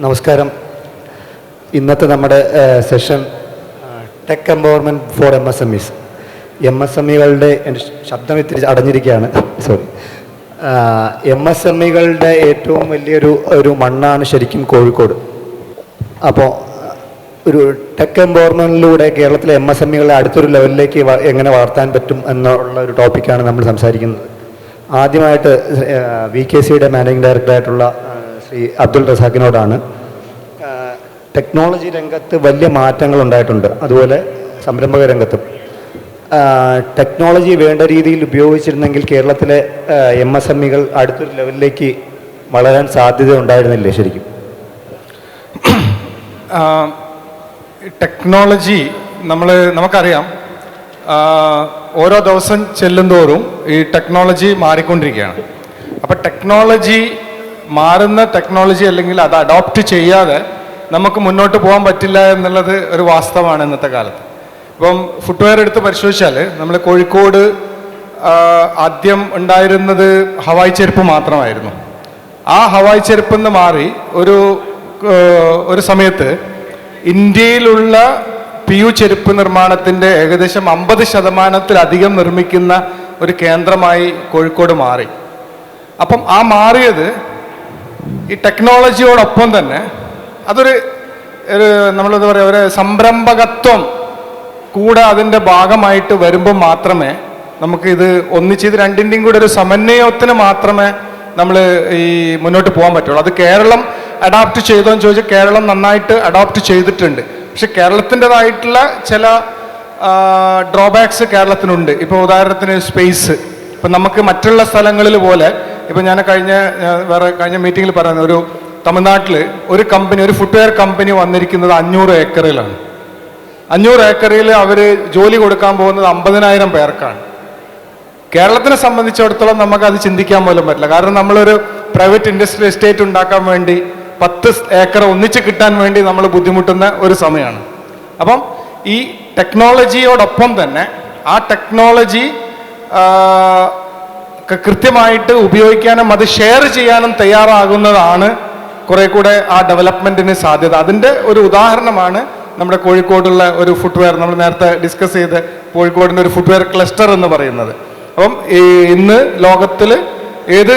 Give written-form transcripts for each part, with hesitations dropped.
നമസ്കാരം. ഇന്നത്തെ നമ്മുടെ session tech empowerment for MSMEs. MSMEകളുടെ എൻ്റെ ശബ്ദം ഇത്തിരി അടഞ്ഞിരിക്കുകയാണ്, സോറി. MSMEകളുടെ ഏറ്റവും വലിയൊരു മണ്ണാണ് ശരിക്കും കോഴിക്കോട്. അപ്പോൾ ഒരു ടെക് എംപവർമെൻറ്റിലൂടെ കേരളത്തിലെ MSMEകളെ അടുത്തൊരു ലെവലിലേക്ക് എങ്ങനെ വളർത്താൻ പറ്റും എന്നുള്ള ഒരു ടോപ്പിക്കാണ് നമ്മൾ സംസാരിക്കുന്നത്. ആദ്യമായിട്ട് VKCയുടെ മാനേജിംഗ് ഡയറക്ടറായിട്ടുള്ള ശ്രീ അബ്ദുൾ റസാഖിനോടാണ്. ടെക്നോളജി രംഗത്ത് വലിയ മാറ്റങ്ങൾ ഉണ്ടായിട്ടുണ്ട്, അതുപോലെ സംരംഭക രംഗത്തും. ടെക്നോളജി വേണ്ട രീതിയിൽ ഉപയോഗിച്ചിരുന്നെങ്കിൽ കേരളത്തിലെ MSMEകൾ അടുത്തൊരു ലെവലിലേക്ക് വളരാൻ സാധ്യത ഉണ്ടായിരുന്നില്ലേ ശരിക്കും? ടെക്നോളജി നമുക്കറിയാം, ഓരോ ദിവസം ചെല്ലുന്തോറും ഈ ടെക്നോളജി മാറിക്കൊണ്ടിരിക്കുകയാണ്. അപ്പം മാറുന്ന ടെക്നോളജി അല്ലെങ്കിൽ അത് അഡോപ്റ്റ് ചെയ്യാതെ നമുക്ക് മുന്നോട്ട് പോകാൻ പറ്റില്ല എന്നുള്ളത് ഒരു വാസ്തവമാണ് ഇന്നത്തെ കാലത്ത്. ഇപ്പം ഫുട്വെയർ എടുത്ത് പരിശോധിച്ചാൽ നമ്മൾ കോഴിക്കോട് ആദ്യം ഉണ്ടായിരുന്നത് ഹവായ് ചെരുപ്പ് മാത്രമായിരുന്നു. ആ ഹവായ് ചെരുപ്പിൽ നിന്ന് മാറി ഒരു സമയത്ത് ഇന്ത്യയിലുള്ള PU ചെരുപ്പ് നിർമ്മാണത്തിൻ്റെ ഏകദേശം 50% നിർമ്മിക്കുന്ന ഒരു കേന്ദ്രമായി കോഴിക്കോട് മാറി. അപ്പം ആ മാറിയത് ഈ ടെക്നോളജിയോടൊപ്പം തന്നെ അതൊരു നമ്മളെന്താ പറയുക, ഒരു സംരംഭകത്വം കൂടെ അതിൻ്റെ ഭാഗമായിട്ട് വരുമ്പോൾ മാത്രമേ നമുക്ക് ഇത് ഒന്നിച്ച് രണ്ടിൻ്റെയും കൂടെ ഒരു സമന്വയത്തിന് മാത്രമേ നമ്മൾ ഈ മുന്നോട്ട് പോകാൻ പറ്റുള്ളൂ. അത് കേരളം അഡോപ്റ്റ് ചെയ്തോന്ന് ചോദിച്ചാൽ കേരളം നന്നായിട്ട് അഡോപ്റ്റ് ചെയ്തിട്ടുണ്ട്. പക്ഷെ കേരളത്തിൻ്റെതായിട്ടുള്ള ചില ഡ്രോബാക്സ് കേരളത്തിനുണ്ട്. ഇപ്പോൾ ഉദാഹരണത്തിന് സ്പേസ്. ഇപ്പം നമുക്ക് മറ്റുള്ള സ്ഥലങ്ങളിൽ പോലെ ഇപ്പം ഞാൻ കഴിഞ്ഞ മീറ്റിങ്ങിൽ പറയുന്നത്, ഒരു തമിഴ്നാട്ടിൽ ഒരു ഫുട്വെയർ കമ്പനി വന്നിരിക്കുന്നത് 500 ഏക്കറിലാണ്. 500 ഏക്കറിൽ അവർ ജോലി കൊടുക്കാൻ പോകുന്നത് 50,000 പേർക്കാണ്. കേരളത്തിനെ സംബന്ധിച്ചിടത്തോളം നമുക്കത് ചിന്തിക്കാൻ പോലും പറ്റില്ല. കാരണം നമ്മളൊരു പ്രൈവറ്റ് ഇൻഡസ്ട്രിയൽ എസ്റ്റേറ്റ് ഉണ്ടാക്കാൻ വേണ്ടി 10 ഏക്കർ ഒന്നിച്ച് കിട്ടാൻ വേണ്ടി നമ്മൾ ബുദ്ധിമുട്ടുന്ന ഒരു സമയമാണ്. അപ്പം ഈ ടെക്നോളജിയോടൊപ്പം തന്നെ ആ ടെക്നോളജി കൃത്യമായിട്ട് ഉപയോഗിക്കാനും അത് ഷെയർ ചെയ്യാനും തയ്യാറാകുന്നതാണ് കുറെ കൂടെ ആ ഡെവലപ്മെൻറ്റിന് സാധ്യത. അതിൻ്റെ ഒരു ഉദാഹരണമാണ് നമ്മുടെ കോഴിക്കോടുള്ള ഒരു ഫുട്വെയർ. നമ്മൾ നേരത്തെ ഡിസ്കസ് ചെയ്ത് കോഴിക്കോടിൻ്റെ ഒരു ഫുട്വെയർ ക്ലസ്റ്റർ എന്ന് പറയുന്നത്. അപ്പം ഇന്ന് ലോകത്തിൽ ഏത്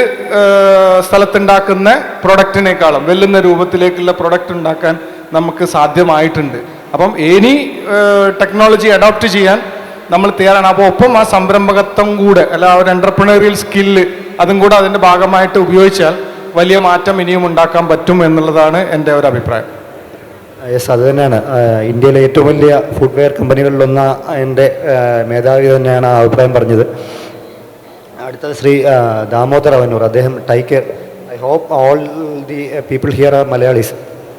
സ്ഥലത്തുണ്ടാക്കുന്ന പ്രൊഡക്റ്റിനേക്കാളും വെല്ലുന്ന രൂപത്തിലേക്കുള്ള പ്രൊഡക്റ്റ് ഉണ്ടാക്കാൻ നമുക്ക് സാധ്യമായിട്ടുണ്ട്. അപ്പം ഇനി ടെക്നോളജി അഡോപ്റ്റ് ചെയ്യാൻ നമ്മൾ തയ്യാറാണ്. അപ്പോൾ ഒപ്പം ആ സംരംഭകത്വം കൂടെ ആ ഒരു എൻ്റർപ്രണറിയൽ സ്കില്ല് അതും കൂടെ അതിൻ്റെ ഭാഗമായിട്ട് ഉപയോഗിച്ചാൽ വലിയ മാറ്റം ഇനിയും ഉണ്ടാക്കാൻ പറ്റും എന്നുള്ളതാണ് എൻ്റെ ഒരു അഭിപ്രായം. യെസ്, അത് തന്നെയാണ്. ഇന്ത്യയിലെ ഏറ്റവും വലിയ ഫുട്വെയർ കമ്പനികളിലൊന്ന എൻ്റെ മേധാവി തന്നെയാണ് ആ അഭിപ്രായം പറഞ്ഞത്. അടുത്തത് ശ്രീ ദാമോദർ അവന്നൂർ. അദ്ദേഹം ടൈക്കെയർ. I hope all the people here are Malayalis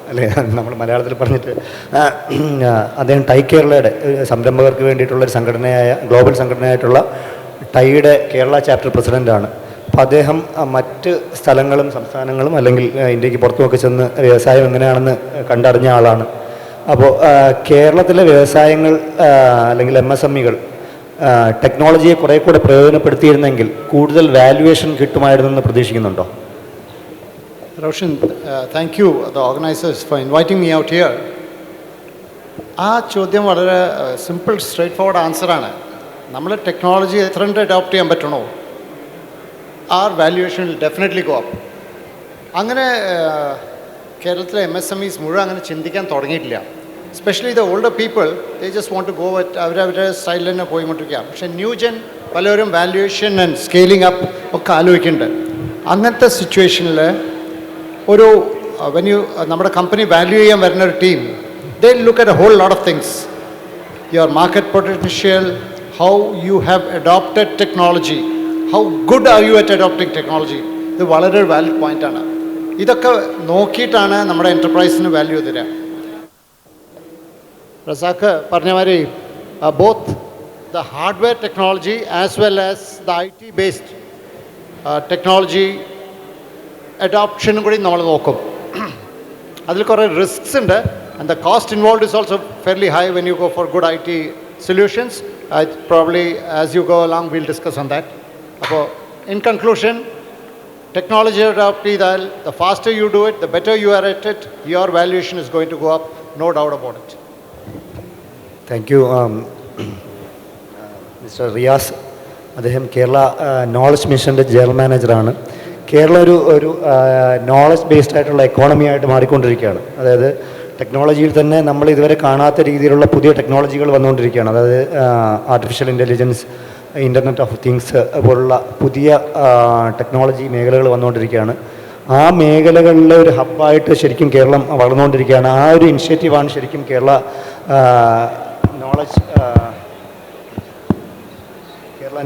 അല്ലേ, നമ്മൾ മലയാളത്തിൽ പറഞ്ഞിട്ട്. അദ്ദേഹം ടൈക്കെയറിലയുടെ സംരംഭകർക്ക് വേണ്ടിയിട്ടുള്ളൊരു സംഘടനയായ ഗ്ലോബൽ സംഘടനയായിട്ടുള്ള ടൈയുടെ കേരള ചാപ്റ്റർ പ്രസിഡൻ്റാണ്. അപ്പോൾ അദ്ദേഹം മറ്റ് സ്ഥലങ്ങളും സംസ്ഥാനങ്ങളും അല്ലെങ്കിൽ ഇന്ത്യക്ക് പുറത്തുമൊക്കെ ചെന്ന് വ്യവസായം എങ്ങനെയാണെന്ന് കണ്ടറിഞ്ഞ ആളാണ്. അപ്പോൾ കേരളത്തിലെ വ്യവസായങ്ങൾ അല്ലെങ്കിൽ MSMEകൾ ടെക്നോളജിയെ കുറേ കൂടെ പ്രയോജനപ്പെടുത്തിയിരുന്നെങ്കിൽ കൂടുതൽ valuation കിട്ടുമായിരുന്നെന്ന് പ്രതീക്ഷിക്കുന്നുണ്ടോ? Roshan, thank you the organizers for inviting me out here. ആ ചോദ്യം വളരെ സിമ്പിൾ സ്ട്രേറ്റ് ഫോർവേഡ് ആൻസറാണ്. നമ്മൾ ടെക്നോളജി എത്ര അഡോപ്റ്റ് ചെയ്യാൻ പറ്റണോ our valuation will definitely go up. അങ്ങനെ കേരളത്തിലെ MSMEs മുഴുവൻ അങ്ങനെ ചിന്തിക്കാൻ തുടങ്ങിയിട്ടില്ല. Especially the older people, they just want to go at അവരവരുടെ സ്റ്റൈലിൽ തന്നെ പോയിക്കൊണ്ടിരിക്കുക. പക്ഷേ ന്യൂ ജെൻ പലരും വാല്യുവേഷൻ ആൻഡ് സ്കെയിലിംഗ് അപ്പ് ഒക്കെ ആലോചിക്കുന്നുണ്ട്. അങ്ങനത്തെ സിറ്റുവേഷനിൽ നമ്മുടെ കമ്പനി വാല്യൂ ചെയ്യാൻ വരുന്ന ഒരു team, they look at a whole lot of things. Your market potential, how you have adopted technology, how good are you at adopting technology. ഇത് വളരെ വാലിഡ് പോയിൻ്റാണ്. ഇതൊക്കെ നോക്കിയിട്ടാണ് നമ്മുടെ എൻ്റർപ്രൈസിന് വാല്യൂ തരിക. റസാഖ് പറഞ്ഞ മാതിരി both the hardware technology as well as the IT based technology അഡോപ്ഷനും കൂടി നമ്മൾ നോക്കും. അതിൽ കുറേ റിസ്ക്സ് ഉണ്ട്. And the cost involve is also fairly high when you go for good IT solutions. Probably as you go along we'll discuss on that. അപ്പോൾ in conclusion, technology adopt ചെയ്താൽ the faster you do it, the better you are at it, your valuation is going to go up, no doubt about it. Thank you. Mister Riyas, അദ്ദേഹം Kerala knowledge മിഷൻ്റെ general മാനേജറാണ്. കേരളം ഒരു knowledge based ആയിട്ടുള്ള economy ആയിട്ട് മാറിക്കൊണ്ടിരിക്കുകയാണ്. അതായത് ടെക്നോളജിയിൽ തന്നെ നമ്മൾ ഇതുവരെ കാണാത്ത രീതിയിലുള്ള പുതിയ ടെക്നോളജികൾ വന്നുകൊണ്ടിരിക്കുകയാണ്. അതായത് artificial intelligence, internet of things പോലുള്ള പുതിയ ടെക്നോളജി മേഖലകൾ വന്നുകൊണ്ടിരിക്കുകയാണ്. ആ മേഖലകളിലെ ഒരു ഹബ്ബായിട്ട് ശരിക്കും കേരളം വളർന്നുകൊണ്ടിരിക്കുകയാണ്. ആ ഒരു ഇനിഷ്യേറ്റീവാണ് ശരിക്കും കേരള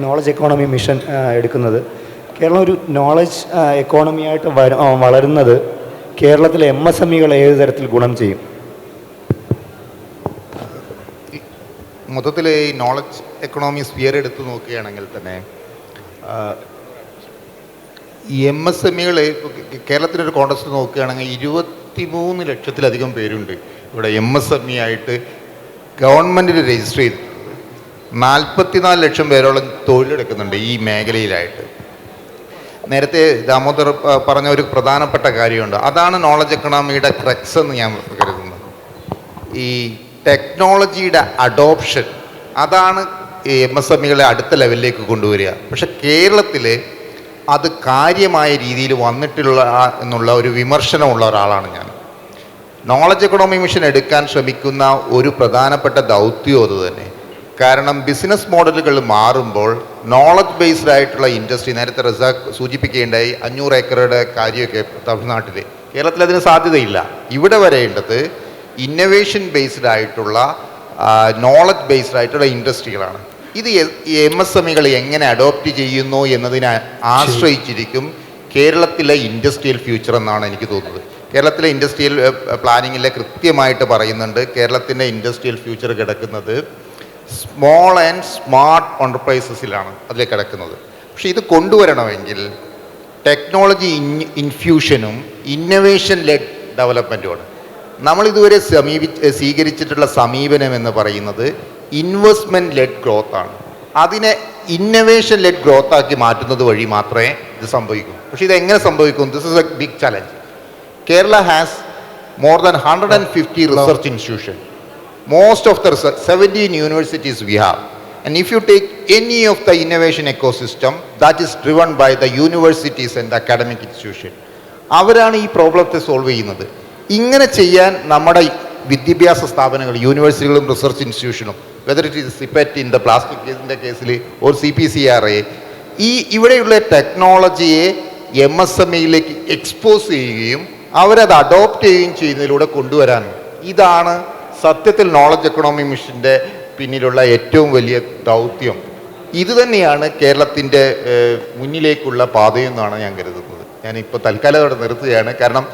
നോളജ് എക്കോണമി മിഷൻ എടുക്കുന്നത്. കേരളം ഒരു നോളജ് എക്കോണമിയായിട്ട് വളരുന്നത് കേരളത്തിലെ MSMEകൾ ഏത് തരത്തിൽ ഗുണം ചെയ്യും? മൊത്തത്തിൽ ഈ നോളജ് എക്കണോമി സ്ഫിയർ എടുത്ത് നോക്കുകയാണെങ്കിൽ തന്നെ ഈ MSMEകൾ കേരളത്തിലൊരു കോൺടെക്സ്റ്റ് നോക്കുകയാണെങ്കിൽ 23 ലക്ഷത്തിലധികം പേരുണ്ട് ഇവിടെ MSME ആയിട്ട് ഗവൺമെൻറ്റിൽ രജിസ്റ്റർ ചെയ്ത്. 44 ലക്ഷം പേരോളം തൊഴിലെടുക്കുന്നുണ്ട് ഈ മേഖലയിലായിട്ട്. നേരത്തെ ദാമോദർ പറഞ്ഞ ഒരു പ്രധാനപ്പെട്ട കാര്യമുണ്ട്, അതാണ് നോളജ് എക്കണോമിയുടെ ക്രക്സ് എന്ന് ഞാൻ കരുതുന്നത്. ഈ ടെക്നോളജിയുടെ അഡോപ്ഷൻ, അതാണ് ഈ MSMEകളെ അടുത്ത ലെവലിലേക്ക് കൊണ്ടുവരിക. പക്ഷെ കേരളത്തിൽ അത് കാര്യമായ രീതിയിൽ വന്നിട്ടുള്ള എന്നുള്ള ഒരു വിമർശനമുള്ള ഒരാളാണ് ഞാൻ. നോളജ് എക്കണോമി മിഷൻ എടുക്കാൻ ശ്രമിക്കുന്ന ഒരു പ്രധാനപ്പെട്ട ദൗത്യം അത് തന്നെ. കാരണം ബിസിനസ് മോഡലുകൾ മാറുമ്പോൾ നോളജ് ബേസ്ഡ് ആയിട്ടുള്ള ഇൻഡസ്ട്രി, നേരത്തെ റസാഖ് സൂചിപ്പിക്കുകയുണ്ടായി 500 ഏക്കറുടെ കാര്യമൊക്കെ തമിഴ്നാട്ടിൽ. കേരളത്തിൽ അതിന് സാധ്യതയില്ല. ഇവിടെ വരേണ്ടത് ഇന്നൊവേഷൻ ബേസ്ഡ് ആയിട്ടുള്ള നോളജ് ബേസ്ഡ് ആയിട്ടുള്ള ഇൻഡസ്ട്രികളാണ്. ഇത് MSMEകൾ എങ്ങനെ അഡോപ്റ്റ് ചെയ്യുന്നു എന്നതിനെ ആശ്രയിച്ചിരിക്കും കേരളത്തിലെ ഇൻഡസ്ട്രിയൽ ഫ്യൂച്ചർ എന്നാണ് എനിക്ക് തോന്നുന്നത്. കേരളത്തിലെ ഇൻഡസ്ട്രിയൽ പ്ലാനിങ്ങിലെ കൃത്യമായിട്ട് പറയുന്നുണ്ട് കേരളത്തിൻ്റെ ഇൻഡസ്ട്രിയൽ ഫ്യൂച്ചർ കിടക്കുന്നത് സ്മോൾ ആൻഡ് സ്മാർട്ട് എൻ്റർപ്രൈസസിലാണ് അതിൽ കിടക്കുന്നത്. പക്ഷേ ഇത് കൊണ്ടുവരണമെങ്കിൽ ടെക്നോളജി ഇൻഫ്യൂഷനും ഇന്നൊവേഷൻ ലെഡ് ഡെവലപ്മെൻറ്റുമാണ്. നമ്മളിതുവരെ സ്വീകരിച്ചിട്ടുള്ള സമീപനം എന്ന് പറയുന്നത് ഇൻവെസ്റ്റ്മെൻറ്റ് ലെഡ് ഗ്രോത്താണ്. അതിനെ ഇന്നൊവേഷൻ ലെഡ് ഗ്രോത്ത് ആക്കി മാറ്റുന്നത് വഴി മാത്രമേ ഇത് സംഭവിക്കൂ. പക്ഷേ ഇതെങ്ങനെ സംഭവിക്കും? This is a big challenge. Kerala has more than 150 research institutions. Most of the research, 17 universities we have. And if you take any of the innovation ecosystem, that is driven by the universities and the academic institution. അവരാണ് ഈ പ്രോബ്ലത്തെ solve ചെയ്യുന്നത്. ഇങ്ങനെ ചെയ്യാൻ നമ്മുടെ വിദ്യാഭ്യാസ സ്ഥാപനങ്ങൾ, യൂണിവേഴ്സിറ്റികളും research ഇൻസ്റ്റിറ്റ്യൂഷനും, whether it is CIPET in the plastic കേസിൻ്റെ കേസിൽ ഓർ CPCRA, ഇവിടെയുള്ള ടെക്നോളജിയെ MSMEയിലേക്ക് എക്സ്പോസ് ചെയ്യുകയും അവരത് അഡോപ്റ്റ് ചെയ്യുകയും ചെയ്യുന്നതിലൂടെ കൊണ്ടുവരാൻ. ഇതാണ് സത്യത്തിൽ നോളജ് എക്കണോമി മിഷൻ്റെ പിന്നിലുള്ള ഏറ്റവും വലിയ ദൗത്യം. ഇത് തന്നെയാണ് കേരളത്തിൻ്റെ മുന്നിലേക്കുള്ള പാതയെന്നാണ് ഞാൻ കരുതുന്നത്. ഞാനിപ്പോൾ തൽക്കാലം അവിടെ നിർത്തുകയാണ്. കാരണം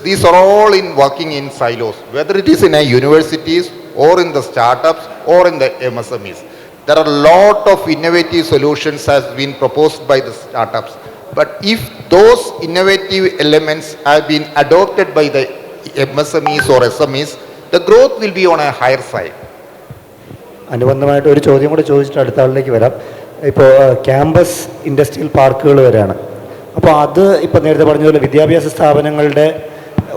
these are all in working in silos, whether it is in a universities or in the startups or in the MSMEs. There are a lot of innovative solutions has been proposed by the startups. But if those innovative elements have been adopted by the MSMEs or SMEs, the growth will be on a higher side. അനുബന്ധമായിട്ട് ഒരു ചോദ്യം കൂടെ ചോദിച്ചിട്ട് അടുത്ത ആളിലേക്ക് വരാം. ഇപ്പോൾ campus industrial പാർക്കുകൾ വരെയാണ്. അപ്പോൾ അത് ഇപ്പോൾ നേരത്തെ പറഞ്ഞതുപോലെ വിദ്യാഭ്യാസ സ്ഥാപനങ്ങളുടെ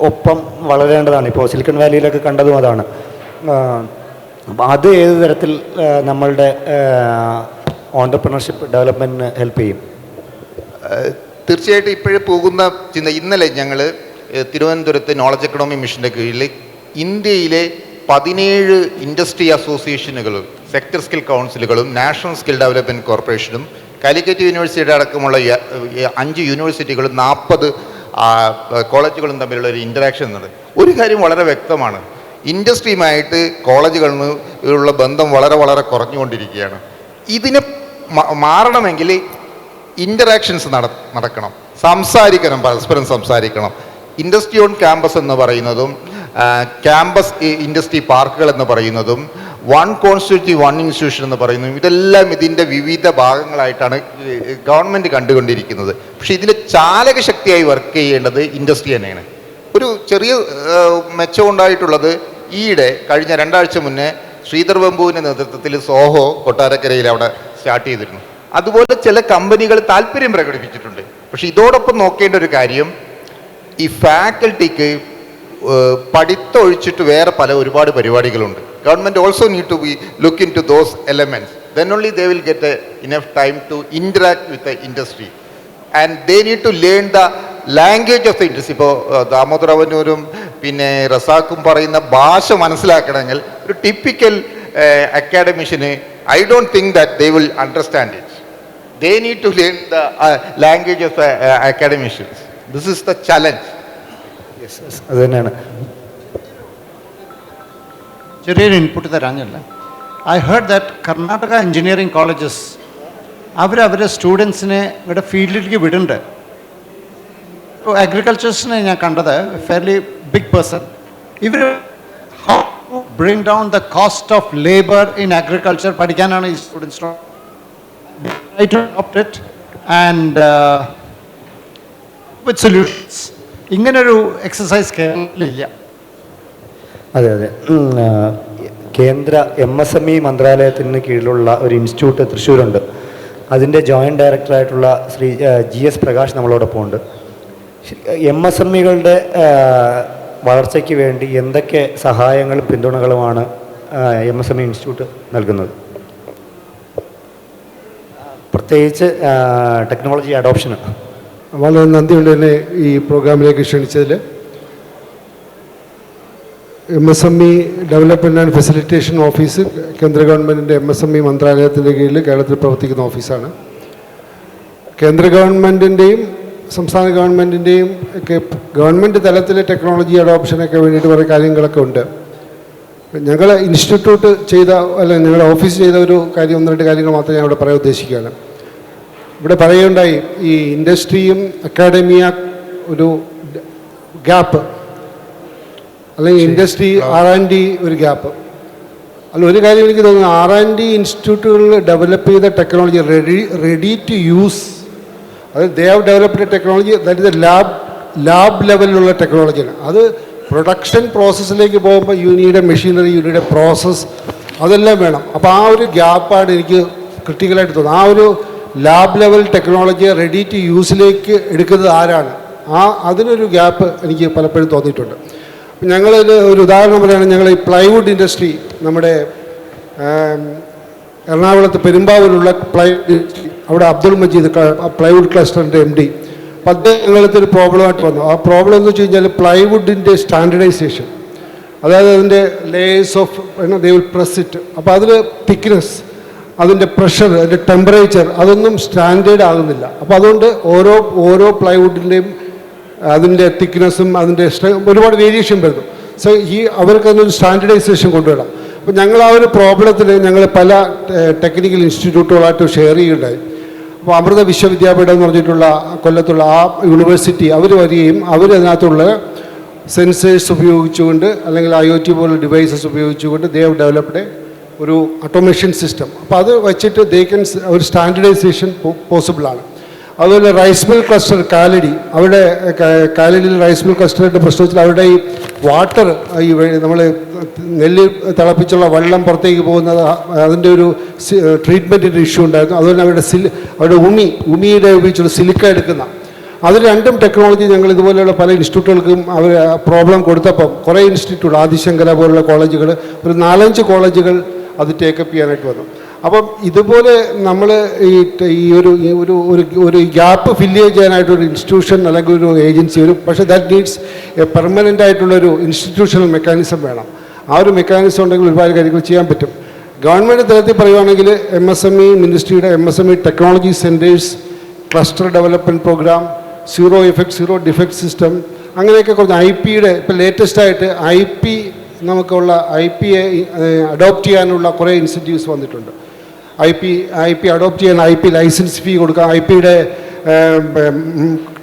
ഒപ്പം വളരേണ്ടതാണ്. ഇപ്പോൾ സിലിക്കൺ വാലിയിലൊക്കെ കണ്ടതും അതാണ്. അപ്പോൾ അത് ഏത് തരത്തിൽ നമ്മളുടെ ഓൺടർപ്രണർഷിപ്പ് ഡെവലപ്മെൻറ്റിന് ഹെൽപ്പ് ചെയ്യും? തീർച്ചയായിട്ടും ഇപ്പോഴും പോകുന്ന ഇന്നലെ ഞങ്ങൾ തിരുവനന്തപുരത്ത് നോളജ് എക്കണോമി മിഷൻ്റെ കീഴിൽ ഇന്ത്യയിലെ 17 ഇൻഡസ്ട്രി അസോസിയേഷനുകളും സെക്ടർ സ്കിൽ കൗൺസിലുകളും നാഷണൽ സ്കിൽ ഡെവലപ്മെൻറ്റ് കോർപ്പറേഷനും കാലിക്കറ്റ് യൂണിവേഴ്സിറ്റിയുടെ അടക്കമുള്ള 5 യൂണിവേഴ്സിറ്റികളും 40 കോളേജുകളും തമ്മിലുള്ള ഒരു ഇൻറ്ററാക്ഷൻ എന്നത് ഒരു കാര്യം വളരെ വ്യക്തമാണ്. ഇൻഡസ്ട്രിയുമായിട്ട് കോളേജുകളിലുള്ള ബന്ധം വളരെ വളരെ കുറഞ്ഞുകൊണ്ടിരിക്കുകയാണ്. ഇതിനെ മാറണമെങ്കിൽ ഇൻ്ററാക്ഷൻസ് നടക്കണം, സംസാരിക്കണം, പരസ്പരം സംസാരിക്കണം. ഇൻഡസ്ട്രി ഓൺ ക്യാമ്പസ് എന്ന് പറയുന്നതും ക്യാമ്പസ് ഇൻഡസ്ട്രി പാർക്കുകൾ എന്ന് പറയുന്നതും വൺ കോൺസ്റ്റിറ്റ്യൂട്ടി വൺ ഇൻസ്റ്റിറ്റ്യൂഷൻ എന്ന് പറയുന്നതും ഇതെല്ലാം ഇതിൻ്റെ വിവിധ ഭാഗങ്ങളായിട്ടാണ് ഗവൺമെൻറ് കണ്ടുകൊണ്ടിരിക്കുന്നത്. പക്ഷേ ഇതിൽ ചാലകശക്തിയായി വർക്ക് ചെയ്യേണ്ടത് ഇൻഡസ്ട്രി തന്നെയാണ്. ഒരു ചെറിയ മെച്ചം ഉണ്ടായിട്ടുള്ളത് ഈയിടെ കഴിഞ്ഞ 2 ആഴ്ച മുന്നേ ശ്രീധർ വെമ്പുവിൻ്റെ നേതൃത്വത്തിൽ സോഹോ കൊട്ടാരക്കരയിൽ അവിടെ സ്റ്റാർട്ട് ചെയ്തിരുന്നു. അതുപോലെ ചില കമ്പനികൾ താല്പര്യം പ്രകടിപ്പിച്ചിട്ടുണ്ട്. പക്ഷെ ഇതോടൊപ്പം നോക്കേണ്ട ഒരു കാര്യം, ഈ ഫാക്കൽറ്റിക്ക് പഠിത്തം ഒഴിച്ചിട്ട് വേറെ ഒരുപാട് പരിപാടികളുണ്ട്. Government also need to be look into those elements. Then only they will get enough time to interact with the industry and they need to learn the language of the industry. ഇപ്പോൾ ദാമോദരവന്നൂരും പിന്നെ റസാഖും പറയുന്ന ഭാഷ മനസ്സിലാക്കണമെങ്കിൽ ഒരു typical അക്കാഡമിഷ്യന് I don't think that they will understand it. They need to learn the language of academicians. This is the challenge. Yes, അത് തന്നെയാണ്. ചെറിയൊരു ഇൻപുട്ട് തരാഞ്ഞല്ല. I heard that Karnataka engineering colleges അവരുടെ സ്റ്റുഡൻസിനെ ഇവിടെ ഫീൽഡിലേക്ക് വിടുന്നുണ്ട്. ഇപ്പോൾ അഗ്രികൾച്ചേഴ്സിനെ ഞാൻ കണ്ടത് ഫെയർലി ബിഗ് പേഴ്സൺ. ഇവർ how to bring down the cost of labour in agriculture പഠിക്കാനാണ് ഈ സ്റ്റുഡൻസിനോ try to adopt it and with solutions. ഇങ്ങനൊരു എക്സസൈസ് കേരളത്തിലില്ല. അതെ അതെ. കേന്ദ്ര MSME മന്ത്രാലയത്തിന് കീഴിലുള്ള ഒരു ഇൻസ്റ്റിറ്റ്യൂട്ട് തൃശ്ശൂരുണ്ട്. അതിൻ്റെ ജോയിൻറ്റ് ഡയറക്ടറായിട്ടുള്ള ശ്രീ GS പ്രകാശ് നമ്മളോടൊപ്പം ഉണ്ട്. MSMEകളുടെ വളർച്ചയ്ക്ക് വേണ്ടി എന്തൊക്കെ സഹായങ്ങളും പിന്തുണകളുമാണ് MSME ഇൻസ്റ്റിറ്റ്യൂട്ട് നൽകുന്നത്? പ്രത്യേകിച്ച് ടെക്നോളജി അഡോപ്ഷന്. വളരെ നന്ദിയുണ്ട് എന്നെ ഈ പ്രോഗ്രാമിലേക്ക് ക്ഷണിച്ചതിൽ. MSME development and facilitation office കേന്ദ്ര ഗവൺമെൻറ്റിൻ്റെ MSME മന്ത്രാലയത്തിൻ്റെ കീഴിൽ കേരളത്തിൽ പ്രവർത്തിക്കുന്ന ഓഫീസാണ്. കേന്ദ്ര ഗവൺമെൻറ്റിൻ്റെയും സംസ്ഥാന ഗവൺമെൻറ്റിൻ്റെയും ഒക്കെ ഗവൺമെൻറ് തലത്തിലെ ടെക്നോളജി അഡോപ്ഷനൊക്കെ വേണ്ടിയിട്ട് കുറേ കാര്യങ്ങളൊക്കെ ഉണ്ട്. ഞങ്ങൾ ഇൻസ്റ്റിറ്റ്യൂട്ട് ചെയ്ത ഞങ്ങളുടെ ഓഫീസ് ചെയ്ത ഒരു കാര്യം, 1-2 കാര്യങ്ങൾ മാത്രമേ ഞാൻ ഇവിടെ പറയാൻ ഉദ്ദേശിക്കുകയാണ്. ഇവിടെ പറയുകയുണ്ടായി ഈ ഇൻഡസ്ട്രിയും അക്കാഡമിയ ഒരു ഗ്യാപ്പ്, അല്ലെങ്കിൽ ഇൻഡസ്ട്രി R&D ഒരു ഗ്യാപ്പ്. അല്ല, ഒരു കാര്യം എനിക്ക് തോന്നുന്നു, R&D ഇൻസ്റ്റിറ്റ്യൂട്ടുകളിൽ ഡെവലപ്പ് ചെയ്ത ടെക്നോളജി റെഡി ടു യൂസ്, അതായത് they have developed technology that is lab ലെവലിലുള്ള ടെക്നോളജിയാണ്. അത് പ്രൊഡക്ഷൻ പ്രോസസ്സിലേക്ക് പോകുമ്പോൾ യൂണിയുടെ മെഷീനറി, യൂണിയുടെ പ്രോസസ്സ് അതെല്ലാം വേണം. അപ്പോൾ ആ ഒരു ഗ്യാപ്പാണ് എനിക്ക് ക്രിട്ടിക്കലായിട്ട് തോന്നുന്നത്. ആ ഒരു ലാബ് ലെവൽ ടെക്നോളജിയെ റെഡി ടു യൂസിലേക്ക് എടുക്കുന്നത് ആരാണ്? അതിനൊരു ഗ്യാപ്പ് എനിക്ക് പലപ്പോഴും തോന്നിയിട്ടുണ്ട്. ഞങ്ങളിത് ഒരു ഉദാഹരണം പറയുകയാണെങ്കിൽ, ഞങ്ങൾ ഈ പ്ലൈവുഡ് ഇൻഡസ്ട്രി, നമ്മുടെ എറണാകുളത്ത് പെരുമ്പാവൂരുള്ള പ്ലൈവുഡ് ഇൻഡസ്ട്രി, അവിടെ അബ്ദുൾ മജീദ് പ്ലൈവുഡ് ക്ലസ്റ്ററിൻ്റെ MD, അപ്പോൾ അദ്ദേഹത്തെ ഒരു പ്രോബ്ലമായിട്ട് വന്നു. ആ പ്രോബ്ലം എന്ന് വെച്ച് കഴിഞ്ഞാൽ പ്ലൈവുഡിൻ്റെ സ്റ്റാൻഡർഡൈസേഷൻ, അതായത് അതിൻ്റെ layers of they will press it. അപ്പോൾ അതിൽ തിക്നെസ്, അതിൻ്റെ പ്രഷർ, അതിൻ്റെ ടെമ്പറേച്ചർ അതൊന്നും സ്റ്റാൻഡേർഡ് ആകുന്നില്ല. അപ്പോൾ അതുകൊണ്ട് ഓരോ പ്ലൈവുഡിൻ്റെയും അതിൻ്റെ തിക്നെസ്സും അതിൻ്റെ ഒരുപാട് വേരിയേഷൻ വരുന്നു. സോ അവർക്ക് അതിനൊരു സ്റ്റാൻഡർഡൈസേഷൻ കൊണ്ടുവരണം. അപ്പോൾ ഞങ്ങൾ ആ ഒരു പ്രോബ്ലത്തിൽ ഞങ്ങൾ പല ടെക്നിക്കൽ ഇൻസ്റ്റിറ്റ്യൂട്ടുകളായിട്ട് ഷെയർ ചെയ്യുകയുണ്ടായി. അപ്പോൾ അമൃത വിശ്വവിദ്യാപീഠം എന്ന് പറഞ്ഞിട്ടുള്ള കൊല്ലത്തുള്ള ആ യൂണിവേഴ്സിറ്റി അവർ വരികയും അതിനകത്തുള്ള സെൻസേഴ്സ് ഉപയോഗിച്ചുകൊണ്ട് അല്ലെങ്കിൽ IoT പോലുള്ള ഡിവൈസസ് ഉപയോഗിച്ചുകൊണ്ട് ദേ ഹവ് ഡെവലപ്ഡ് ഒരു ഓട്ടോമേഷൻ സിസ്റ്റം. അപ്പോൾ അത് വെച്ചിട്ട് ഒരു സ്റ്റാൻഡർഡൈസേഷൻ പോസിബിളാണ്. അതുപോലെ റൈസ് മിൽ ക്ലസ്റ്റർ അവിടെ കാലടിയിൽ റൈസ് മിൽ ക്ലസ്റ്ററിൻ്റെ പ്രശ്നം വെച്ചാൽ അവരുടെ ഈ വാട്ടർ, ഈ നമ്മൾ നെല്ല് തിളപ്പിച്ചുള്ള വെള്ളം പുറത്തേക്ക് പോകുന്നത്, അതിൻ്റെ ഒരു ട്രീറ്റ്മെൻറ്റിൻ്റെ ഇഷ്യൂ ഉണ്ടായിരുന്നു. അതുപോലെ അവരുടെ ഉമിയുടെ ഉപയോഗിച്ചുള്ള സിലിക്ക എടുക്കുന്ന, അത് രണ്ടും ടെക്നോളജി ഞങ്ങൾ ഇതുപോലെയുള്ള പല ഇൻസ്റ്റിറ്റ്യൂട്ടുകൾക്കും അവർ പ്രോബ്ലം കൊടുത്തപ്പം കുറേ ഇൻസ്റ്റിറ്റ്യൂട്ട്, ആദിശങ്കര പോലുള്ള കോളേജുകൾ, ഒരു 4-5 കോളേജുകൾ അത് ടേക്കപ്പ് ചെയ്യാനായിട്ട് വന്നു. അപ്പം ഇതുപോലെ നമ്മൾ ഈ ഒരു ഗ്യാപ്പ് ഫില്ല് ചെയ്യാനായിട്ടൊരു ഇൻസ്റ്റിറ്റ്യൂഷൻ അല്ലെങ്കിൽ ഒരു ഏജൻസി പക്ഷേ ദാറ്റ് നീഡ്സ് എ പെർമനൻ്റ് ആയിട്ടുള്ളൊരു ഇൻസ്റ്റിറ്റ്യൂഷണൽ മെക്കാനിസം വേണം. ആ ഒരു മെക്കാനിസം ഉണ്ടെങ്കിൽ ഒരുപാട് കാര്യങ്ങൾ ചെയ്യാൻ പറ്റും. ഗവൺമെൻറ് തലത്തിൽ പറയുവാണെങ്കിൽ MSME മിനിസ്ട്രിയുടെ MSME technology centres, cluster development programme, zero effect zero defect system, അങ്ങനെയൊക്കെ കുറച്ച് IP-യുടെ ഇപ്പോൾ ലേറ്റസ്റ്റായിട്ട് നമുക്കുള്ള IP-യെ അഡോപ്റ്റ് ചെയ്യാനുള്ള കുറേ ഇൻസെൻറ്റീവ്സ് വന്നിട്ടുണ്ട്. IP അഡോപ്റ്റ് ചെയ്യാൻ IP ലൈസൻസ് ഫീ കൊടുക്കാം, IP-യുടെ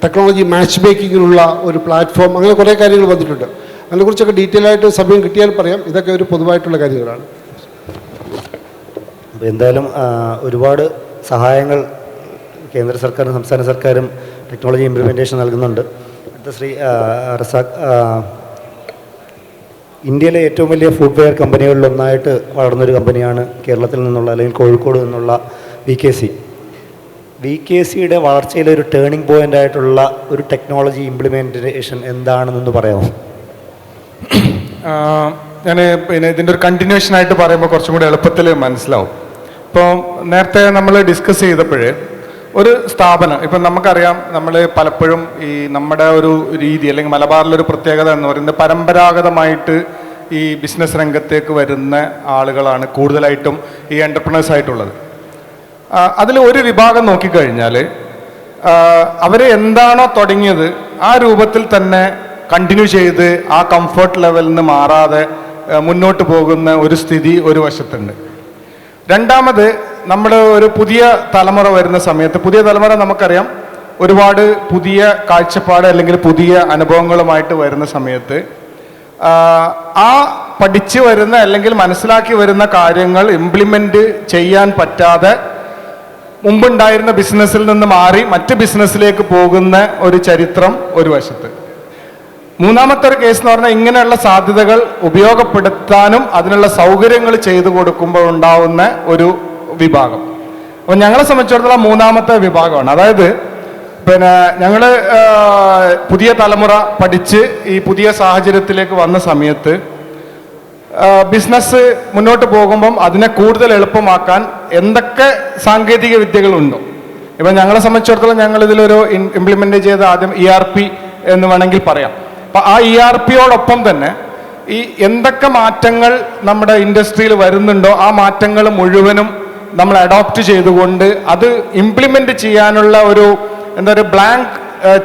ടെക്നോളജി മാച്ച് മേക്കിങ്ങിനുള്ള ഒരു പ്ലാറ്റ്ഫോം, അങ്ങനെ കുറേ കാര്യങ്ങൾ വന്നിട്ടുണ്ട്. അതിനെക്കുറിച്ചൊക്കെ ഡീറ്റെയിൽ ആയിട്ട് സമയം കിട്ടിയാൽ പറയാം. ഇതൊക്കെ ഒരു പൊതുവായിട്ടുള്ള കാര്യങ്ങളാണ്. എന്തായാലും ഒരുപാട് സഹായങ്ങൾ കേന്ദ്ര സർക്കാരും സംസ്ഥാന സർക്കാരും ടെക്നോളജി ഇംപ്ലിമെൻറ്റേഷൻ നൽകുന്നുണ്ട്. അടുത്ത ശ്രീ റസാഖ്, ഇന്ത്യയിലെ ഏറ്റവും വലിയ ഫുട്വെയർ കമ്പനികളിലൊന്നായിട്ട് വളർന്നൊരു കമ്പനിയാണ് കേരളത്തിൽ നിന്നുള്ള അല്ലെങ്കിൽ കോഴിക്കോട് നിന്നുള്ള VKC. VKCയുടെ വളർച്ചയിലെ ഒരു ടേണിംഗ് പോയിന്റ് ആയിട്ടുള്ള ഒരു ടെക്നോളജി ഇംപ്ലിമെൻറ്റേഷൻ എന്താണെന്നൊന്ന് പറയാമോ? ഞാൻ പിന്നെ ഇതിൻ്റെ ഒരു കണ്ടിന്യൂഷൻ ആയിട്ട് പറയുമ്പോൾ കുറച്ചും കൂടി എളുപ്പത്തിൽ മനസ്സിലാവും. ഇപ്പോൾ നേരത്തെ നമ്മൾ ഡിസ്കസ് ചെയ്തപ്പോൾ ഒരു സ്ഥാപനം, ഇപ്പം നമുക്കറിയാം, നമ്മൾ പലപ്പോഴും ഈ നമ്മുടെ ഒരു രീതി അല്ലെങ്കിൽ മലബാറിലൊരു പ്രത്യേകത എന്ന് പറയുന്നത് പരമ്പരാഗതമായിട്ട് ഈ ബിസിനസ് രംഗത്തേക്ക് വരുന്ന ആളുകളാണ് കൂടുതലായിട്ടും ഈ എൻ്റർപ്രണേഴ്സ് ആയിട്ടുള്ളത്. അതിൽ ഒരു വിഭാഗം നോക്കിക്കഴിഞ്ഞാൽ അവർ എന്താണോ തുടങ്ങിയത് ആ രൂപത്തിൽ തന്നെ കണ്ടിന്യൂ ചെയ്ത് ആ കംഫർട്ട് ലെവലിൽ നിന്ന് മാറാതെ മുന്നോട്ട് പോകുന്ന ഒരു സ്ഥിതി ഒരു വശത്തുണ്ട്. രണ്ടാമത് നമ്മൾ ഒരു പുതിയ തലമുറ വരുന്ന സമയത്ത്, പുതിയ തലമുറ നമുക്കറിയാം ഒരുപാട് പുതിയ കാഴ്ചപ്പാട് അല്ലെങ്കിൽ പുതിയ അനുഭവങ്ങളുമായിട്ട് വരുന്ന സമയത്ത് ആ പഠിച്ചു വരുന്ന അല്ലെങ്കിൽ മനസ്സിലാക്കി വരുന്ന കാര്യങ്ങൾ ഇംപ്ലിമെൻ്റ് ചെയ്യാൻ പറ്റാതെ മുമ്പുണ്ടായിരുന്ന ബിസിനസ്സിൽ നിന്ന് മാറി മറ്റ് ബിസിനസ്സിലേക്ക് പോകുന്ന ഒരു ചരിത്രം ഒരു വശത്ത്. മൂന്നാമത്തെ ഒരു കേസ് എന്ന് പറഞ്ഞാൽ ഇങ്ങനെയുള്ള സാധ്യതകൾ ഉപയോഗപ്പെടുത്താനും അതിനുള്ള സൗകര്യങ്ങൾ ചെയ്തു കൊടുക്കുമ്പോൾ ഉണ്ടാവുന്ന ഒരു വിഭാഗം. അപ്പോൾ ഞങ്ങളെ സംബന്ധിച്ചിടത്തോളം മൂന്നാമത്തെ വിഭാഗമാണ്. അതായത് പിന്നെ ഞങ്ങൾ പുതിയ തലമുറ പഠിച്ച് ഈ പുതിയ സാഹചര്യത്തിലേക്ക് വന്ന സമയത്ത് ബിസിനസ് മുന്നോട്ട് പോകുമ്പം അതിനെ കൂടുതൽ എളുപ്പമാക്കാൻ എന്തൊക്കെ സാങ്കേതിക വിദ്യകളുണ്ടോ. ഇപ്പം ഞങ്ങളെ സംബന്ധിച്ചിടത്തോളം ഞങ്ങൾ ഇതിലൊരു ഇംപ്ലിമെൻ്റ് ചെയ്ത ആദ്യം ERP എന്ന് വേണമെങ്കിൽ പറയാം. അപ്പം ആ ERPയോടൊപ്പം തന്നെ ഈ എന്തൊക്കെ മാറ്റങ്ങൾ നമ്മുടെ ഇൻഡസ്ട്രിയിൽ വരുന്നുണ്ടോ ആ മാറ്റങ്ങൾ മുഴുവനും നമ്മൾ അഡോപ്റ്റ് ചെയ്തുകൊണ്ട് അത് ഇംപ്ലിമെൻ്റ് ചെയ്യാനുള്ള ഒരു എന്താ പറയുക ബ്ലാങ്ക്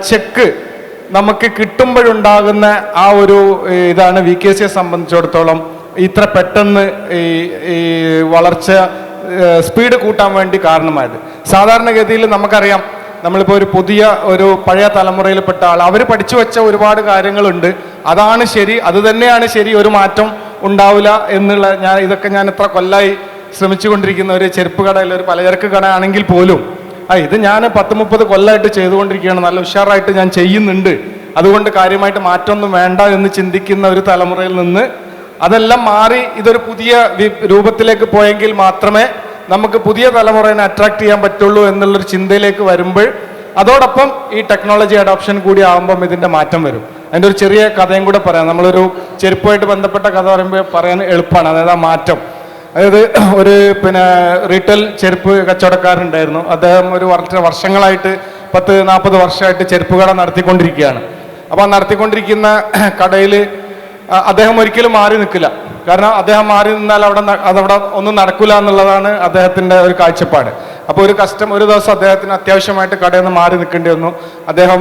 ചെക്ക് നമുക്ക് കിട്ടുമ്പോഴുണ്ടാകുന്ന ആ ഒരു ഇതാണ് VKCയെ സംബന്ധിച്ചിടത്തോളം ഇത്ര പെട്ടെന്ന് ഈ വളർച്ച സ്പീഡ് കൂട്ടാൻ വേണ്ടി കാരണമായത്. സാധാരണഗതിയിൽ നമുക്കറിയാം, നമ്മളിപ്പോൾ ഒരു പഴയ തലമുറയിൽപ്പെട്ട ആൾ, അവർ പഠിച്ചു വെച്ച ഒരുപാട് കാര്യങ്ങളുണ്ട്, അതാണ് ശരി, അത് തന്നെയാണ് ശരി, ഒരു മാറ്റം ഉണ്ടാവില്ല എന്നുള്ള ഇതൊക്കെ ഞാൻ ഇത്ര കൊല്ലായി ശ്രമിച്ചുകൊണ്ടിരിക്കുന്ന ഒരു ചെരുപ്പ് കടയിൽ ഒരു പലചരക്ക് കട ആണെങ്കിൽ പോലും ഇത് ഞാൻ 10-30 കൊല്ലമായിട്ട് ചെയ്തുകൊണ്ടിരിക്കുകയാണ്, നല്ല ഉഷാറായിട്ട് ഞാൻ ചെയ്യുന്നുണ്ട്, അതുകൊണ്ട് കാര്യമായിട്ട് മാറ്റമൊന്നും വേണ്ട എന്ന് ചിന്തിക്കുന്ന ഒരു തലമുറയിൽ നിന്ന് അതെല്ലാം മാറി ഇതൊരു പുതിയ രൂപത്തിലേക്ക് പോയെങ്കിൽ മാത്രമേ നമുക്ക് പുതിയ തലമുറയെ അട്രാക്ട് ചെയ്യാൻ പറ്റുള്ളൂ എന്നുള്ളൊരു ചിന്തയിലേക്ക് വരുമ്പോൾ അതോടൊപ്പം ഈ ടെക്നോളജി അഡോപ്ഷൻ കൂടി ആകുമ്പം ഇതിൻ്റെ മാറ്റം വരും. അതിൻ്റെ ഒരു ചെറിയ കഥയും കൂടെ പറയാം. നമ്മളൊരു ചെരുപ്പുമായിട്ട് ബന്ധപ്പെട്ട കഥ പറയുമ്പോൾ പറയാൻ എളുപ്പമാണ്. അതായത് ആ മാറ്റം, അതായത് ഒരു റീറ്റെയിൽ ചെരുപ്പ് കച്ചവടക്കാരുണ്ടായിരുന്നു. അദ്ദേഹം ഒരു വർഷങ്ങളായിട്ട് 10-40 വർഷമായിട്ട് ചെരുപ്പ് കട നടത്തിക്കൊണ്ടിരിക്കുകയാണ്. അപ്പോൾ ആ നടത്തിക്കൊണ്ടിരിക്കുന്ന കടയിൽ അദ്ദേഹം ഒരിക്കലും മാറി നിൽക്കില്ല. കാരണം അദ്ദേഹം മാറി നിന്നാൽ അതവിടെ ഒന്നും നടക്കില്ല എന്നുള്ളതാണ് അദ്ദേഹത്തിൻ്റെ ഒരു കാഴ്ചപ്പാട്. അപ്പോൾ ഒരു ദിവസം അദ്ദേഹത്തിന് അത്യാവശ്യമായിട്ട് കടയിൽ നിന്ന് മാറി നിൽക്കേണ്ടി വന്നു. അദ്ദേഹം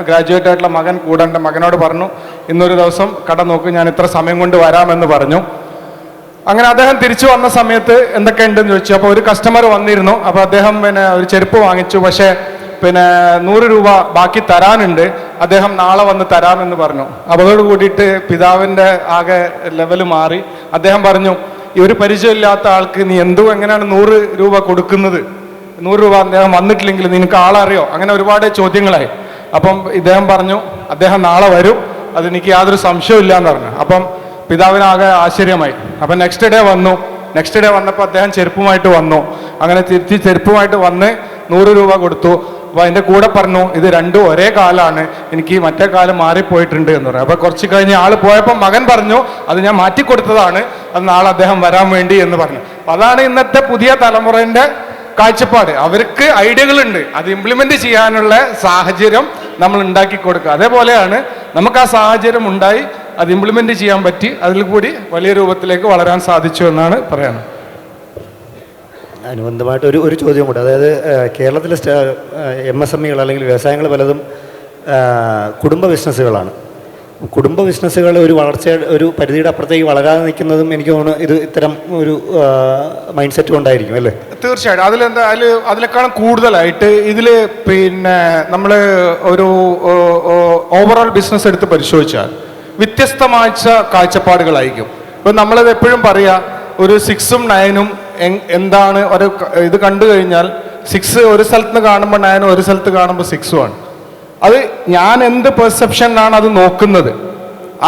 ഗ്രാജുവേറ്റ് ആയിട്ടുള്ള മകൻ കൂടേണ്ട മകനോട് പറഞ്ഞു, ഇന്നൊരു ദിവസം കട നോക്ക്, ഞാൻ ഇത്ര സമയം കൊണ്ട് വരാമെന്ന് പറഞ്ഞു. അങ്ങനെ അദ്ദേഹം തിരിച്ചു വന്ന സമയത്ത് എന്തൊക്കെ ഉണ്ടെന്ന് ചോദിച്ചു. അപ്പോൾ ഒരു കസ്റ്റമർ വന്നിരുന്നു. അപ്പോൾ അദ്ദേഹം ഒരു ചെരുപ്പ് വാങ്ങിച്ചു, പക്ഷേ 100 രൂപ ബാക്കി തരാനുണ്ട്, അദ്ദേഹം നാളെ വന്ന് തരാമെന്ന് പറഞ്ഞു. അതോട് കൂടിയിട്ട് പിതാവിൻ്റെ ആകെ ലെവല് മാറി. അദ്ദേഹം പറഞ്ഞു, ഈ ഒരു പരിചയമില്ലാത്ത ആൾക്ക് നീ എങ്ങനെയാണ് 100 രൂപ കൊടുക്കുന്നത്, 100 രൂപ അദ്ദേഹം വന്നിട്ടില്ലെങ്കിൽ നിനക്ക് ആളറിയോ, അങ്ങനെ ഒരുപാട് ചോദ്യങ്ങളായി. അപ്പം ഇദ്ദേഹം പറഞ്ഞു അദ്ദേഹം നാളെ വരും, അതെനിക്ക് യാതൊരു സംശയമില്ല എന്ന് പറഞ്ഞു. അപ്പം പിതാവിനാകെ ആശ്ചര്യമായി. അപ്പം നെക്സ്റ്റ് ഡേ വന്നപ്പോൾ അദ്ദേഹം ചെരുപ്പുമായിട്ട് വന്നു. അങ്ങനെ തിരിച്ച് ചെരുപ്പുമായിട്ട് വന്ന് 100 രൂപ കൊടുത്തു. അപ്പോൾ അതിൻ്റെ കൂടെ പറഞ്ഞു, ഇത് രണ്ടും ഒരേ കാലാണ്, എനിക്ക് മറ്റേ കാലം മാറിപ്പോയിട്ടുണ്ട് എന്ന് പറഞ്ഞു. അപ്പോൾ കുറച്ച് കഴിഞ്ഞ് ആൾ പോയപ്പോൾ മകൻ പറഞ്ഞു, അത് ഞാൻ മാറ്റിക്കൊടുത്തതാണ്, അത് നാളെ അദ്ദേഹം വരാൻ വേണ്ടി എന്ന് പറഞ്ഞു. അപ്പോൾ അതാണ് ഇന്നത്തെ പുതിയ തലമുറേൻ്റെ കാഴ്ചപ്പാട്. അവർക്ക് ഐഡിയകളുണ്ട്, അത് ഇംപ്ലിമെൻ്റ് ചെയ്യാനുള്ള സാഹചര്യം നമ്മൾ ഉണ്ടാക്കി കൊടുക്കുക. അതേപോലെയാണ് നമുക്ക് ആ സാഹചര്യം ഉണ്ടായി, അത് ഇംപ്ലിമെൻ്റ് ചെയ്യാൻ പറ്റി, അതിൽ കൂടി വലിയ രൂപത്തിലേക്ക് വളരാൻ സാധിച്ചു എന്നാണ് പറയാനുള്ളത്. അനുബന്ധമായിട്ട് ഒരു ചോദ്യം കൂടെ, അതായത് കേരളത്തിലെ MSMEകൾ അല്ലെങ്കിൽ വ്യവസായങ്ങൾ പലതും കുടുംബ ബിസിനസ്സുകളാണ്. കുടുംബ ബിസിനസ്സുകൾ ഒരു പരിധിയുടെ അപ്പുറത്തേക്ക് വളരാതെ നിൽക്കുന്നതും എനിക്ക് തോന്നുന്നു ഇത് ഇത്തരം ഒരു മൈൻഡ് സെറ്റ് കൊണ്ടായിരിക്കും അല്ലേ? തീർച്ചയായിട്ടും. അതിലേക്കാളും കൂടുതലായിട്ട് ഇതിൽ നമ്മൾ ഒരു ഓവറോൾ ബിസിനസ് എടുത്ത് പരിശോധിച്ചാൽ വ്യത്യസ്തമായ കാഴ്ചപ്പാടുകളായിരിക്കും. ഇപ്പം നമ്മളത് എപ്പോഴും പറയുക, ഒരു 6ഉം 9ഉം എന്താണ് ഇത് കണ്ടു കഴിഞ്ഞാൽ 6 ഒരു സ്ഥലത്ത് നിന്ന് കാണുമ്പോൾ 9 ഒരു സ്ഥലത്ത് കാണുമ്പോൾ 6ഉമാണ്. അത് ഞാൻ എന്ത് പെർസെപ്ഷനിലാണ് അത് നോക്കുന്നത്,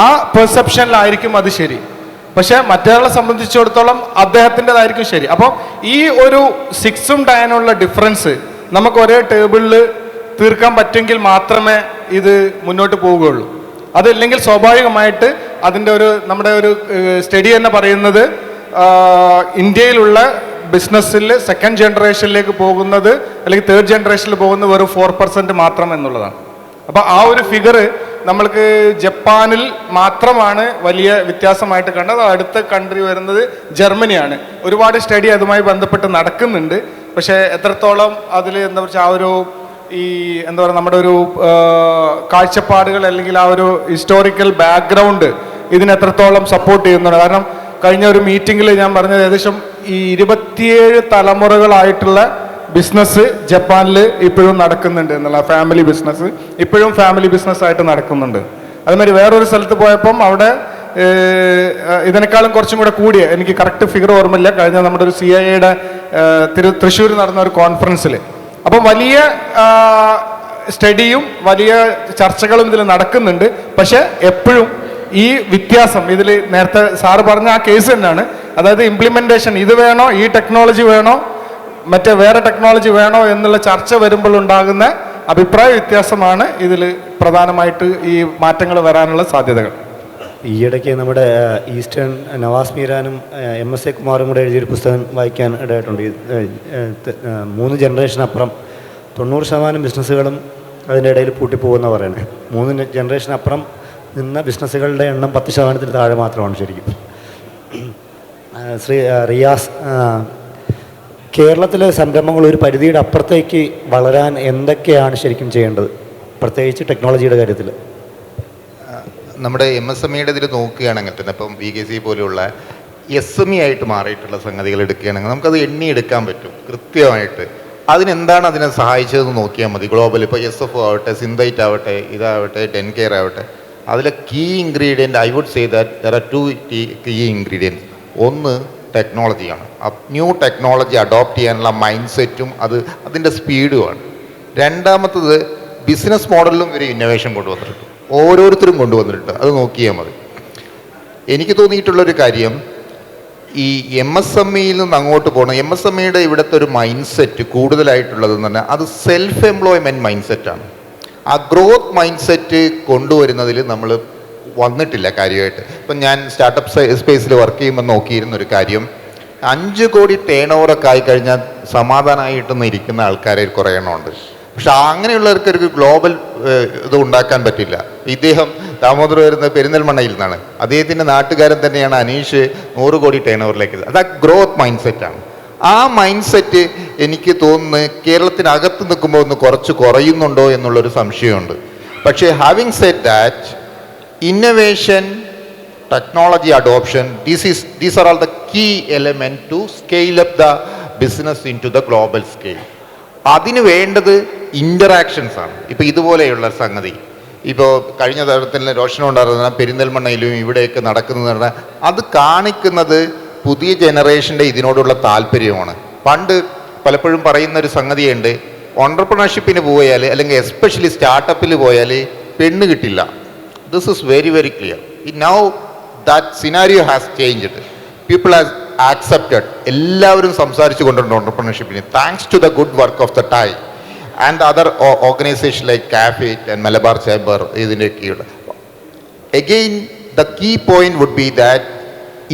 ആ പെർസെപ്ഷനിലായിരിക്കും അത് ശരി. പക്ഷെ മറ്റൊരാളെ സംബന്ധിച്ചിടത്തോളം അദ്ദേഹത്തിൻ്റെതായിരിക്കും ശരി. അപ്പോൾ ഈ ഒരു 6ഉം 9ഉം ഡിഫറൻസ് നമുക്ക് ഒരേ ടേബിളിൽ തീർക്കാൻ പറ്റുമെങ്കിൽ മാത്രമേ ഇത് മുന്നോട്ട് പോവുകയുള്ളൂ. അതില്ലെങ്കിൽ സ്വാഭാവികമായിട്ട് അതിൻ്റെ നമ്മുടെ ഒരു സ്റ്റഡി തന്നെ പറയുന്നത് ഇന്ത്യയിലുള്ള ബിസിനസ്സിൽ സെക്കൻഡ് ജനറേഷനിലേക്ക് പോകുന്നത് അല്ലെങ്കിൽ തേർഡ് ജനറേഷനിൽ പോകുന്നത് വെറും 4% മാത്രം എന്നുള്ളതാണ്. അപ്പോൾ ആ ഒരു ഫിഗർ നമ്മൾക്ക് ജപ്പാനിൽ മാത്രമാണ് വലിയ വ്യത്യാസമായിട്ട് കണ്ടത്. അടുത്ത കൺട്രി വരുന്നത് ജർമ്മനിയാണ്. ഒരുപാട് സ്റ്റഡി അതുമായി ബന്ധപ്പെട്ട് നടക്കുന്നുണ്ട്. പക്ഷേ എത്രത്തോളം അതിൽ എന്താ വെച്ചാൽ ആ ഒരു എന്താ പറയുക നമ്മുടെ ഒരു കാഴ്ചപ്പാടുകൾ അല്ലെങ്കിൽ ആ ഒരു ഹിസ്റ്റോറിക്കൽ ബാക്ക്ഗ്രൗണ്ട് ഇതിന് എത്രത്തോളം സപ്പോർട്ട് ചെയ്യുന്നുണ്ട്. കാരണം കഴിഞ്ഞ ഒരു മീറ്റിങ്ങിൽ ഞാൻ പറഞ്ഞത് ഏകദേശം 27 തലമുറകളായിട്ടുള്ള ബിസിനസ് ജപ്പാനിൽ ഇപ്പോഴും നടക്കുന്നുണ്ട് എന്നുള്ള ഫാമിലി ബിസിനസ് ഇപ്പോഴും ഫാമിലി ബിസിനസ്സായിട്ട് നടക്കുന്നുണ്ട്. അതുമാതിരി വേറൊരു സ്ഥലത്ത് പോയപ്പം അവിടെ ഇതിനേക്കാളും കുറച്ചും കൂടെ കൂടിയ, എനിക്ക് കറക്റ്റ് ഫിഗർ ഓർമ്മയില്ല, കഴിഞ്ഞ നമ്മുടെ ഒരു CIA-യുടെ തൃശ്ശൂർ നടന്ന ഒരു കോൺഫറൻസിൽ. അപ്പം വലിയ സ്റ്റഡിയും വലിയ ചർച്ചകളും ഇതിൽ നടക്കുന്നുണ്ട്. പക്ഷെ എപ്പോഴും ഈ വ്യത്യാസം ഇതിൽ നേരത്തെ സാറ് പറഞ്ഞ ആ കേസ് തന്നെയാണ്. അതായത് ഇംപ്ലിമെൻറ്റേഷൻ, ഇത് വേണോ, ഈ ടെക്നോളജി വേണോ, മറ്റേ വേറെ ടെക്നോളജി വേണോ എന്നുള്ള ചർച്ച വരുമ്പോൾ ഉണ്ടാകുന്ന അഭിപ്രായ വ്യത്യാസമാണ് ഇതിൽ പ്രധാനമായിട്ട് ഈ മാറ്റങ്ങൾ വരാനുള്ള സാധ്യതകൾ. ഈയിടയ്ക്ക് നമ്മുടെ ഈസ്റ്റേൺ നവാസ് മീരാനും MSA കുമാറും കൂടെ എഴുതിയൊരു പുസ്തകം വായിക്കാൻ ഇടയായിട്ടുണ്ട്. 3 ജനറേഷനപ്പുറം 90% ബിസിനസ്സുകളും അതിൻ്റെ ഇടയിൽ പൂട്ടിപ്പോകുന്ന പറയണേ. 3 ജനറേഷനപ്പുറം നിന്ന ബിസിനസ്സുകളുടെ എണ്ണം 10% താഴെ മാത്രമാണ് ശരിക്കും. ശ്രീ റിയാസ്, കേരളത്തിലെ സംരംഭങ്ങൾ ഒരു പരിധിയുടെ അപ്പുറത്തേക്ക് വളരാൻ എന്തൊക്കെയാണ് ശരിക്കും ചെയ്യേണ്ടത്, പ്രത്യേകിച്ച് ടെക്നോളജിയുടെ കാര്യത്തിൽ? നമ്മുടെ MSME-യുടെ ഇതിൽ നോക്കുകയാണെങ്കിൽ തന്നെ ഇപ്പം VKC പോലെയുള്ള SME ആയിട്ട് മാറിയിട്ടുള്ള സംഗതികൾ എടുക്കുകയാണെങ്കിൽ നമുക്കത് എണ്ണിയെടുക്കാൻ പറ്റും കൃത്യമായിട്ട്. അതിനെന്താണ് അതിനെ സഹായിച്ചതെന്ന് നോക്കിയാൽ മതി. ഗ്ലോബൽ ഇപ്പോൾ SFO ആവട്ടെ, സിന്തൈറ്റ് ആവട്ടെ, ഇതാവട്ടെ, ടെൻകെയർ ആവട്ടെ, അതിലെ key ingredient I would say that there are 2 key ingredient. ഒന്ന് ടെക്നോളജിയാണ്. ന്യൂ ടെക്നോളജി അഡോപ്റ്റ് ചെയ്യാനുള്ള മൈൻഡ് സെറ്റും അതിൻ്റെ സ്പീഡുമാണ്. രണ്ടാമത്തത് ബിസിനസ് മോഡലിലും ഒരു ഇന്നോവേഷൻ കൊണ്ടുവന്നിട്ടുണ്ട്, ഓരോരുത്തരും കൊണ്ടുവന്നിട്ടുണ്ട്. അത് നോക്കിയാൽ മതി. എനിക്ക് തോന്നിയിട്ടുള്ളൊരു കാര്യം, ഈ MSME-യിൽ നിന്ന് അങ്ങോട്ട് പോകണം. MSME-യുടെ ഇവിടുത്തെ ഒരു മൈൻഡ് സെറ്റ് കൂടുതലായിട്ടുള്ളതെന്ന് പറഞ്ഞാൽ അത് സെൽഫ് എംപ്ലോയ്മെൻറ്റ് മൈൻഡ് സെറ്റാണ്. ആ ഗ്രോത്ത് മൈൻഡ് സെറ്റ് കൊണ്ടുവരുന്നതിൽ നമ്മൾ വന്നിട്ടില്ല കാര്യമായിട്ട്. ഇപ്പം ഞാൻ സ്റ്റാർട്ടപ്പ് സ്പേസിൽ വർക്ക് ചെയ്യുമ്പോൾ നോക്കിയിരുന്നൊരു കാര്യം, 5 കോടി ടേൺ ഓവറൊക്കെ ആയിക്കഴിഞ്ഞാൽ സമാധാനമായിട്ടൊന്നും ഇരിക്കുന്ന ആൾക്കാരെ കുറേ എണ്ണമുണ്ട്. പക്ഷെ അങ്ങനെയുള്ളവർക്ക് ഒരു ഗ്ലോബൽ ഇത് ഉണ്ടാക്കാൻ പറ്റില്ല. ഇദ്ദേഹം ദാമോദർ വരുന്ന പെരിന്തൽമണ്ണയിൽ നിന്നാണ്. അദ്ദേഹത്തിൻ്റെ നാട്ടുകാരൻ തന്നെയാണ് അനീഷ് 100 കോടി ടേൺ ഓവറിലേക്ക്. അത് ആ ഗ്രോത്ത് മൈൻഡ് സെറ്റാണ്. ആ മൈൻഡ് സെറ്റ് എനിക്ക് തോന്നുന്നു കേരളത്തിനകത്ത് നിൽക്കുമ്പോൾ ഒന്ന് കുറച്ച് കുറയുന്നുണ്ടോ എന്നുള്ളൊരു സംശയമുണ്ട്. പക്ഷേ having said that, innovation, technology adoption, these are all the key element to scale up the business into the global scale. അതിന് വേണ്ടത് ഇൻ്ററാക്ഷൻസ് ആണ്. ഇപ്പോൾ ഇതുപോലെയുള്ള സംഗതി, ഇപ്പോൾ കഴിഞ്ഞ തരത്തിൽ റോഷനുണ്ടായിരുന്ന പെരിന്തൽമണ്ണയിലും ഇവിടെയൊക്കെ നടക്കുന്നത് പറഞ്ഞാൽ അത് കാണിക്കുന്നത് പുതിയ ജനറേഷൻ്റെ ഇതിനോടുള്ള താല്പര്യമാണ്. പണ്ട് പലപ്പോഴും പറയുന്നൊരു സംഗതിയുണ്ട്, ഓൺട്രപ്രണർഷിപ്പിന് പോയാൽ അല്ലെങ്കിൽ എസ്പെഷ്യലി സ്റ്റാർട്ടപ്പിൽ പോയാൽ പെണ്ണ് കിട്ടില്ല. This is very, very clear. Now that scenario has changed. People have accepted. എല്ലാവരും സംസാരിച്ചു കൊണ്ടുണ്ട് ഓൺട്രപ്രണർഷിപ്പിന്, thanks to the good work of the TiE and other organization like CAFIT and Malabar chamber. ഇതിൻ്റെയൊക്കെയുള്ള again the key point would be that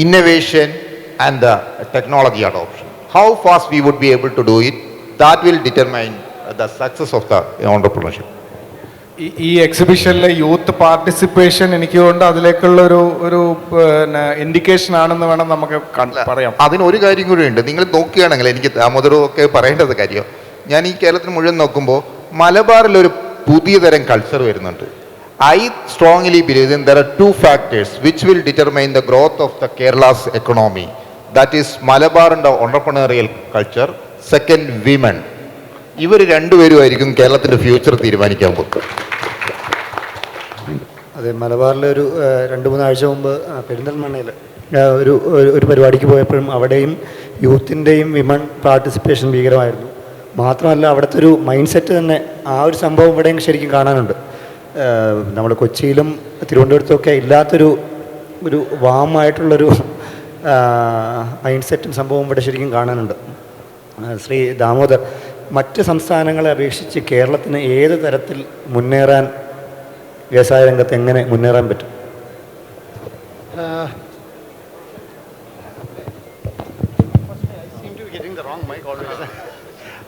innovation and the technology adoption. How fast we would be able to do it, that will determine the success of the ഓൺട്രപ്രണർഷിപ്പ്. ഈ എക്സിബിഷനിലെ youth participation എനിക്ക് കൊണ്ട് അതിലേക്കുള്ള ഒരു indication ആണെന്ന് വേണം നമുക്ക് പറയാം. അതിനൊരു കാര്യം കൂടി ഉണ്ട്. നിങ്ങൾ നോക്കുകയാണെങ്കിൽ എനിക്ക് ദാമോദരം ഒക്കെ പറയേണ്ടത് കാര്യം, ഞാൻ ഈ കേരളത്തിൽ മുഴുവൻ നോക്കുമ്പോൾ മലബാറിലൊരു പുതിയ തരം കൾച്ചർ വരുന്നുണ്ട്. I strongly believe there are 2 factors which will determine the growth of the Kerala's economy. That is മലബാറിൻ്റെ ഓൺട്രപ്രണറിയൽ കൾച്ചർ, സെക്കൻഡ് വിമൻ. ഇവർ രണ്ടുപേരുമായിരിക്കും കേരളത്തിൻ്റെ ഫ്യൂച്ചർ തീരുമാനിക്കാൻ പോകുന്നത്. അതെ, മലബാറിലെ ഒരു 2-3 ആഴ്ച മുമ്പ് പെരിന്തൽമണ്ണയിൽ ഒരു പരിപാടിക്ക് പോയപ്പോഴും അവിടെയും യൂത്തിൻ്റെയും വിമൺ പാർട്ടിസിപ്പേഷൻ ഭീകരമായിരുന്നു. മാത്രമല്ല അവിടുത്തെ ഒരു മൈൻഡ് സെറ്റ് തന്നെ, ആ ഒരു സംഭവം ഇവിടെയും ശരിക്കും കാണാനുണ്ട്. നമ്മുടെ കൊച്ചിയിലും തിരുവനന്തപുരത്തുമൊക്കെ ഇല്ലാത്തൊരു വാമായിട്ടുള്ളൊരു മൈൻഡ് സെറ്റും സംഭവം ഇവിടെ ശരിക്കും കാണാനുണ്ട്. ശ്രീ ദാമോദർ, മറ്റ് സംസ്ഥാനങ്ങളെ അപേക്ഷിച്ച് കേരളത്തിന് ഏത് തരത്തിൽ മുന്നേറാൻ, വ്യവസായ രംഗത്ത് എങ്ങനെ മുന്നേറാൻ പറ്റും?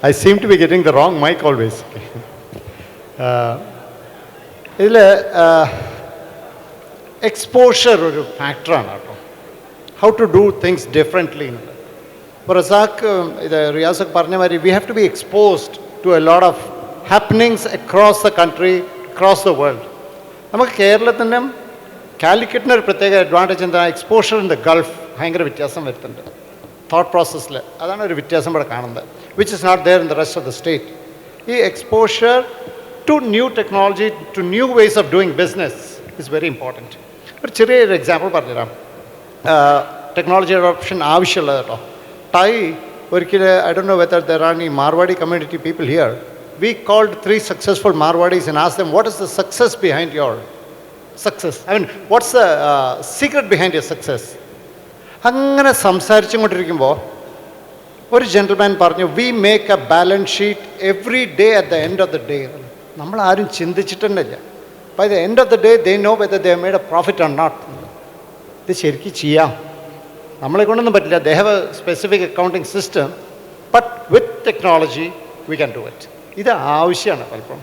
I seem to be getting the wrong mic always. ഇതിൽ എക്സ്പോഷർ ഒരു ഫാക്ടറാണ് കേട്ടോ. How to do things differently എന്നുള്ളത്. ഇപ്പോൾ റസാഖ് ഇത് റിയാസൊക്കെ പറഞ്ഞ മാതിരി we have to be exposed to a lot of happenings across the country, across the world. നമുക്ക് കേരളത്തിൻ്റെ കാലിക്കറ്റിന് ഒരു പ്രത്യേക അഡ്വാൻറ്റേജ് എന്താ, എക്സ്പോഷർ ഇൻ ദ ഗൾഫ് ഭയങ്കര വ്യത്യാസം വരുത്തുന്നുണ്ട് തോട്ട് പ്രോസസ്സിൽ. അതാണ് ഒരു വ്യത്യാസം ഇവിടെ കാണുന്നത്, which is not there in the rest of the state. ഈ exposure to new technology, to new ways of doing business is very important. ഒരു ചെറിയൊരു എക്സാമ്പിൾ പറഞ്ഞുതരാം. ടെക്നോളജി അഡോപ്ഷൻ ആവശ്യമുള്ളത് കേട്ടോ. ടൈ ഒരിക്കൽ, I don't no whether there are any Marwadi community people here. We called 3 successful Marwadis and asked them, what is the success behind your success? I mean, what's the secret behind your success? അങ്ങനെ സംസാരിച്ചും കൊണ്ടിരിക്കുമ്പോൾ ഒരു gentleman പറഞ്ഞു, we make a balance sheet every day at the end of the day. നമ്മളാരും ചിന്തിച്ചിട്ടുണ്ടില്ല. By the end of the day they know whether they made a profit or not. ഇത് ശരിക്കും ചെയ്യാം, നമ്മളെ കൊണ്ടൊന്നും പറ്റില്ല. They have a specific accounting system, but with technology we can do it. ഇത് ആവശ്യമാണ് പലപ്പോഴും.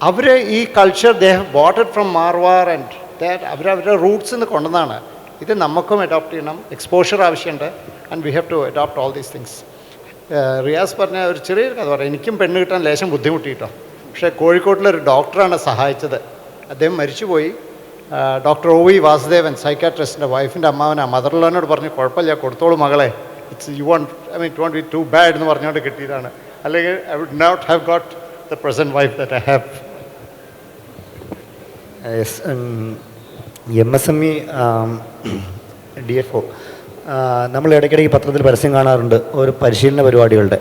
അവർ ഈ culture they have bought it from Marwar and that അവരവരുടെ റൂട്ട്സിൽ നിന്ന് കൊണ്ടുവന്നതാണ്. ഇത് നമുക്കും അഡോപ്റ്റ് ചെയ്യണം. എക്സ്പോഷർ ആവശ്യമുണ്ട് and we have to adopt all these things. Riyas പറഞ്ഞ ഒരു ചെറിയൊരു കഥ പറയാം. എനിക്കും പെണ്ണ് കിട്ടാൻ ലേശം ബുദ്ധിമുട്ടിയിട്ടോ. പക്ഷേ കോഴിക്കോട്ടിലൊരു ഡോക്ടറാണ് സഹായിച്ചത്. അദ്ദേഹം മരിച്ചുപോയി. ഡോക്ടർ ഒ വി വാസുദേവൻ, സൈക്കാട്രിസ്റ്റിൻ്റെ വൈഫിൻ്റെ അമ്മാവനാണ്. മദർലോനോട് പറഞ്ഞു, കുഴപ്പമില്ല, കൊടുത്തോളൂ മകളെ, it won't be too bad എന്ന് പറഞ്ഞുകൊണ്ട് കിട്ടിയതാണ്. അല്ലെങ്കിൽ I would not have got the present wife that I have. MSME DFO നമ്മൾ ഇടയ്ക്കിടയ്ക്ക് പത്രത്തിൽ പരസ്യം കാണാറുണ്ട് ഒരു പരിശീലന പരിപാടികളുടെ.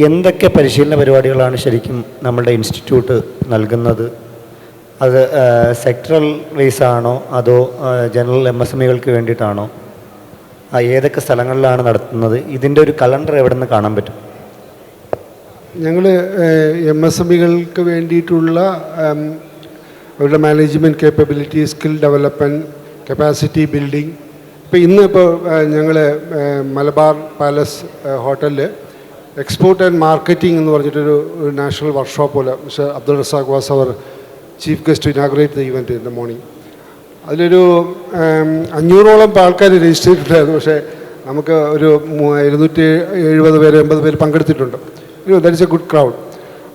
എന്തൊക്കെ പരിശീലന പരിപാടികളാണ് ശരിക്കും നമ്മളുടെ ഇൻസ്റ്റിറ്റ്യൂട്ട് നൽകുന്നത്? അത് സെക്ടറൽ വൈസ് ആണോ അതോ ജനറൽ MSMEകൾക്ക് വേണ്ടിയിട്ടാണോ? ഏതൊക്കെ സ്ഥലങ്ങളിലാണ് നടത്തുന്നത്? ഇതിൻ്റെ ഒരു കലണ്ടർ എവിടെ നിന്ന് കാണാൻ പറ്റും? ഞങ്ങൾ MSMEകൾക്ക് വേണ്ടിയിട്ടുള്ള അവരുടെ management capability, skill development, capacity building. ഇപ്പോൾ ഞങ്ങൾ മലബാർ പാലസ് ഹോട്ടലിൽ എക്സ്പോർട്ട് ആൻഡ് മാർക്കറ്റിംഗ് എന്ന് പറഞ്ഞിട്ടൊരു നാഷണൽ വർക്ക്ഷോപ്പ് പോലെ mister Abdul Razak was our chief guest inaugurate the event in the morning. അതിലൊരു 500ഓളം ആൾക്കാർ രജിസ്റ്റർ ചെയ്തിട്ടുണ്ടായിരുന്നു. പക്ഷേ നമുക്ക് ഒരു 270 പേര് 80 പേര് പങ്കെടുത്തിട്ടുണ്ട്. That is A good crowd.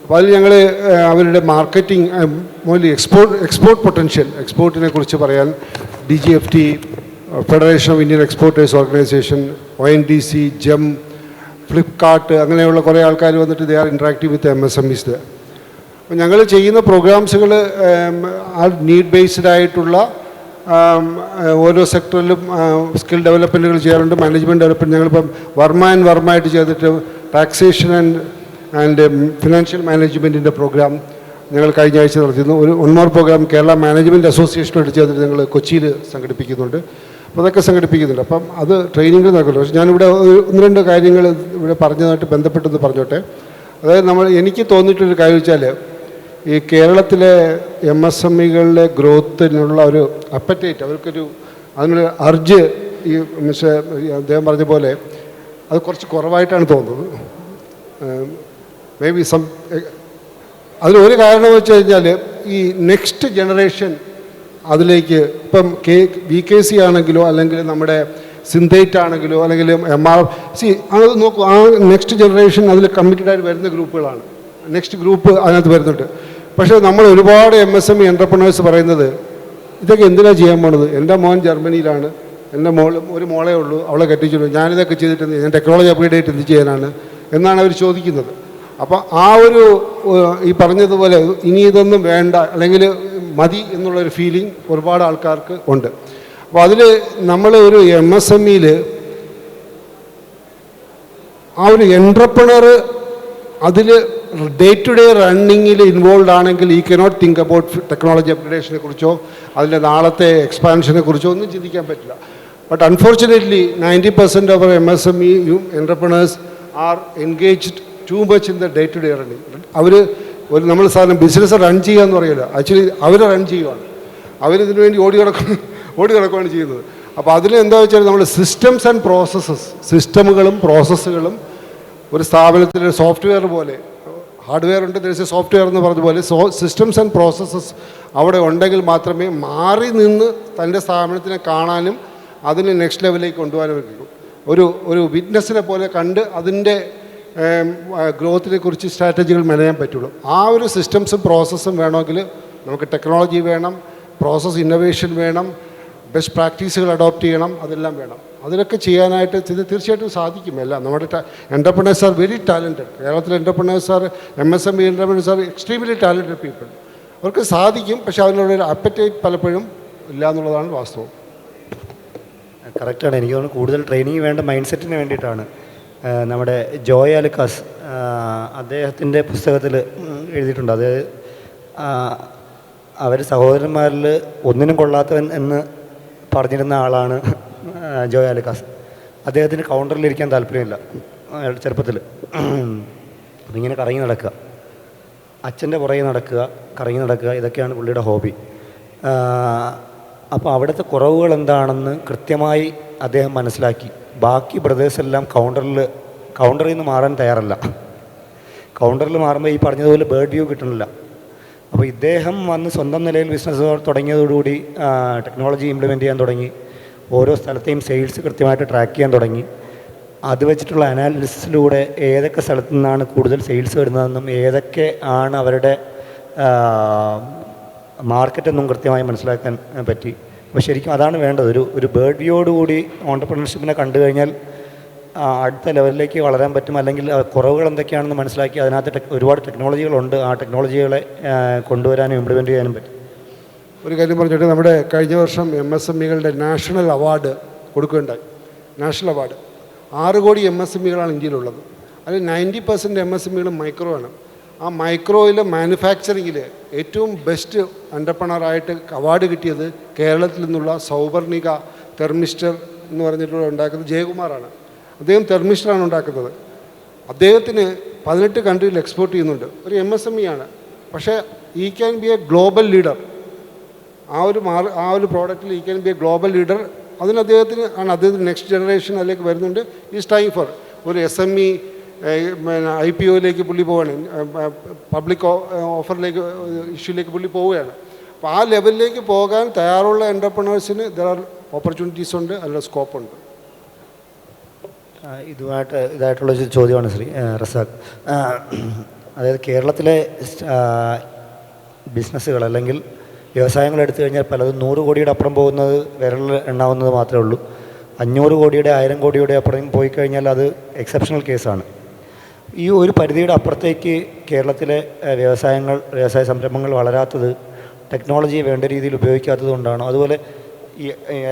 അപ്പോൾ അതിൽ ഞങ്ങൾ അവരുടെ മാർക്കറ്റിംഗ്, മോലി എക്സ്പോർട്ട് പൊട്ടൻഷ്യൽ, എക്സ്പോർട്ടിനെ കുറിച്ച് പറയാൻ DGFT, federation of Indian exporters organisation, ONDC, GEM, Flipkart, അങ്ങനെയുള്ള കുറേ ആൾക്കാർ വന്നിട്ട് they are interactive with MSMEs. അപ്പോൾ ഞങ്ങൾ ചെയ്യുന്ന പ്രോഗ്രാംസുകൾ ആ നീഡ് ബേസ്ഡ് ആയിട്ടുള്ള ഓരോ സെക്ടറിലും സ്കിൽ ഡെവലപ്മെൻറ്റുകൾ ചെയ്യാറുണ്ട്. മാനേജ്മെൻറ്റ് ഡെവലപ്മെൻറ്റ് ഞങ്ങളിപ്പം വർമ്മ ആയിട്ട് ചെയ്തിട്ട് ടാക്സേഷൻ ആൻഡ് ഫിനാൻഷ്യൽ മാനേജ്മെൻറ്റിൻ്റെ പ്രോഗ്രാം ഞങ്ങൾ കഴിഞ്ഞ ആഴ്ച നടത്തിയിരുന്നു. ഒരു 1 more പ്രോഗ്രാം കേരള മാനേജ്മെൻറ്റ് അസോസിയേഷനോട് ചേർന്നിട്ട് ഞങ്ങൾ കൊച്ചിയിൽ സംഘടിപ്പിക്കുന്നുണ്ട്. അപ്പോൾ അതൊക്കെ സംഘടിപ്പിക്കുന്നുണ്ട്. അപ്പം അത് ട്രെയിനിങ്ങിൽ നടക്കുന്നുണ്ട്. പക്ഷേ ഞാനിവിടെ 1-2 കാര്യങ്ങൾ ഇവിടെ പറഞ്ഞതായിട്ട് ബന്ധപ്പെട്ടെന്ന് പറഞ്ഞോട്ടെ. അതായത് എനിക്ക് തോന്നിയിട്ടൊരു കാര്യം വെച്ചാൽ ഈ കേരളത്തിലെ MSMEകളുടെ ഗ്രോത്തിനുള്ള ഒരു അപ്പറ്റൈറ്റ്, അതിനൊരു അർജ് ഈ അദ്ദേഹം പറഞ്ഞ പോലെ അത് കുറച്ച് കുറവായിട്ടാണ് തോന്നുന്നത്. മേ ബി അതിനൊരു കാരണം വെച്ച് കഴിഞ്ഞാൽ ഈ നെക്സ്റ്റ് ജനറേഷൻ അതിലേക്ക് ഇപ്പം VKC ആണെങ്കിലോ അല്ലെങ്കിൽ നമ്മുടെ സിന്തേറ്റ് ആണെങ്കിലോ അല്ലെങ്കിൽ MRC അത് നോക്കൂ, ആ നെക്സ്റ്റ് ജനറേഷൻ അതിൽ കമ്മിറ്റഡായിട്ട് വരുന്ന ഗ്രൂപ്പുകളാണ്. നെക്സ്റ്റ് ഗ്രൂപ്പ് അതിനകത്ത് വരുന്നുണ്ട്. പക്ഷേ നമ്മൾ ഒരുപാട് MSME എൻ്റർപ്രനേഴ്സ് പറയുന്നത് ഇതൊക്കെ എന്തിനാണ് ചെയ്യാൻ പോണത്? എൻ്റെ മോൻ ജർമ്മനിയിലാണ്, എൻ്റെ ഒരു മോളേ ഉള്ളൂ, അവളെ കെട്ടിച്ചുള്ളൂ, ഞാനിതൊക്കെ ചെയ്തിട്ട് ഞാൻ ടെക്നോളജി അപ്ഗ്രേഡ് ആയിട്ട് എന്ത് ചെയ്യാനാണ് എന്നാണ് അവർ ചോദിക്കുന്നത്. അപ്പോൾ ആ ഒരു ഈ പറഞ്ഞതുപോലെ ഇനി ഇതൊന്നും വേണ്ട അല്ലെങ്കിൽ മതി എന്നുള്ളൊരു ഫീലിംഗ് ഒരുപാട് ആൾക്കാർക്ക് ഉണ്ട്. അപ്പോൾ അതിൽ നമ്മൾ ഒരു MSMEയിൽ ആ ഒരു എൻട്രപ്രണർ അതിൽ ഡേ ടു ഡേ റണ്ണിങ്ങിൽ ഇൻവോൾവ് ആണെങ്കിൽ ഈ കനോട്ട് തിങ്ക് അബൌട്ട് ടെക്നോളജി അപ്ഗ്രേഡേഷനെ കുറിച്ചോ അതിൻ്റെ നാളത്തെ എക്സ്പാൻഷനെ കുറിച്ചോ ഒന്നും ചിന്തിക്കാൻ പറ്റില്ല. But unfortunately 90% of MSME entrepreneurs are engaged too much in the day to day running. അവർ നമ്മൾ സാധനം ബിസിനസ് റൺ ചെയ്യുക എന്ന് പറയില്ല, ആക്ച്വലി അവർ റൺ ചെയ്യുകയാണ്. അവരിതിനു വേണ്ടി ഓടി കിടക്കുകയാണ് ചെയ്യുന്നത്. അപ്പോൾ അതിൽ എന്താ വെച്ചാൽ നമ്മൾ സിസ്റ്റംസ് ആൻഡ് പ്രോസസ്സസ്, സിസ്റ്റമുകളും പ്രോസസ്സുകളും ഒരു സ്ഥാപനത്തിലെ സോഫ്റ്റ്വെയർ പോലെ, ഹാർഡ്വെയർ ഉണ്ട്, ദേശീയ സോഫ്റ്റ്വെയർ എന്ന് പറഞ്ഞതുപോലെ സിസ്റ്റംസ് ആൻഡ് പ്രോസസ്സസ് അവിടെ ഉണ്ടെങ്കിൽ മാത്രമേ മാറി നിന്ന് തൻ്റെ സ്ഥാപനത്തിനെ കാണാനും അതിനെ നെക്സ്റ്റ് ലെവലിലേക്ക് കൊണ്ടുപോകാനും പറ്റുള്ളൂ. ഒരു വിറ്റ്നസ്സിനെ പോലെ കണ്ട് അതിൻ്റെ ഗ്രോത്തിനെ കുറിച്ച് സ്ട്രാറ്റജികൾ മെനയാൻ പറ്റുള്ളൂ. ആ ഒരു സിസ്റ്റംസും പ്രോസസ്സും വേണമെങ്കിൽ നമുക്ക് ടെക്നോളജി വേണം, പ്രോസസ് ഇന്നോവേഷൻ വേണം, ബെസ്റ്റ് പ്രാക്ടീസുകൾ അഡോപ്റ്റ് ചെയ്യണം, അതെല്ലാം വേണം. അതിനൊക്കെ ചെയ്യാനായിട്ട് ഇത് തീർച്ചയായിട്ടും സാധിക്കും. എല്ലാം നമ്മുടെ എൻ്റർപ്രണേഴ്സ് ആർ വെരി ടാലൻറ്റഡ്. കേരളത്തിലെ entrepreneurs are, MSME entrepreneurs are extremely talented people. അവർക്ക് സാധിക്കും, പക്ഷെ അതിനുള്ളൊരു അപ്പറ്റൈറ്റ് പലപ്പോഴും ഇല്ല എന്നുള്ളതാണ് വാസ്തവം. കറക്റ്റാണ്. എനിക്ക് തോന്നുന്നു കൂടുതൽ ട്രെയിനിങ് വേണ്ട മൈൻഡ് സെറ്റിന് വേണ്ടിയിട്ടാണ്. നമ്മുടെ ജോയ് അലുക്കാസ് അദ്ദേഹത്തിൻ്റെ പുസ്തകത്തിൽ എഴുതിയിട്ടുണ്ട്. അത് അവർ സഹോദരന്മാരിൽ ഒന്നിനും കൊള്ളാത്തവൻ എന്ന് പറഞ്ഞിരുന്ന ആളാണ് ജോയ് അലുക്കാസ്. അദ്ദേഹത്തിന് കൗണ്ടറിലിരിക്കാൻ താല്പര്യമില്ല ചെറുപ്പത്തിൽ. ഇങ്ങനെ കറങ്ങി നടക്കുക, അച്ഛൻ്റെ പുറകെ നടക്കുക, കറങ്ങി നടക്കുക, ഇതൊക്കെയാണ് പുള്ളിയുടെ ഹോബി. അപ്പോൾ അവിടുത്തെ കുറവുകൾ എന്താണെന്ന് കൃത്യമായി അദ്ദേഹം മനസ്സിലാക്കി. ബാക്കി ബ്രദേഴ്സ് എല്ലാം കൗണ്ടറിൽ നിന്ന് മാറാൻ തയ്യാറല്ല. കൗണ്ടറിൽ മാറുമ്പോൾ ഈ പറഞ്ഞതുപോലെ ബേർഡ് വ്യൂ കിട്ടണില്ല. അപ്പോൾ ഇദ്ദേഹം വന്ന് സ്വന്തം നിലയിൽ ബിസിനസ് തുടങ്ങിയതോടുകൂടി ടെക്നോളജി ഇംപ്ലിമെൻറ്റ് ചെയ്യാൻ തുടങ്ങി. ഓരോ സ്ഥലത്തെയും സെയിൽസ് കൃത്യമായിട്ട് ട്രാക്ക് ചെയ്യാൻ തുടങ്ങി. അത് വെച്ചിട്ടുള്ള അനാലിസിസിലൂടെ ഏതൊക്കെ സ്ഥലത്തു നിന്നാണ് കൂടുതൽ സെയിൽസ് വരുന്നതെന്നും ഏതൊക്കെ ആണ് അവരുടെ മാർക്കറ്റെന്നും കൃത്യമായി മനസ്സിലാക്കാൻ പറ്റി. അപ്പോൾ ശരിക്കും അതാണ് വേണ്ടത്. ഒരു ബേർഡ് വ്യൂയോടുകൂടി ഓൺടർപ്രണർഷിപ്പിനെ കണ്ടു കഴിഞ്ഞാൽ അടുത്ത ലെവലിലേക്ക് വളരാൻ പറ്റും. അല്ലെങ്കിൽ കുറവുകൾ എന്തൊക്കെയാണെന്ന് മനസ്സിലാക്കി അതിനകത്ത് ഒരുപാട് ടെക്നോളജികളുണ്ട്, ആ ടെക്നോളജികളെ കൊണ്ടുവരാനും ഇംപ്ലിമെൻറ്റ് ചെയ്യാനും പറ്റും. ഒരു കാര്യം പറഞ്ഞിട്ട് നമ്മുടെ കഴിഞ്ഞ വർഷം MSMEകളുടെ നാഷണൽ അവാർഡ് കൊടുക്കുകയുണ്ടായി. നാഷണൽ അവാർഡ് 6 കോടി MSMEകളാണ് ഇന്ത്യയിലുള്ളത്. അതിൽ 90% MSMEകളും മൈക്രോ ആണ്. ആ മൈക്രോയിൽ മാനുഫാക്ചറിങ്ങിൽ ഏറ്റവും ബെസ്റ്റ് എൻ്റർപ്രണറായിട്ട് അവാർഡ് കിട്ടിയത് കേരളത്തിൽ നിന്നുള്ള സൗവർണിക തെർമിസ്റ്റർ എന്ന് പറഞ്ഞിട്ടുള്ള ഉണ്ടാക്കുന്നത് ജയകുമാറാണ്. അദ്ദേഹം തെർമിസ്റ്ററാണ് ഉണ്ടാക്കുന്നത്. അദ്ദേഹത്തിന് 18 കൺട്രിയിൽ എക്സ്പോർട്ട് ചെയ്യുന്നുണ്ട്. ഒരു MSME ആണ്. പക്ഷേ ഈ can be A global leader. ആ ഒരു പ്രോഡക്റ്റിൽ ഈ can be A global leader. അതിന് അദ്ദേഹത്തിന് നെക്സ്റ്റ് ജനറേഷൻ അതിലേക്ക് വരുന്നുണ്ട്. ഈസ് ടൈം ഫോർ ഒരു SME IPOയിലേക്ക് പുള്ളി പോവുകയാണ്, പബ്ലിക് ഓഫറിലേക്ക് ഇഷ്യൂയിലേക്ക് പുള്ളി പോവുകയാണ്. അപ്പോൾ ആ ലെവലിലേക്ക് പോകാൻ തയ്യാറുള്ള എൻ്റർപ്രണേഴ്സിന് ദർ ആർ ഓപ്പർച്യൂണിറ്റീസ് ഉണ്ട്, അതിനുള്ള സ്കോപ്പുണ്ട്. ഇതായിട്ടുള്ളൊരു ചോദ്യമാണ് ശ്രീ റസാഖ്. അതായത് കേരളത്തിലെ ബിസിനസ്സുകൾ അല്ലെങ്കിൽ വ്യവസായങ്ങൾ എടുത്തു കഴിഞ്ഞാൽ പലതും 100 കോടിയുടെ അപ്പുറം പോകുന്നത് വിരലിൽ എണ്ണാവുന്നത് മാത്രമേ ഉള്ളൂ. 500 കോടിയുടെ 1000 കോടിയുടെ അപ്പുറം പോയി കഴിഞ്ഞാൽ അത് എക്സെപ്ഷണൽ കേസാണ്. ഈ ഒരു പരിധിയുടെ അപ്പുറത്തേക്ക് കേരളത്തിലെ വ്യവസായ സംരംഭങ്ങൾ വളരാത്തത് ടെക്നോളജി വേണ്ട രീതിയിൽ ഉപയോഗിക്കാത്തത് കൊണ്ടാണോ? അതുപോലെ ഈ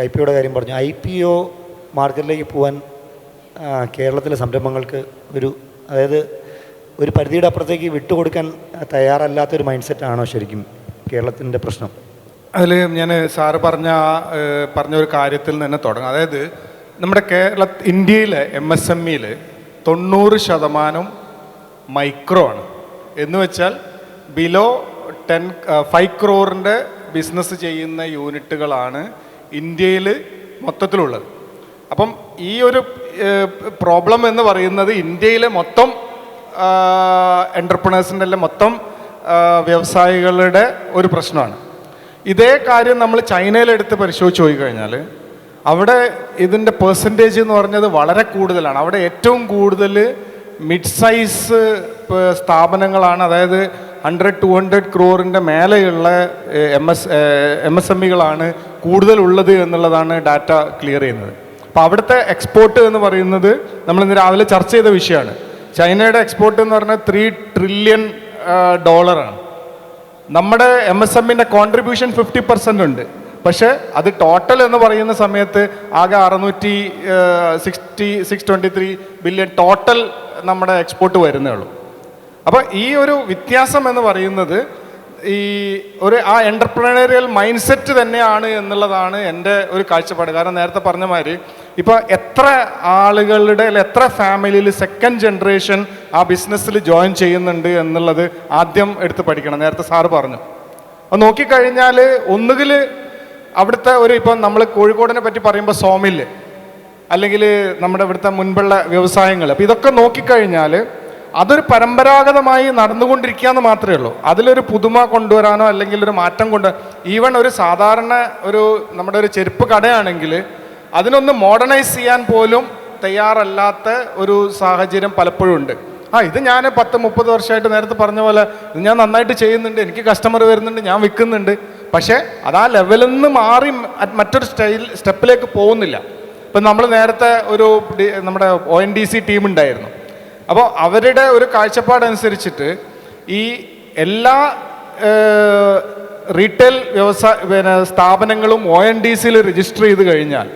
IPOയുടെ കാര്യം പറഞ്ഞു. IPO മാർക്കറ്റിലേക്ക് പോകാൻ കേരളത്തിലെ സംരംഭങ്ങൾക്ക് അതായത് ഒരു പരിധിയുടെ അപ്പുറത്തേക്ക് വിട്ടുകൊടുക്കാൻ തയ്യാറല്ലാത്തൊരു മൈൻഡ് സെറ്റാണോ ശരിക്കും കേരളത്തിൻ്റെ പ്രശ്നം? അതിൽ ഞാൻ സാറ് പറഞ്ഞ ഒരു കാര്യത്തിൽ തന്നെ തുടങ്ങാം. അതായത് നമ്മുടെ ഇന്ത്യയിലെ MSMEയിൽ 90% മൈക്രോ ആണ്. എന്ന് വെച്ചാൽ ബിലോ 5 crore ബിസിനസ് ചെയ്യുന്ന യൂണിറ്റുകളാണ് ഇന്ത്യയിൽ മൊത്തത്തിലുള്ളത്. അപ്പം ഈ ഒരു പ്രോബ്ലം എന്ന് പറയുന്നത് ഇന്ത്യയിലെ മൊത്തം എൻ്റർപ്രണേഴ്സിൻ്റെ അല്ല മൊത്തം വ്യവസായികളുടെ ഒരു പ്രശ്നമാണ്. ഇതേ കാര്യം നമ്മൾ ചൈനയിലെടുത്ത് പരിശോധിച്ച് പോയി കഴിഞ്ഞാൽ അവിടെ ഇതിൻ്റെ പെർസെൻറ്റേജ് എന്ന് പറഞ്ഞത് വളരെ കൂടുതലാണ്. അവിടെ ഏറ്റവും കൂടുതൽ മിഡ് സൈസ് സ്ഥാപനങ്ങളാണ്, അതായത് 100-200 crore മേലെയുള്ള MSMEകളാണ് കൂടുതലുള്ളത് എന്നുള്ളതാണ് ഡാറ്റ ക്ലിയർ ചെയ്യുന്നത്. അപ്പോൾ അവിടുത്തെ എക്സ്പോർട്ട് എന്ന് പറയുന്നത് നമ്മളിന്ന് രാവിലെ ചർച്ച ചെയ്ത വിഷയമാണ്. ചൈനയുടെ എക്സ്പോർട്ട് എന്ന് പറഞ്ഞാൽ $3 trillion. നമ്മുടെ MSMEൻ്റെ കോൺട്രിബ്യൂഷൻ 50% ഉണ്ട്. പക്ഷേ അത് ടോട്ടൽ എന്ന് പറയുന്ന സമയത്ത് ആകെ 623 ബില്യൺ ടോട്ടൽ നമ്മുടെ എക്സ്പോർട്ട് വരുന്നേ ഉള്ളൂ. അപ്പോൾ ഈ ഒരു വ്യത്യാസം എന്ന് പറയുന്നത് ആ എൻ്റർപ്രണറിയൽ മൈൻഡ് സെറ്റ് തന്നെയാണ് എന്നുള്ളതാണ് എൻ്റെ ഒരു കാഴ്ചപ്പാട്. കാരണം നേരത്തെ പറഞ്ഞ മാതിരി ഇപ്പോൾ എത്ര ആളുകളുടെ അല്ലെ എത്ര ഫാമിലിയിൽ സെക്കൻഡ് ജനറേഷൻ ആ ബിസിനസ്സിൽ ജോയിൻ ചെയ്യുന്നുണ്ട് എന്നുള്ളത് ആദ്യം എടുത്ത് പഠിക്കണം. നേരത്തെ സാറ് പറഞ്ഞു. അത് നോക്കിക്കഴിഞ്ഞാൽ ഒന്നുകിൽ അവിടുത്തെ ഇപ്പം നമ്മൾ കോഴിക്കോടിനെ പറ്റി പറയുമ്പോൾ സോമില്ല് അല്ലെങ്കിൽ നമ്മുടെ ഇവിടുത്തെ മുൻപുള്ള വ്യവസായങ്ങൾ, അപ്പോൾ ഇതൊക്കെ നോക്കിക്കഴിഞ്ഞാൽ അതൊരു പരമ്പരാഗതമായി നടന്നുകൊണ്ടിരിക്കുക എന്ന് മാത്രമേ ഉള്ളൂ. അതിലൊരു പുതുമ കൊണ്ടുവരാനോ അല്ലെങ്കിൽ ഒരു മാറ്റം ഈവൻ ഒരു സാധാരണ നമ്മുടെ ഒരു ചെരുപ്പ് കടയാണെങ്കിൽ അതിനൊന്ന് മോഡേണൈസ് ചെയ്യാൻ പോലും തയ്യാറല്ലാത്ത ഒരു സാഹചര്യം പലപ്പോഴും ഉണ്ട്. ഇത് ഞാൻ 10-30 വർഷമായിട്ട് നേരത്തെ പറഞ്ഞ പോലെ ഇത് ഞാൻ നന്നായിട്ട് ചെയ്യുന്നുണ്ട്, എനിക്ക് കസ്റ്റമർ വരുന്നുണ്ട്, ഞാൻ വിൽക്കുന്നുണ്ട്, പക്ഷേ അത് ആ ലെവലിൽ നിന്ന് മാറി മറ്റൊരു സ്റ്റെപ്പിലേക്ക് പോകുന്നില്ല. ഇപ്പം നമ്മൾ നേരത്തെ നമ്മുടെ ONDC ടീം ഉണ്ടായിരുന്നു. അപ്പോൾ അവരുടെ ഒരു കാഴ്ചപ്പാടനുസരിച്ചിട്ട് ഈ എല്ലാ റീറ്റെയിൽ സ്ഥാപനങ്ങളും ONDCയിൽ രജിസ്റ്റർ ചെയ്ത് കഴിഞ്ഞാൽ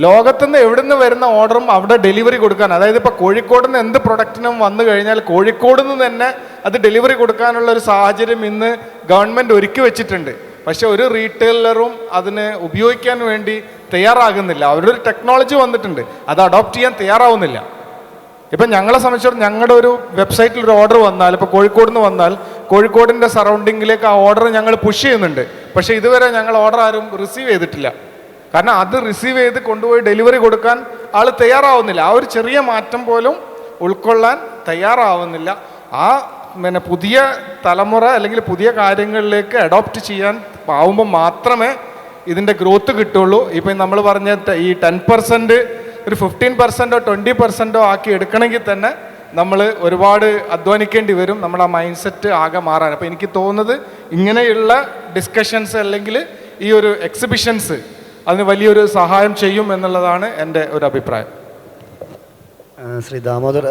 ലോകത്തുനിന്ന് എവിടെ നിന്ന് വരുന്ന ഓർഡറും അവിടെ ഡെലിവറി കൊടുക്കാൻ, അതായത് ഇപ്പോൾ കോഴിക്കോട് നിന്ന് എന്ത് പ്രൊഡക്റ്റിനും വന്നു കഴിഞ്ഞാൽ കോഴിക്കോട് നിന്ന് തന്നെ അത് ഡെലിവറി കൊടുക്കാനുള്ള ഒരു സാഹചര്യം ഇന്ന് ഗവൺമെൻറ് ഒരുക്കി വെച്ചിട്ടുണ്ട്. പക്ഷെ ഒരു റീറ്റെയിലറും അതിന് ഉപയോഗിക്കാൻ വേണ്ടി തയ്യാറാകുന്നില്ല. അവരുടെ ഒരു ടെക്നോളജി വന്നിട്ടുണ്ട്, അത് അഡോപ്റ്റ് ചെയ്യാൻ തയ്യാറാവുന്നില്ല. ഇപ്പം ഞങ്ങളെ സംബന്ധിച്ചിടത്തോളം ഞങ്ങളുടെ ഒരു വെബ്സൈറ്റിൽ ഒരു ഓർഡർ വന്നാൽ, ഇപ്പോൾ കോഴിക്കോട് നിന്ന് വന്നാൽ കോഴിക്കോടിൻ്റെ സറൗണ്ടിങ്ങിലേക്ക് ആ ഓർഡർ ഞങ്ങൾ പുഷ് ചെയ്യുന്നുണ്ട്. പക്ഷേ ഇതുവരെ ഞങ്ങൾ ഓർഡർ ആരും റിസീവ് ചെയ്തിട്ടില്ല. കാരണം അത് റിസീവ് ചെയ്ത് കൊണ്ടുപോയി ഡെലിവറി കൊടുക്കാൻ ആൾ തയ്യാറാവുന്നില്ല. ആ ഒരു ചെറിയ മാറ്റം പോലും ഉൾക്കൊള്ളാൻ തയ്യാറാവുന്നില്ല. പുതിയ തലമുറ അല്ലെങ്കിൽ പുതിയ കാര്യങ്ങളിലേക്ക് അഡോപ്റ്റ് ചെയ്യാൻ ആവുമ്പോൾ മാത്രമേ ഇതിൻ്റെ ഗ്രോത്ത് കിട്ടുള്ളൂ. ഇപ്പം നമ്മൾ പറഞ്ഞ ഈ 10% ഒരു 15%ഓ 20%ഓ ആക്കി എടുക്കണമെങ്കിൽ തന്നെ നമ്മൾ ഒരുപാട് അധ്വാനിക്കേണ്ടി വരും. നമ്മുടെ ആ മൈൻഡ് സെറ്റ് ആകെ മാറാൻ. അപ്പോൾ എനിക്ക് തോന്നുന്നത് ഇങ്ങനെയുള്ള ഡിസ്കഷൻസ് അല്ലെങ്കിൽ ഈ ഒരു എക്സിബിഷൻസ് അതിന് വലിയൊരു സഹായം ചെയ്യും എന്നുള്ളതാണ് എൻ്റെ ഒരു അഭിപ്രായം. ശ്രീ ദാമോദർ,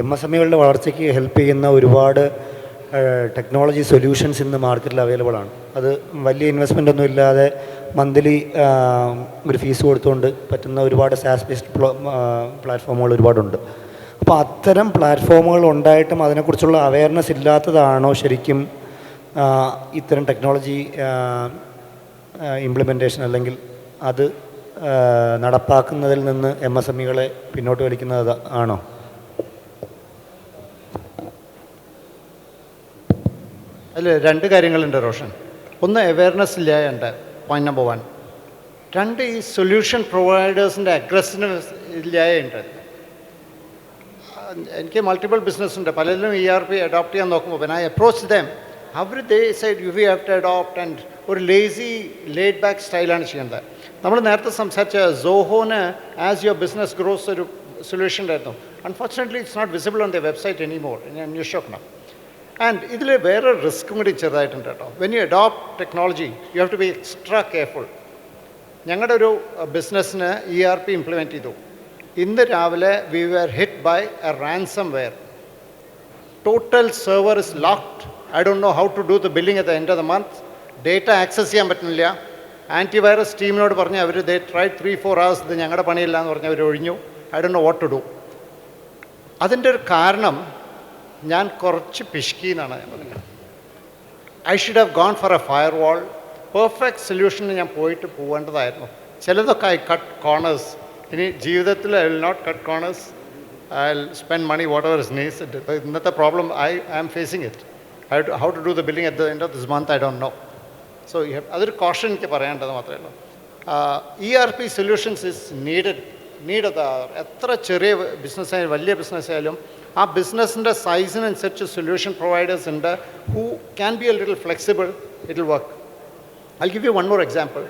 MSMEകളുടെ വളർച്ചയ്ക്ക് ഹെൽപ്പ് ചെയ്യുന്ന ഒരുപാട് ടെക്നോളജി സൊല്യൂഷൻസ് ഇന്ന് മാർക്കറ്റിൽ അവൈലബിൾ ആണ്. അത് വലിയ ഇൻവെസ്റ്റ്മെൻ്റ് ഒന്നും ഇല്ലാതെ മന്ത്ലി ഒരു ഫീസ് കൊടുത്തുകൊണ്ട് പറ്റുന്ന ഒരുപാട് സാസ് ബേസ്ഡ് പ്ലാറ്റ്ഫോമുകൾ ഒരുപാടുണ്ട്. അപ്പോൾ അത്തരം പ്ലാറ്റ്ഫോമുകൾ ഉണ്ടായിട്ടും അതിനെക്കുറിച്ചുള്ള അവയർനെസ് ഇല്ലാത്തതാണോ ശരിക്കും ഇത്തരം ടെക്നോളജി ഇംപ്ലിമെൻറ്റേഷൻ അല്ലെങ്കിൽ അത് നടപ്പാക്കുന്നതിൽ നിന്ന് MSMEകളെ പിന്നോട്ട് വലിക്കുന്നത് ആണോ? അതിൽ 2 കാര്യങ്ങളുണ്ട് റോഷൻ. ഒന്ന്, അവയർനെസ് ഇല്ലായുണ്ട്, പോയിന്റ് നമ്പർ 1. 2, ഈ സൊല്യൂഷൻ പ്രൊവൈഡേഴ്സിൻ്റെ അഗ്രസീവ്നെസ് ഇല്ലായുണ്ട്. എനിക്ക് മൾട്ടിപ്പിൾ ബിസിനസ് ഉണ്ട്, പലരിലും ERP അഡോപ്റ്റ് ചെയ്യാൻ നോക്കുമ്പോൾ when I approach them, they said you have to adopt and ഒരു ലേസി ലേഡ് ബാക്ക് സ്റ്റൈലാണ് ചെയ്യേണ്ടത്. നമ്മൾ നേരത്തെ സംസാരിച്ച സോഹോന് ആസ് യുവർ ബിസിനസ് ഗ്രോസ് ഒരു സൊല്യൂഷൻ ഉണ്ടായിരുന്നു. Unfortunately it's not visible on the website anymore. ഞാൻ അന്വേഷിക്കണം. ആൻഡ് ഇതിൽ വേറെ റിസ്ക്കും കൂടി ചെറുതായിട്ടുണ്ട് കേട്ടോ. When you adopt technology you have to be extra careful. ഞങ്ങളുടെ ഒരു ബിസിനസ്സിന് ERP ഇംപ്ലിമെൻറ്റ് ചെയ്തു. ഇന്ന് രാവിലെ we were hit by a ransomware. Total server is locked. I don't know how to do the billing at the end of the month. Data access ചെയ്യാൻ പറ്റുന്നില്ല. Antivirus ടീമിനോട് പറഞ്ഞ് അവർ ദേ try 3-4 hours, ഇത് ഞങ്ങളുടെ പണിയില്ല എന്ന് പറഞ്ഞ് അവർ ഒഴിഞ്ഞു. I don't know what to do. അതിൻ്റെ ഒരു കാരണം ഞാൻ കുറച്ച് പിശുക്കി എന്നാണ് ഞാൻ പറഞ്ഞത്. I should have gone for a firewall. Perfect സൊല്യൂഷന് ഞാൻ പോകേണ്ടതായിരുന്നു. ചിലതൊക്കെ ഐ കട്ട് കോർണേഴ്സ്. ഇനി ജീവിതത്തിൽ I will not cut corners. I will spend money whatever is needs. ഇന്നത്തെ problem I am facing it. How to do the billing at the end of this month I don't no. So അതൊരു caution എനിക്ക് പറയേണ്ടത് മാത്രമേ ഉള്ളൂ. ERP solutions is needed. എത്ര ചെറിയ ബിസിനസ്സായാലും വലിയ ബിസിനസ്സായാലും ആ ബിസിനസ്സിൻ്റെ സൈസിനനുസരിച്ച് സൊല്യൂഷൻ പ്രൊവൈഡേഴ്സ് ഉണ്ട് who can be a little flexible. It will work. I give you one more example.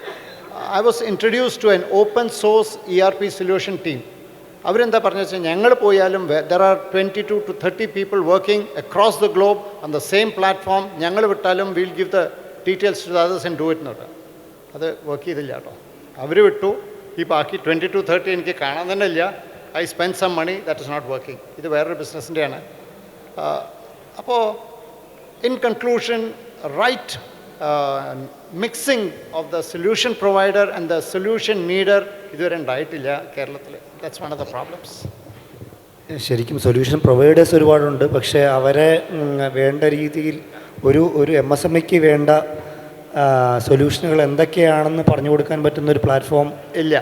I was introduce to an open source ERP solution team. അവരെന്താ പറഞ്ഞു വെച്ചാൽ ഞങ്ങൾ പോയാലും there are 22 to 30 people working across the globe on the same platform. ഞങ്ങൾ വിട്ടാലും will give the details to the others and do it എന്ന് പറഞ്ഞു. അത് വർക്ക് ചെയ്തില്ല കേട്ടോ. അവർ വിട്ടു. ഈ ബാക്കി 20 to 30 എനിക്ക് കാണാൻ തന്നെ ഇല്ല. I spend some money, that is not working. ഇത് വേറൊരു ബിസിനസ്സിൻ്റെയാണ്. അപ്പോൾ in conclusion, right mixing of the solution provider and the solution needer ഇതുവരെ ഉണ്ടായിട്ടില്ല കേരളത്തിൽ. That's one of the problems. ശരിക്കും സൊല്യൂഷൻ പ്രൊവൈഡേഴ്സ് ഒരുപാടുണ്ട്. പക്ഷേ അവരെ വേണ്ട രീതിയിൽ ഒരു MSMEക്ക് വേണ്ട സൊല്യൂഷനുകൾ എന്തൊക്കെയാണെന്ന് പറഞ്ഞു കൊടുക്കാൻ പറ്റുന്ന ഒരു പ്ലാറ്റ്ഫോം ഇല്ല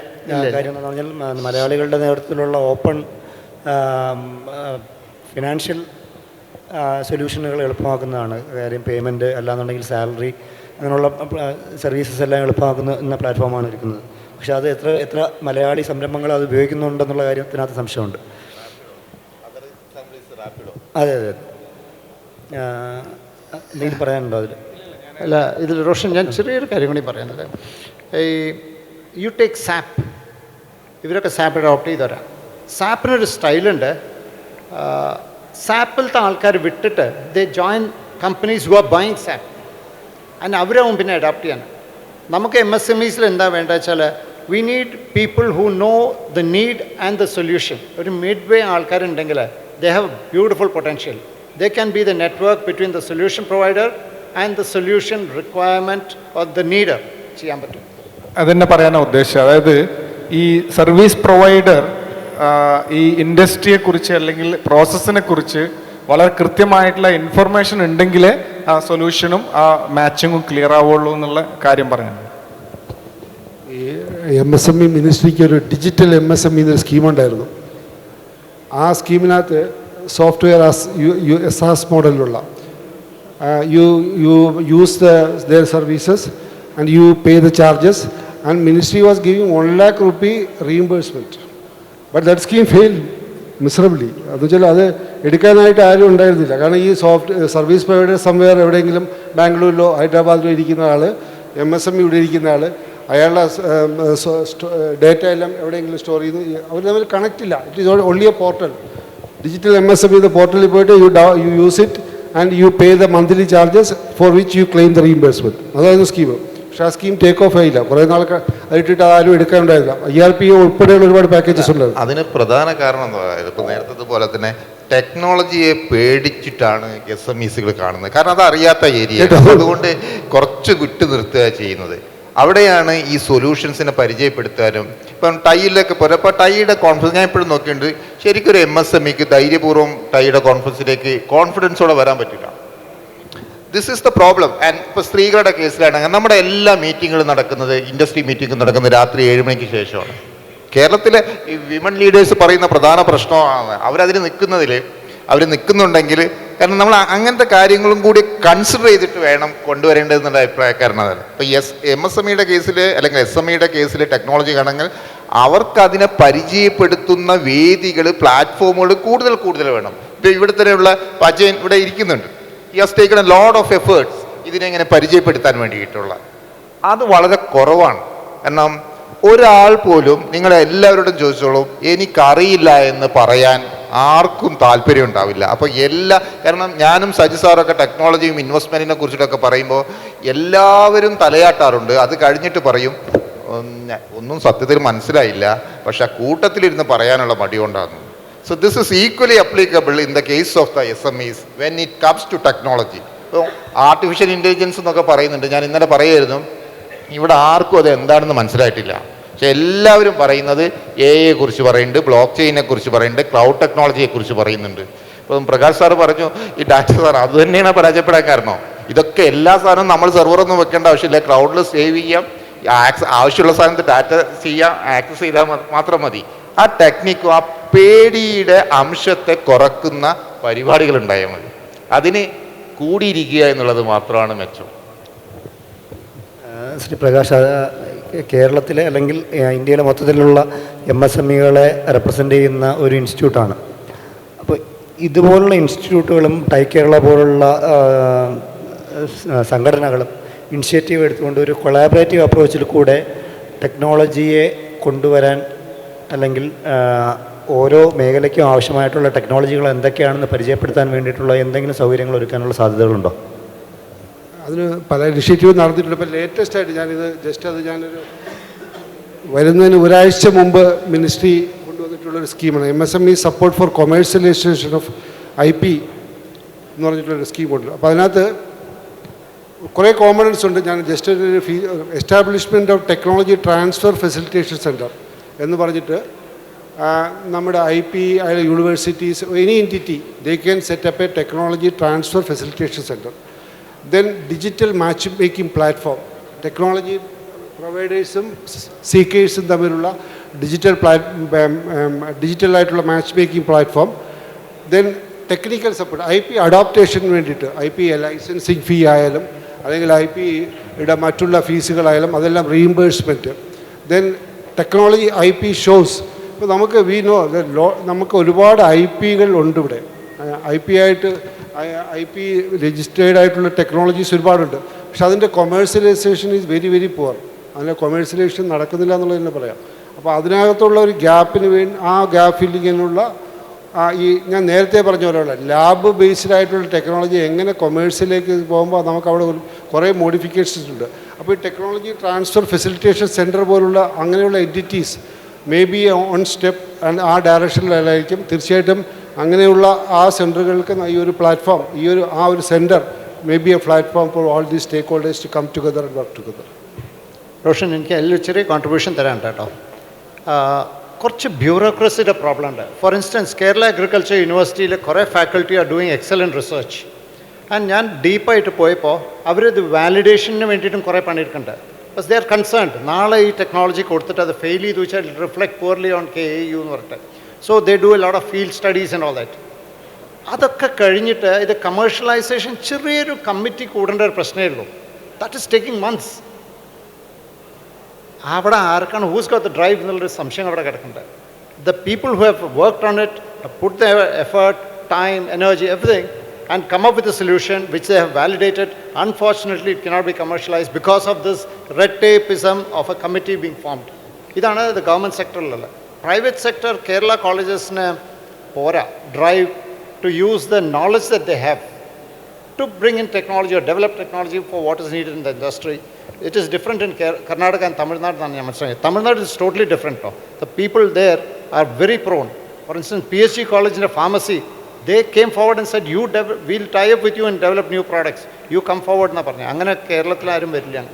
കാര്യം എന്ന് പറഞ്ഞാൽ മലയാളികളുടെ നേതൃത്വത്തിലുള്ള ഓപ്പൺ ഫിനാൻഷ്യൽ സൊല്യൂഷനുകൾ എളുപ്പമാക്കുന്നതാണ്. കാര്യം പേയ്മെൻറ്റ് അല്ലാന്നുണ്ടെങ്കിൽ സാലറി അങ്ങനെയുള്ള സർവീസസ് എല്ലാം എളുപ്പമാക്കുന്ന പ്ലാറ്റ്ഫോമാണ് ഇരിക്കുന്നത്. പക്ഷേ അത് എത്ര മലയാളി സംരംഭങ്ങൾ അത് ഉപയോഗിക്കുന്നുണ്ടെന്നുള്ള കാര്യത്തിനകത്ത് സംശയമുണ്ട്. അതെ അതെ എന്തെങ്കിലും പറയാനുണ്ടോ അതിൽ? അല്ല, ഇതിൽ റോഷൻ ഞാൻ ചെറിയൊരു കാര്യം കൂടി പറയുന്നത്, ഈ യു ടേക്ക് സാപ്പ്, ഇവരൊക്കെ സാപ്പ് അഡോപ്റ്റ് ചെയ്തവരാ. സാപ്പിനൊരു സ്റ്റൈലുണ്ട്. സാപ്പിലത്തെ ആൾക്കാർ വിട്ടിട്ട് they join companies who are buying SAP, അതിന് അവരാവും പിന്നെ അഡോപ്റ്റ് ചെയ്യാൻ. നമുക്ക് MSMEസിൽ എന്താ വേണ്ടത് വെച്ചാൽ we need people who know the need and the solution. ഒരു മിഡ് വേ ആൾക്കാരുണ്ടെങ്കിൽ they have beautiful potential. They can be the network between the solution provider and the solution requirement of the needer ചെയ്യാൻ പറ്റും. അതെന്നെ പറയാനാണ് ഉദ്ദേശിച്ചത്. അതായത് ഈ service provider ഈ ഇൻഡസ്ട്രിയെക്കുറിച്ച് അല്ലെങ്കിൽ പ്രോസസ്സിനെ കുറിച്ച് വളരെ കൃത്യമായിട്ടുള്ള ഇൻഫർമേഷൻ ഉണ്ടെങ്കിൽ ആ സൊല്യൂഷനും ആ മാച്ചിങ്ങും ക്ലിയർ ആവുള്ളൂ എന്നുള്ള കാര്യം പറയാനാണ്. ഈ MSME മിനിസ്ട്രിക്ക് ഒരു ഡിജിറ്റൽ MSME എന്നൊരു സ്കീമുണ്ടായിരുന്നു. ആ സ്കീമിനകത്ത് സോഫ്റ്റ്വെയർ SaaS മോഡലിലുള്ള you use their services and you pay the charges, and ministry was giving 1 lakh rupee reimbursement, but that scheme failed miserably. അതുവെച്ചാൽ അത് എടുക്കാനായിട്ട് ആരും ഉണ്ടായിരുന്നില്ല. കാരണം ഈ സർവീസ് പ്രൊവൈഡർ സംവെയർ എവിടെയെങ്കിലും ബാംഗ്ലൂരിലോ ഹൈദരാബാദിലോ ഇരിക്കുന്ന ആൾ, MSME ഇവിടെ ഇരിക്കുന്ന ആൾ, അയാളുടെ ഡേറ്റ എല്ലാം എവിടെയെങ്കിലും സ്റ്റോർ ചെയ്ത് അവർ തമ്മിൽ കണക്റ്റ് ഇല്ല. It is only A portal. Digital MSME പോർട്ടലിൽ പോയിട്ട് you use it and you pay the monthly charges for which you claim the reimbursement. അതായിരുന്നു സ്കീം. പക്ഷേ ആ സ്കീം ടേക്ക് ഓഫ് ആയില്ല. കുറേ നാൾക്ക് അതിട്ടിട്ട് ആരും എടുക്കാനുണ്ടായില്ല. ERP ഉൾപ്പെടെയുള്ള ഒരുപാട് പാക്കേജസ് ഉണ്ടായിരുന്നു. അതിന് പ്രധാന കാരണം എന്താ പറയുക, ഇപ്പോൾ നേരത്തെ പോലെ തന്നെ ടെക്നോളജിയെ പേടിച്ചിട്ടാണ് SMEsകൾ കാണുന്നത്. കാരണം അത് അറിയാത്ത ഏരിയ, അതുകൊണ്ട് കുറച്ച് വിട്ടു നിർത്തുക ചെയ്യുന്നത്. അവിടെയാണ് ഈ സൊല്യൂഷൻസിനെ പരിചയപ്പെടുത്താനും. ഇപ്പം ടൈയിലൊക്കെ പോലെ ഇപ്പോൾ ടൈയുടെ കോൺഫിഡൻസ് ഞാൻ എപ്പോഴും നോക്കിയിട്ടുണ്ട്. ശരിക്കും ഒരു MSMEക്ക് ധൈര്യപൂർവ്വം ടൈയുടെ കോൺഫിഡൻസിലേക്ക് കോൺഫിഡൻസോടെ വരാൻ പറ്റില്ല. This is the problem. And ഇപ്പോൾ സ്ത്രീകളുടെ കേസിലാണെങ്കിൽ നമ്മുടെ എല്ലാ മീറ്റിങ്ങുകളും നടക്കുന്നത്, ഇൻഡസ്ട്രി മീറ്റിംഗ് നടക്കുന്നത് രാത്രി 7 മണിക്ക് ശേഷമാണ്. കേരളത്തിലെ ഈ വിമൻ ലീഡേഴ്സ് പറയുന്ന പ്രധാന പ്രശ്നമാണ് അവരതിന് നിൽക്കുന്നുണ്ടെങ്കിൽ, കാരണം നമ്മൾ അങ്ങനത്തെ കാര്യങ്ങളും കൂടി കൺസിഡർ ചെയ്തിട്ട് വേണം കൊണ്ടുവരേണ്ടതെന്നുള്ള അഭിപ്രായക്കാരനാണ്. ഇപ്പോൾ MSMEയുടെ കേസിൽ അല്ലെങ്കിൽ SMEയുടെ കേസിൽ ടെക്നോളജി ആണെങ്കിൽ അവർക്കതിനെ പരിചയപ്പെടുത്തുന്ന വേദികൾ, പ്ലാറ്റ്ഫോമുകൾ കൂടുതൽ വേണം. ഇപ്പോൾ ഇവിടെ തന്നെയുള്ള അജയൻ ഇവിടെ ഇരിക്കുന്നുണ്ട്. He has taken a lot of efforts ഇതിനെങ്ങനെ പരിചയപ്പെടുത്താൻ വേണ്ടിയിട്ടുള്ള. അത് വളരെ കുറവാണ്. കാരണം ഒരാൾ പോലും, നിങ്ങളെല്ലാവരോടും ചോദിച്ചോളൂ, എനിക്കറിയില്ല എന്ന് പറയാൻ ആർക്കും താല്പര്യം ഉണ്ടാവില്ല. അപ്പോൾ കാരണം ഞാനും സജി സാറൊക്കെ ടെക്നോളജിയും ഇൻവെസ്റ്റ്മെൻറ്റിനെ കുറിച്ചിട്ടൊക്കെ പറയുമ്പോൾ എല്ലാവരും തലയാട്ടാറുണ്ട്. അത് കഴിഞ്ഞിട്ട് പറയും ഒന്നും സത്യത്തിൽ മനസ്സിലായില്ല, പക്ഷെ ആ കൂട്ടത്തിലിരുന്ന് പറയാനുള്ള മടിയുണ്ടാകുന്നു. So this is equally applicable in the case of the SMEs when it comes to technology. ഇപ്പോൾ ആർട്ടിഫിഷ്യൽ ഇൻ്റലിജൻസ് എന്നൊക്കെ പറയുന്നുണ്ട്. ഞാൻ ഇന്നലെ പറയായിരുന്നു, ഇവിടെ ആർക്കും അത് എന്താണെന്ന് മനസ്സിലായിട്ടില്ല. പക്ഷെ എല്ലാവരും പറയുന്നത് AI കുറിച്ച് പറയുന്നുണ്ട്, ബ്ലോക്ക് ചെയിനെ കുറിച്ച് പറയുന്നുണ്ട്, ക്ലൗഡ് ടെക്നോളജിയെ കുറിച്ച് പറയുന്നുണ്ട്. ഇപ്പം പ്രകാശ് സാറ് പറഞ്ഞു ഈ ഡാറ്റ സാർ അത് തന്നെയാണ് പരാജയപ്പെടാൻ കാരണം. ഇതൊക്കെ എല്ലാ സാധനവും നമ്മൾ സെർവറൊന്നും വെക്കേണ്ട ആവശ്യമില്ല, ക്ലൗഡിൽ സേവ് ചെയ്യാം, ആവശ്യമുള്ള സാധനത്ത് ഡാറ്റ ചെയ്യാം, ആക്സസ് ചെയ്താൽ മാത്രം മതി. ആ ടെക്നിക്കും ആ പേടിയുടെ അംശത്തെ കുറക്കുന്ന പരിപാടികൾ ഉണ്ടായാൽ മതി. അതിന് കൂടിയിരിക്കുക എന്നുള്ളത് മാത്രമാണ് മെച്ചം. ശ്രീ പ്രകാശ്, കേരളത്തിലെ അല്ലെങ്കിൽ ഇന്ത്യയിലെ മൊത്തത്തിലുള്ള MSMEകളെ റെപ്രസെൻ്റ് ചെയ്യുന്ന ഒരു ഇൻസ്റ്റിറ്റ്യൂട്ടാണ്. അപ്പോൾ ഇതുപോലുള്ള ഇൻസ്റ്റിറ്റ്യൂട്ടുകളും ടൈ കേരള പോലുള്ള സംഘടനകളും ഇനിഷ്യേറ്റീവ് എടുത്തുകൊണ്ട് ഒരു കൊളാബറേറ്റീവ് അപ്രോച്ചിൽ കൂടെ ടെക്നോളജിയെ കൊണ്ടുവരാൻ, അല്ലെങ്കിൽ ഓരോ മേഖലയ്ക്കും ആവശ്യമായിട്ടുള്ള ടെക്നോളജികൾ എന്തൊക്കെയാണെന്ന് പരിചയപ്പെടുത്താൻ വേണ്ടിയിട്ടുള്ള എന്തെങ്കിലും സൗകര്യങ്ങൾ ഒരുക്കാനുള്ള സാധ്യതകളുണ്ടോ? അതിന് പല ഇനിഷ്യേറ്റീവ് നടത്തിയിട്ടുണ്ട്. ഇപ്പോൾ ലേറ്റസ്റ്റ് ആയിട്ട് ഞാനൊരു വരുന്നതിന് ഒരാഴ്ച മുമ്പ് മിനിസ്ട്രി കൊണ്ടുവന്നിട്ടുള്ളൊരു സ്കീമാണ് MSME support for commercialisation of IP എന്ന് പറഞ്ഞിട്ടുള്ളൊരു സ്കീമുണ്ട്. അപ്പോൾ അതിനകത്ത് കുറേ കോമ്പണൻസ് ഉണ്ട്. ഞാൻ ജസ്റ്റ് ഒരു establishment of technology transfer facilitation centre എന്ന് പറഞ്ഞിട്ട് നമ്മുടെ IP universities any entity they can set up a technology transfer facilitation centre. then digital matchmaking platform. Technology പ്രൊവൈഡേഴ്സും സീക്കേഴ്സും തമ്മിലുള്ള ഡിജിറ്റലായിട്ടുള്ള matchmaking platform. Then technical support, IP അഡോപ്റ്റേഷന് വേണ്ടിയിട്ട് IP licensing ഫീ ആയാലും അല്ലെങ്കിൽ IPയുടെ മറ്റുള്ള ഫീസുകളായാലും അതെല്ലാം reimbursement. Then technology IP shows. ഇപ്പോൾ നമുക്ക് നമുക്ക് ഒരുപാട് IP-കൾ ഉണ്ട് ഇവിടെ. IP രജിസ്റ്റേർഡ് ആയിട്ടുള്ള ടെക്നോളജീസ് ഒരുപാടുണ്ട്. പക്ഷെ അതിൻ്റെ commercialisation is very very poor. അതിൻ്റെ കൊമേഴ്സ്യലൈസേഷൻ നടക്കുന്നില്ല എന്നുള്ളത് തന്നെ പറയാം. അപ്പോൾ അതിനകത്തുള്ള ഒരു ഗ്യാപ്പിന് വേണ്ടി ആ ഗ്യാപ്പ് ഫില്ലിങ്ങിനുള്ള ഈ ഞാൻ നേരത്തെ പറഞ്ഞ പോലെയുള്ള ലാബ് ബേസ്ഡ് ആയിട്ടുള്ള ടെക്നോളജി എങ്ങനെ കൊമേഴ്സിലേക്ക് പോകുമ്പോൾ നമുക്ക് അവിടെ കുറേ മോഡിഫിക്കേഷൻസ് ഉണ്ട്. അപ്പോൾ ഈ ടെക്നോളജി ട്രാൻസ്ഫർ ഫെസിലിറ്റേഷൻ സെൻറ്റർ പോലുള്ള അങ്ങനെയുള്ള entities may be on step ആ ഡയറക്ഷനിലായിരിക്കും. തീർച്ചയായിട്ടും അങ്ങനെയുള്ള ആ സെൻറ്ററുകൾക്ക് ഈ ഒരു പ്ലാറ്റ്ഫോം, ആ ഒരു centre may be a platform for all these stakeholders to come together and work together. Roshan, എനിക്ക് അതിൽ ചെറിയ കോൺട്രിബ്യൂഷൻ തരാൻ കേട്ടോ. കുറച്ച് ബ്യൂറോക്രസിയുടെ പ്രോബ്ലം ഉണ്ട്. ഫോർ ഇൻസ്റ്റൻസ്, കേരള അഗ്രികൾച്ചർ യൂണിവേഴ്സിറ്റിയിൽ കുറേ faculty are doing excellent research. And ഞാൻ ഡീപ്പായിട്ട് പോയപ്പോൾ അവരിത് വാലിഡേഷന് വേണ്ടിയിട്ടും കുറേ പണിയെടുക്കുന്നുണ്ട്. ബസ് ദേ ആർ കൺസേൺഡ്, നാളെ ഈ ടെക്നോളജി കൊടുത്തിട്ട് അത് ഫെയിൽ ചെയ്തു വെച്ചാൽ റിഫ്ലക്ട് പുവർലി ഓൺ KAU എന്ന് പറഞ്ഞിട്ട്. So they do A lot of field studies and all that. അതൊക്കെ കഴിഞ്ഞിട്ട് ഇത് കമേഴ്ഷ്യലൈസേഷൻ ചെറിയൊരു കമ്മിറ്റി കൂടേണ്ട ഒരു പ്രശ്നമേ ഉള്ളൂ. That is taking months. അവിടെ ആർക്കാണ് ഹൂസ് ഗോട്ട് ദ ഡ്രൈവ് എന്നുള്ളൊരു സംശയം അവിടെ കിടക്കുന്നുണ്ട്. The people who have worked on it, put the effort, time, energy, everything, and come up with a solution which they have validated. Unfortunately, it cannot be commercialized because of this red tapeism of a committee being formed. ഇതാണ് ഇത് government സെക്ടറിലുള്ള. Private sector Kerala കോളേജസിന് പോരാ drive to use the knowledge that they have to bring in technology or develop technology for what is needed in the industry. It is different in Karnataka and Tamil Nadu than Tamil Nadu is totally different. The people there are very prone. For instance, PhD college in a pharmacy, they came forward and said, we'll tie up with you and develop new products. You come forward na parne. Angane Keralathil aarum varilla.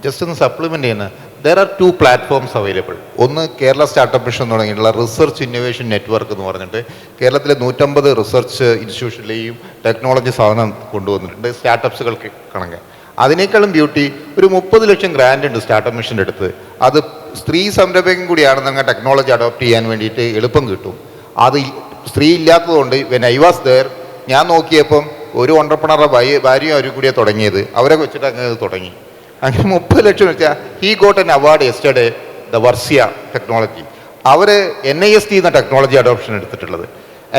Just ഒന്ന് supplement ചെയ്യുന്ന, there are two platforms available. ഒന്ന് Kerala startup mission തുടങ്ങിയിട്ടുള്ള research innovation network എന്ന് പറഞ്ഞിട്ട് കേരളത്തിലെ 150 research ഇൻസ്റ്റിറ്റ്യൂഷനിലെയും technology സാധനം കൊണ്ടുവന്നിട്ടുണ്ട് സ്റ്റാർട്ടപ്സുകൾക്ക് കണക്ക്. അതിനേക്കാളും ബ്യൂട്ടി, ഒരു 30 ലക്ഷം ഗ്രാൻഡ് ഉണ്ട് സ്റ്റാർട്ടപ്പ് മിഷൻ്റെ അടുത്ത്. അത് സ്ത്രീ സംരംഭകം കൂടിയാണെന്ന് ടെക്നോളജി അഡോപ്റ്റ് ചെയ്യാൻ വേണ്ടിയിട്ട് എളുപ്പം കിട്ടും. അത് സ്ത്രീ ഇല്ലാത്തതുകൊണ്ട് വെൻ ഐ വാസ് ദെയർ, ഞാൻ നോക്കിയപ്പം ഒരു ഓണ്ടർപ്രണറുടെ ഭാര്യയും അവരും കൂടിയാണ് തുടങ്ങിയത്. അവരെ വെച്ചിട്ട് അങ്ങനെ തുടങ്ങി. അങ്ങനെ 30 ലക്ഷം വെച്ചാൽ he got an award yesterday, the വർസിയ ടെക്നോളജി. അവർ NIST എന്ന ടെക്നോളജി അഡോപ്ഷൻ എടുത്തിട്ടുള്ളത്.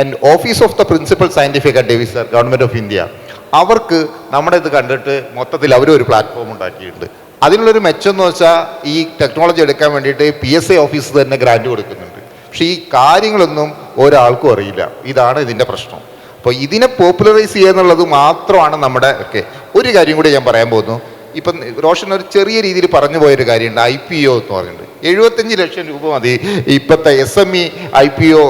And office of the principal scientific adviser, government of India, അവർക്ക് നമ്മുടെ ഇത് കണ്ടിട്ട് മൊത്തത്തിൽ അവരൊരു പ്ലാറ്റ്ഫോം ഉണ്ടാക്കിയിട്ടുണ്ട്. അതിനുള്ളൊരു മെച്ചം എന്ന് വെച്ചാൽ ഈ ടെക്നോളജി എടുക്കാൻ വേണ്ടിയിട്ട് PSA ഓഫീസ് തന്നെ ഗ്രാൻഡ് കൊടുക്കുന്നുണ്ട്. പക്ഷേ ഈ കാര്യങ്ങളൊന്നും ഒരാൾക്കും അറിയില്ല. ഇതാണ് ഇതിൻ്റെ പ്രശ്നം. അപ്പോൾ ഇതിനെ പോപ്പുലറൈസ് ചെയ്യുക എന്നുള്ളത് മാത്രമാണ് നമ്മുടെ ഒരു കാര്യം കൂടി ഞാൻ പറയാൻ പോകുന്നു. ഇപ്പം റോഷൻ ഒരു ചെറിയ രീതിയിൽ പറഞ്ഞു പോയൊരു കാര്യമുണ്ട്, IPO എന്ന് പറഞ്ഞിട്ടുണ്ട്. 75 ലക്ഷം രൂപ മതി ഇപ്പോഴത്തെ SME IPO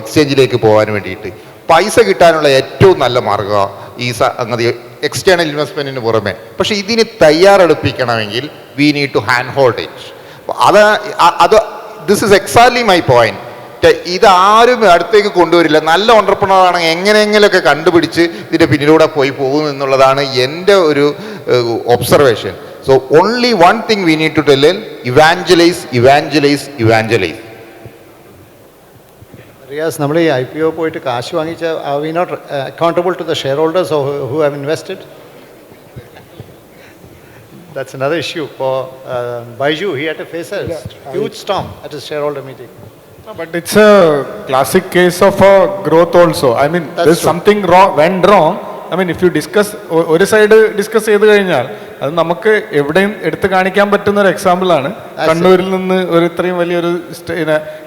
എക്സ്ചേഞ്ചിലേക്ക് പോകാൻ വേണ്ടിയിട്ട്. പൈസ കിട്ടാനുള്ള ഏറ്റവും നല്ല മാർഗ്ഗം ഈ സംഗതി എക്സ്റ്റേണൽ ഇൻവെസ്റ്റ്മെൻറ്റിന് പുറമെ. പക്ഷേ ഇതിന് തയ്യാറെടുപ്പിക്കണമെങ്കിൽ we need to hand hold it. അത് this is exactly my point. ഇതാരും അടുത്തേക്ക് കൊണ്ടുവരില്ല. നല്ല ഓണ്ടർപ്രണർ ആണെങ്കിൽ എങ്ങനെയെങ്കിലുമൊക്കെ കണ്ടുപിടിച്ച് ഇതിൻ്റെ പിന്നിലൂടെ പോയി പോകുന്നു എന്നുള്ളതാണ് എൻ്റെ ഒരു observation. So only one thing we need to tell, evangelise, evangelise, evangelise. Riyas, നമ്മൾ ഈ IPO പോയിട്ട് കാശ് വാങ്ങിച്ച are we not accountable to the shareholders who have invested? That's another issue. For Baiju, he had to face a huge storm at his shareholder meeting. No, but it's a classic case of a growth also. I mean, there's true. something went wrong. I mean, if you discuss, ഒരു side discuss ചെയ്ത് കഴിഞ്ഞാൽ അത് നമുക്ക് എവിടെയും എടുത്തു കാണിക്കാൻ പറ്റുന്ന ഒരു എക്സാമ്പിളാണ്. കണ്ണൂരിൽ നിന്ന് ഒരു ഇത്രയും വലിയൊരു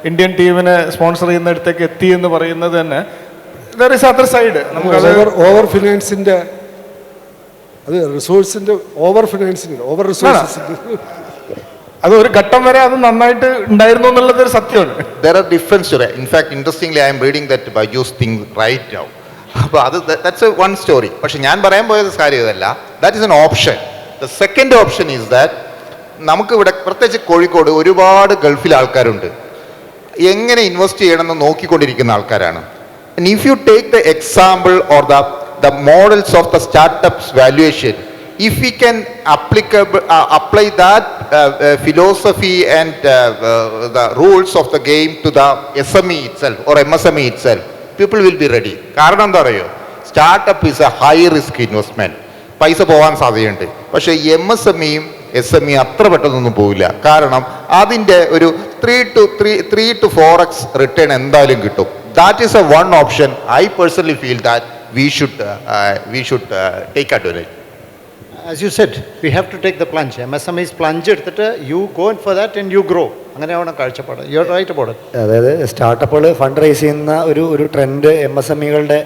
ഇന്ത്യൻ ടീമിനെ സ്പോൺസർ ചെയ്യുന്നിടത്തേക്ക് എത്തി എന്ന് പറയുന്നത് തന്നെ there is other side. നമുക്കത് ഓവർ ഫിനാൻസിൻ്റെ, അത് റിസോഴ്സിൻ്റെ ഓവർ ഫിനാൻസിൻ്റെ, ഓവർ റിസോഴ്സിൻ്റെ, അത് ഒരു ഘട്ടം വരെ അത് നന്നായിട്ട് ഉണ്ടായിരുന്നു എന്നുള്ളത് ഒരു സത്യമാണ്. There are different stories. In fact, interestingly, I am reading that Baiju's thing right now. അപ്പോൾ അത് that's a one story. പക്ഷെ ഞാൻ പറയാൻ പോയത് കാര്യം ഇതല്ല. That is an option. The second option is that നമുക്കിവിടെ പ്രത്യേകിച്ച് കോഴിക്കോട് ഒരുപാട് ഗൾഫിൽ ആൾക്കാരുണ്ട്. എങ്ങനെ ഇൻവെസ്റ്റ് ചെയ്യണമെന്ന് നോക്കിക്കൊണ്ടിരിക്കുന്ന ആൾക്കാരാണ്. And if you take the example or the the models of the startups valuation. If we can apply that philosophy and the rules of the game to the SME itself or MSME itself, people will be ready. കാരണം എന്താ പറയുക, startup is A high risk investment, പൈസ പോകാൻ സാധ്യതയുണ്ട്. പക്ഷേ MSMEയും SME അത്ര പെട്ടെന്നൊന്നും പോവില്ല. കാരണം അതിൻ്റെ ഒരു 3 to 4x റിട്ടേൺ എന്തായാലും കിട്ടും. That is a one option. I personally feel that we should take advantage. As you said, we have to take the plunge. MSMEs plunge എടുത്തിട്ട് you go in for that and you grow. അങ്ങനെയാണ് കാഴ്ചപ്പാട്. You are right about it. അതായത് സ്റ്റാർട്ടപ്പുകൾ fund raise ചെയ്യുന്ന ഒരു trend MSMEകളുടെ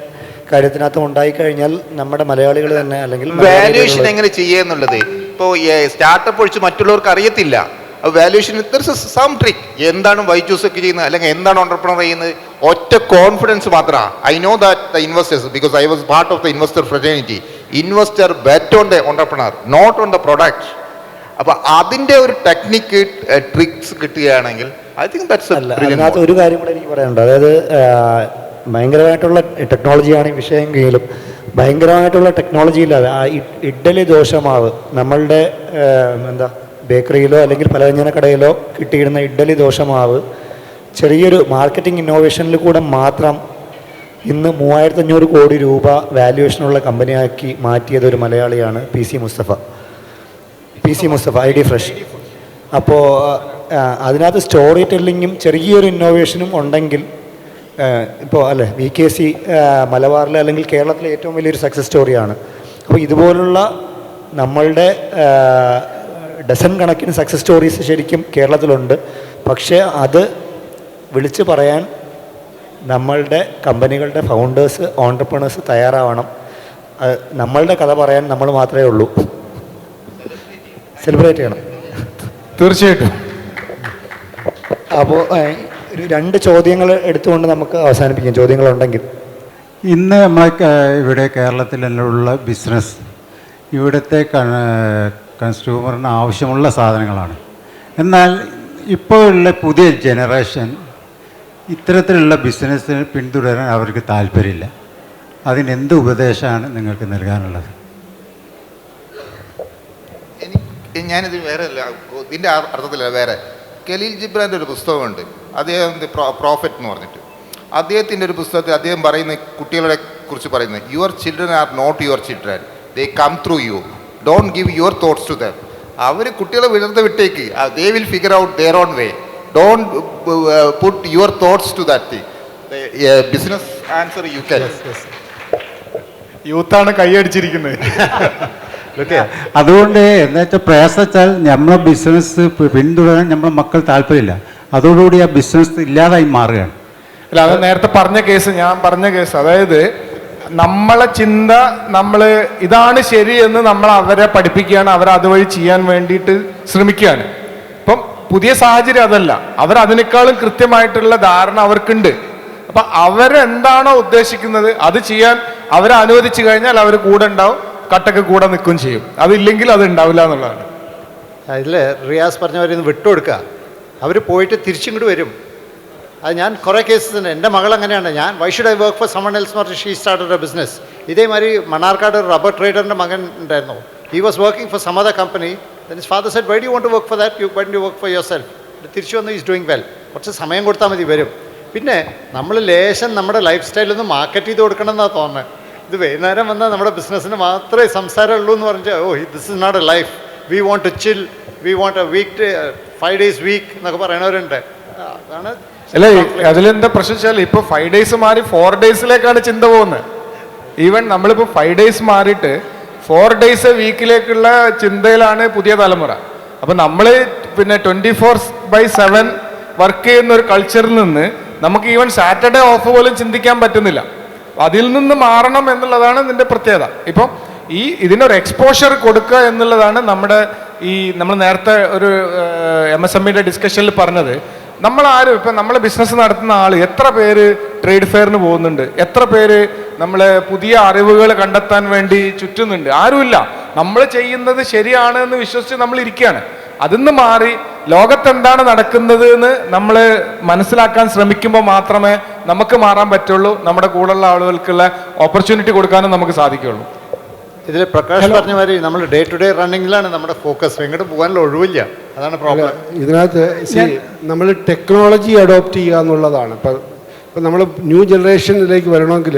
കാര്യത്തിനകത്ത് ഉണ്ടായിക്കഴിഞ്ഞാൽ നമ്മുടെ മലയാളികൾ തന്നെ അല്ലെങ്കിൽ വാല്യുവേഷൻ എങ്ങനെ ചെയ്യുക ഇപ്പോൾ സ്റ്റാർട്ടപ്പ് ഒഴിച്ച് മറ്റുള്ളവർക്ക് അറിയത്തില്ല. Valuation some trick. എന്താണ് വൈജൂസ് ഒക്കെ ചെയ്യുന്നത് അല്ലെങ്കിൽ എന്താണ് ഓണ്ടർപ്രണർ ചെയ്യുന്നത്, ഒറ്റ കോൺഫിഡൻസ് മാത്രമാണ്. I know that the investors, because I was part of the investor fraternity. Investor bet on the entrepreneur, not on the product. അപ്പോൾ അതിൻ്റെ ഒരു ടെക്നിക്ക് ട്രിക്സ് കിട്ടുകയാണെങ്കിൽ ഐ തിങ്ക് ദാറ്റ്സ് അതിനകത്ത് ഒരു കാര്യം കൂടെ എനിക്ക് പറയാനുണ്ട്. അതായത് ഭയങ്കരമായിട്ടുള്ള ടെക്നോളജിയാണ് ഈ വിഷയമെങ്കിലും ഭയങ്കരമായിട്ടുള്ള ടെക്നോളജി ഇല്ലാതെ ആ ഇഡ്ഡലി ദോശമാവ് നമ്മളുടെ ബേക്കറിയിലോ അല്ലെങ്കിൽ പലവ്യഞ്ജന കടയിലോ കിട്ടിയിരുന്ന ഇഡ്ഡലി ദോശമാവ് ചെറിയൊരു മാർക്കറ്റിംഗ് ഇന്നോവേഷനിൽ കൂടെ മാത്രം ഇന്ന് 3500 കോടി രൂപ വാല്യുവേഷനുള്ള കമ്പനിയാക്കി മാറ്റിയത് ഒരു മലയാളിയാണ് P C Mustafa ID fresh. അപ്പോൾ അതിനകത്ത് സ്റ്റോറി ടെല്ലിങ്ങും ചെറിയൊരു ഇന്നോവേഷനും ഉണ്ടെങ്കിൽ ഇപ്പോൾ അല്ലേ VKC മലബാറിലെ അല്ലെങ്കിൽ കേരളത്തിലെ ഏറ്റവും വലിയൊരു സക്സസ് സ്റ്റോറിയാണ്. അപ്പോൾ ഇതുപോലുള്ള നമ്മളുടെ ഡസൻ കണക്കിന് സക്സസ് സ്റ്റോറീസ് ശരിക്കും കേരളത്തിലുണ്ട്. പക്ഷേ അത് വിളിച്ചു പറയാൻ നമ്മളുടെ കമ്പനികളുടെ ഫൗണ്ടേഴ്സ് ഓൺടർപ്രണേഴ്സ് തയ്യാറാവണം. നമ്മളുടെ കഥ പറയാൻ നമ്മൾ മാത്രമേ ഉള്ളൂ. സെലിബ്രേറ്റ് ചെയ്യണം തീർച്ചയായിട്ടും. അപ്പോൾ ഒരു 2 ചോദ്യങ്ങൾ എടുത്തുകൊണ്ട് നമുക്ക് അവസാനിപ്പിക്കാം, ചോദ്യങ്ങളുണ്ടെങ്കിൽ. ഇന്ന് നമ്മൾ ഇവിടെ കേരളത്തിലുള്ള ബിസിനസ് ഇവിടുത്തെ കൺസ്യൂമറിന് ആവശ്യമുള്ള സാധനങ്ങളാണ്. എന്നാൽ ഇപ്പോഴുള്ള പുതിയ ജനറേഷൻ ഇത്തരത്തിലുള്ള ബിസിനസ്സിന് പിന്തുടരാൻ അവർക്ക് താല്പര്യമില്ല. അതിനെന്ത് ഉപദേശമാണ് നിങ്ങൾക്ക് നൽകാനുള്ളത്? ഞാനിത് വേറെ അല്ല, ഇതിൻ്റെ അർത്ഥത്തിലല്ല, വേറെ ഖലീൽ ജിബ്രാൻ്റെ ഒരു പുസ്തകമുണ്ട്, അദ്ദേഹത്തിൻ്റെ പ്രോഫിറ്റ് എന്ന് പറഞ്ഞിട്ട്. അദ്ദേഹത്തിൻ്റെ ഒരു പുസ്തകത്തിൽ അദ്ദേഹം പറയുന്ന കുട്ടികളെ കുറിച്ച് പറയുന്നത്, your children are not your children, they come through you, don't give your thoughts to them. അവർ കുട്ടികളെ വിടർന്ന് വിട്ടേക്ക്, they will figure out their own way, don't put your thoughts to that thing. Business answer you can. യൂത്താണ് കൈയടിച്ചിരിക്കുന്നത്. അതുകൊണ്ട് എന്താ വെച്ചാൽ പ്രയാസം വെച്ചാൽ നമ്മളെ ബിസിനസ് പിന്തുടരാൻ നമ്മളെ മക്കൾ താല്പര്യമില്ല. അതോടുകൂടി ആ ബിസിനസ് ഇല്ലാതായി മാറുകയാണ്. അല്ല, അത് നേരത്തെ ഞാൻ പറഞ്ഞ കേസ് അതായത് നമ്മളെ ചിന്ത നമ്മൾ ഇതാണ് ശരി എന്ന് നമ്മൾ അവരെ പഠിപ്പിക്കുകയാണ്, അവരെ അതുവഴി ചെയ്യാൻ വേണ്ടിയിട്ട് ശ്രമിക്കുകയാണ്. ഇപ്പം പുതിയ സാഹചര്യം അതല്ല, അവരതിനേക്കാളും കൃത്യമായിട്ടുള്ള ധാരണ അവർക്കുണ്ട്. അപ്പം അവരെന്താണോ ഉദ്ദേശിക്കുന്നത് അത് ചെയ്യാൻ അവരെ അനുവദിച്ചു കഴിഞ്ഞാൽ അവർ കൂടെ ഉണ്ടാവും, കട്ടക്ക് കൂടെ നിൽക്കുകയും ചെയ്യും. അതില്ലെങ്കിൽ അത് ഉണ്ടാവില്ല എന്നുള്ളതാണ്. അതിൽ റിയാസ് പറഞ്ഞവരിന്ന് വിട്ടുകൊടുക്കുക, അവർ പോയിട്ട് തിരിച്ചിങ്ങോട്ട് വരും. അത് ഞാൻ കുറേ കേസസ് ഉണ്ട്. എൻ്റെ മകൾ അങ്ങനെയാണ്. Why should I work for someone else എന്ന് പറഞ്ഞ് ഷീ സ്റ്റാർട്ടഡ് എ ബിസിനസ്. ഇതേമാതിരി മണ്ണാർക്കാട് റബ്ബർ ട്രേഡറിൻ്റെ മകൻ ഉണ്ടായിരുന്നു. He was working for some other company. Then his father said, why do you want to work for that, why do you work for yourself. തിരിച്ചു വന്ന് is doing well. കുറച്ച് സമയം കൊടുത്താൽ മതി, വരും. പിന്നെ നമ്മൾ ലേശം നമ്മുടെ ലൈഫ് സ്റ്റൈലൊന്ന് മാർക്കറ്റ് ചെയ്ത് കൊടുക്കണം എന്നാണ് തോന്നുന്നത്. ഇത് വൈകുന്നേരം വന്നാൽ നമ്മുടെ ബിസിനസ്സിന് മാത്രമേ സംസാരമുള്ളൂ എന്ന് പറഞ്ഞാൽ, oh this is not a life, we want to chill, we want a week 5 days week എന്നൊക്കെ പറയണവരുണ്ട്. അതാണ് അല്ല, അതിലെന്താ പ്രശ്നം വെച്ചാൽ ഇപ്പോൾ 5 days മാറി 4 daysലേക്കാണ് ചിന്ത പോകുന്നത്. ഈവൻ നമ്മളിപ്പോൾ 5 days മാറിയിട്ട് 4 days വീക്കിലേക്കുള്ള ചിന്തയിലാണ് പുതിയ തലമുറ. അപ്പം നമ്മൾ പിന്നെ 24/7 വർക്ക് ചെയ്യുന്ന ഒരു കൾച്ചറിൽ നിന്ന് നമുക്ക് ഈവൻ സാറ്റർഡേ ഓഫ് പോലും ചിന്തിക്കാൻ പറ്റുന്നില്ല. അതിൽ നിന്ന് മാറണം എന്നുള്ളതാണ് ഇതിൻ്റെ പ്രത്യേകത. ഇപ്പം ഇതിനൊരു എക്സ്പോഷർ കൊടുക്കുക എന്നുള്ളതാണ് നമ്മൾ നേരത്തെ ഒരു MSMEയുടെ ഡിസ്കഷനിൽ പറഞ്ഞത്. നമ്മളാരും ഇപ്പം നമ്മളെ ബിസിനസ് നടത്തുന്ന ആൾ എത്ര പേര് ട്രേഡ് ഫെയറിന് പോകുന്നുണ്ട്, എത്ര പേര് നമ്മളെ പുതിയ അറിവുകൾ കണ്ടെത്താൻ വേണ്ടി ചുറ്റുന്നുണ്ട്? ആരുമില്ല. നമ്മൾ ചെയ്യുന്നത് ശരിയാണ് എന്ന് വിശ്വസിച്ച് നമ്മൾ ഇരിക്കുകയാണ്. അതിന്ന് മാറി ലോകത്ത് എന്താണ് നടക്കുന്നത് എന്ന് നമ്മൾ മനസ്സിലാക്കാൻ ശ്രമിക്കുമ്പോൾ മാത്രമേ നമുക്ക് മാറാൻ പറ്റുള്ളൂ, നമ്മുടെ കൂടെയുള്ള ആളുകൾക്കുള്ള ഓപ്പർച്യൂണിറ്റി കൊടുക്കാനും നമുക്ക് സാധിക്കുള്ളൂ. ഇതിൽ പ്രകാശ് പറഞ്ഞ മാതിരി നമ്മൾ ഡേ ടു ഡേ റണ്ണിങ്ങിലാണ് നമ്മുടെ ഫോക്കസ്, എങ്ങോട്ട് പോകാനുള്ള ഒഴിവില്ല, അതാണ് പ്രോബ്ലം. ഇതിനകത്ത് നമ്മൾ ടെക്നോളജി അഡോപ്റ്റ് ചെയ്യുക എന്നുള്ളതാണ്. ഇപ്പം നമ്മൾ ന്യൂ ജനറേഷനിലേക്ക് വരണമെങ്കിൽ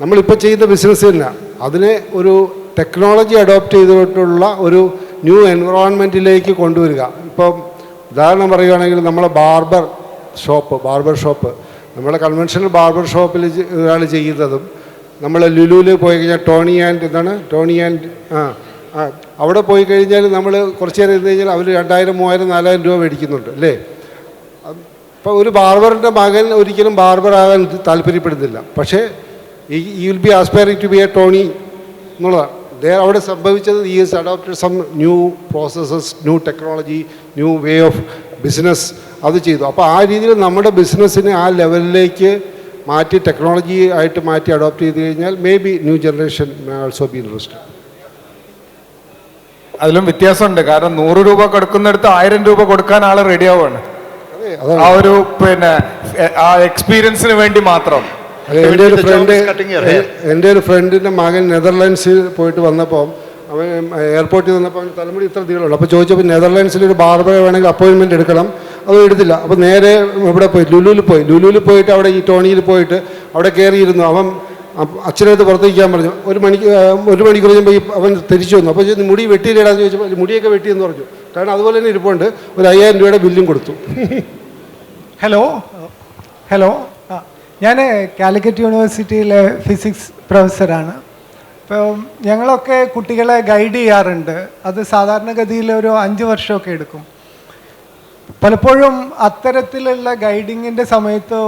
നമ്മളിപ്പോൾ ചെയ്യുന്ന ബിസിനസ് തന്നെ അതിനെ ഒരു ടെക്നോളജി അഡോപ്റ്റ് ചെയ്തിട്ടുള്ള ഒരു ന്യൂ എൻവറോൺമെൻറ്റിലേക്ക് കൊണ്ടുവരിക. ഇപ്പം ഉദാഹരണം പറയുകയാണെങ്കിൽ നമ്മളെ ബാർബർ ഷോപ്പ് നമ്മളെ കൺവെൻഷണൽ ബാർബർ ഷോപ്പിൽ ഒരാൾ ചെയ്യുന്നതും നമ്മൾ ലുലുവിൽ പോയി കഴിഞ്ഞാൽ ടോണി ആൻഡ് അവിടെ പോയി കഴിഞ്ഞാൽ നമ്മൾ കുറച്ച് നേരം ഇരുന്ന് കഴിഞ്ഞാൽ അവർ 2000, 3000, 4000 രൂപ മേടിക്കുന്നുണ്ട് അല്ലേ. ഇപ്പോൾ ഒരു ബാർബറിൻ്റെ മകൻ ഒരിക്കലും ബാർബർ ആകാൻ താല്പര്യപ്പെടുന്നില്ല, പക്ഷേ ഈ will be aspiring to be a Tony എന്നുള്ളതാണ്. അവിടെ സംഭവിച്ചത് ഈ is adopted some new processes, new technology, new way of business അത് ചെയ്തു. അപ്പോൾ ആ രീതിയിൽ നമ്മുടെ ബിസിനസ്സിനെ ആ ലെവലിലേക്ക് മാറ്റി ടെക്നോളജി ആയിട്ട് മാറ്റി അഡോപ്റ്റ് ചെയ്ത് കഴിഞ്ഞാൽ may be new generation may also be interested. അതിലും വ്യത്യാസമുണ്ട്. കാരണം 100 രൂപ കൊടുക്കുന്നിടത്ത് 1000 രൂപ കൊടുക്കാൻ ആൾ റെഡി ആവുകയാണ്. ആ ഒരു ആ എക്സ്പീരിയൻസിന് വേണ്ടി മാത്രം. എൻ്റെ ഒരു ഫ്രണ്ടിൻ്റെ മകൻ നെതർലാൻഡ്സിൽ പോയിട്ട് വന്നപ്പോൾ അവൻ എയർപോർട്ടിൽ വന്നപ്പോൾ അവന് തലമുടി ഇത്ര നീളമുള്ളൂ. അപ്പോൾ ചോദിച്ചപ്പോൾ നെതർലാൻഡ്സിലൊരു ബാർബറെ വേണമെങ്കിൽ അപ്പോയിൻമെൻറ്റ് എടുക്കണം, അത് എടുത്തില്ല. അപ്പോൾ നേരെ ഇവിടെ പോയി ലുലുവിൽ പോയിട്ട് അവിടെ ഈ ടോണിയിൽ പോയിട്ട് അവിടെ കയറിയിരുന്നു. അവൻ അച്ഛനടുത്ത് പുറത്തേക്കാൻ പറഞ്ഞു. ഒരു മണിക്കൂർ കഴിയുമ്പോൾ അവൻ തിരിച്ചു വന്നു. അപ്പോൾ മുടി വെട്ടിയിലിടാന്ന് ചോദിച്ചപ്പോൾ മുടിയൊക്കെ വെട്ടിയെന്ന് പറഞ്ഞു. കാരണം അതുപോലെ തന്നെ ഇരിപ്പുണ്ട്. ഒരു 5000 രൂപയുടെ ബില്ലും കൊടുത്തു. ഹലോ, ഞാൻ കാലിക്കറ്റ് യൂണിവേഴ്സിറ്റിയിലെ ഫിസിക്സ് പ്രൊഫസറാണ്. ഇപ്പോൾ ഞങ്ങളൊക്കെ കുട്ടികളെ ഗൈഡ് ചെയ്യാറുണ്ട്. അത് സാധാരണഗതിയിൽ ഒരു 5 വർഷമൊക്കെ എടുക്കും. പലപ്പോഴും അത്തരത്തിലുള്ള ഗൈഡിങ്ങിൻ്റെ സമയത്ത്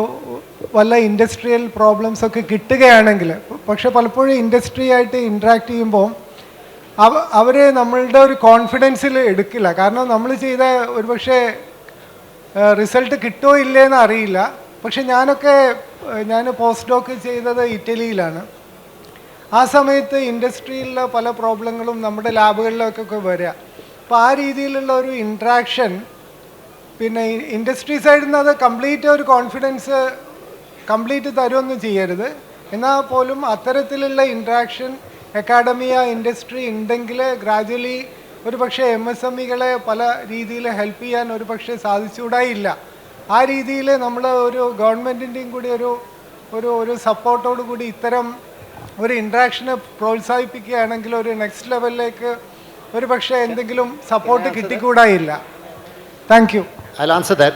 വല്ല ഇൻഡസ്ട്രിയൽ പ്രോബ്ലംസൊക്കെ കിട്ടുകയാണെങ്കിൽ, പക്ഷെ പലപ്പോഴും ഇൻഡസ്ട്രിയായിട്ട് ഇൻട്രാക്ട് ചെയ്യുമ്പോൾ അവർ നമ്മളുടെ ഒരു കോൺഫിഡൻസിൽ എടുക്കില്ല. കാരണം നമ്മൾ ചെയ്ത ഒരുപക്ഷെ റിസൾട്ട് കിട്ടുമോ ഇല്ലേന്ന് അറിയില്ല. പക്ഷെ ഞാൻ പോസ്റ്റ് ഡോക്ക് ചെയ്തത് ഇറ്റലിയിലാണ്. ആ സമയത്ത് ഇൻഡസ്ട്രിയിലുള്ള പല പ്രോബ്ലങ്ങളും നമ്മുടെ ലാബുകളിലൊക്കെ വരിക. അപ്പോൾ ആ രീതിയിലുള്ള ഒരു ഇൻട്രാക്ഷൻ പിന്നെ ഇൻഡസ്ട്രി സൈഡിൽ നിന്ന് അത് കംപ്ലീറ്റ് ഒരു കോൺഫിഡൻസ് കംപ്ലീറ്റ് തരുമൊന്നും ചെയ്യരുത്. എന്നാൽ പോലും അത്തരത്തിലുള്ള ഇൻട്രാക്ഷൻ അക്കാഡമിയ ഇൻഡസ്ട്രി ഉണ്ടെങ്കിൽ ഗ്രാജുവലി ഒരു പക്ഷേ MSMEകളെ പല രീതിയിൽ ഹെൽപ്പ് ചെയ്യാൻ ഒരു പക്ഷേ സാധിച്ചുകൂടായില്ല. ആ രീതിയിൽ നമ്മൾ ഒരു ഗവൺമെൻറ്റിൻ്റെയും കൂടി ഒരു സപ്പോർട്ടോടു കൂടി ഇത്തരം ഒരു ഇൻട്രാക്ഷനെ പ്രോത്സാഹിപ്പിക്കുകയാണെങ്കിൽ ഒരു നെക്സ്റ്റ് ലെവലിലേക്ക് ഒരു പക്ഷേ എന്തെങ്കിലും സപ്പോർട്ട് കിട്ടിക്കൂടായില്ല. Thank you. I'll answer that.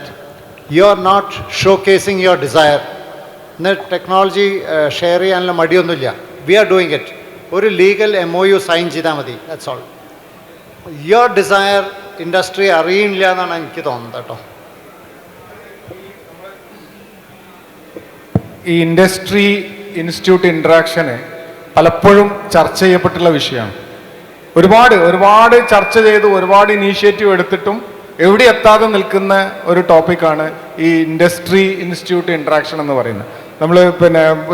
You are not showcasing your desire. Technology share ചെയ്യാനുള്ള മടിയൊന്നുമില്ല. We are doing it. ഒരു ലീഗൽ MOU സൈൻ ചെയ്താൽ മതി, that's all. Your desire industry അറിയില്ല എന്നാണ് എനിക്ക് തോന്നുന്നത് കേട്ടോ. ഈ ഇൻഡസ്ട്രി ഇൻസ്റ്റിറ്റ്യൂട്ട് ഇൻട്രാക്ഷന് പലപ്പോഴും ചർച്ച ചെയ്യപ്പെട്ടുള്ള വിഷയമാണ്. ഒരുപാട് ചർച്ച ചെയ്ത് ഒരുപാട് ഇനീഷ്യേറ്റീവ് എടുത്തിട്ടും എവിടെ എത്താതെ നിൽക്കുന്ന ഒരു ടോപ്പിക്കാണ് ഈ ഇൻഡസ്ട്രി ഇൻസ്റ്റിറ്റ്യൂട്ട് ഇൻട്രാക്ഷൻ എന്ന് പറയുന്നത്. നമ്മൾ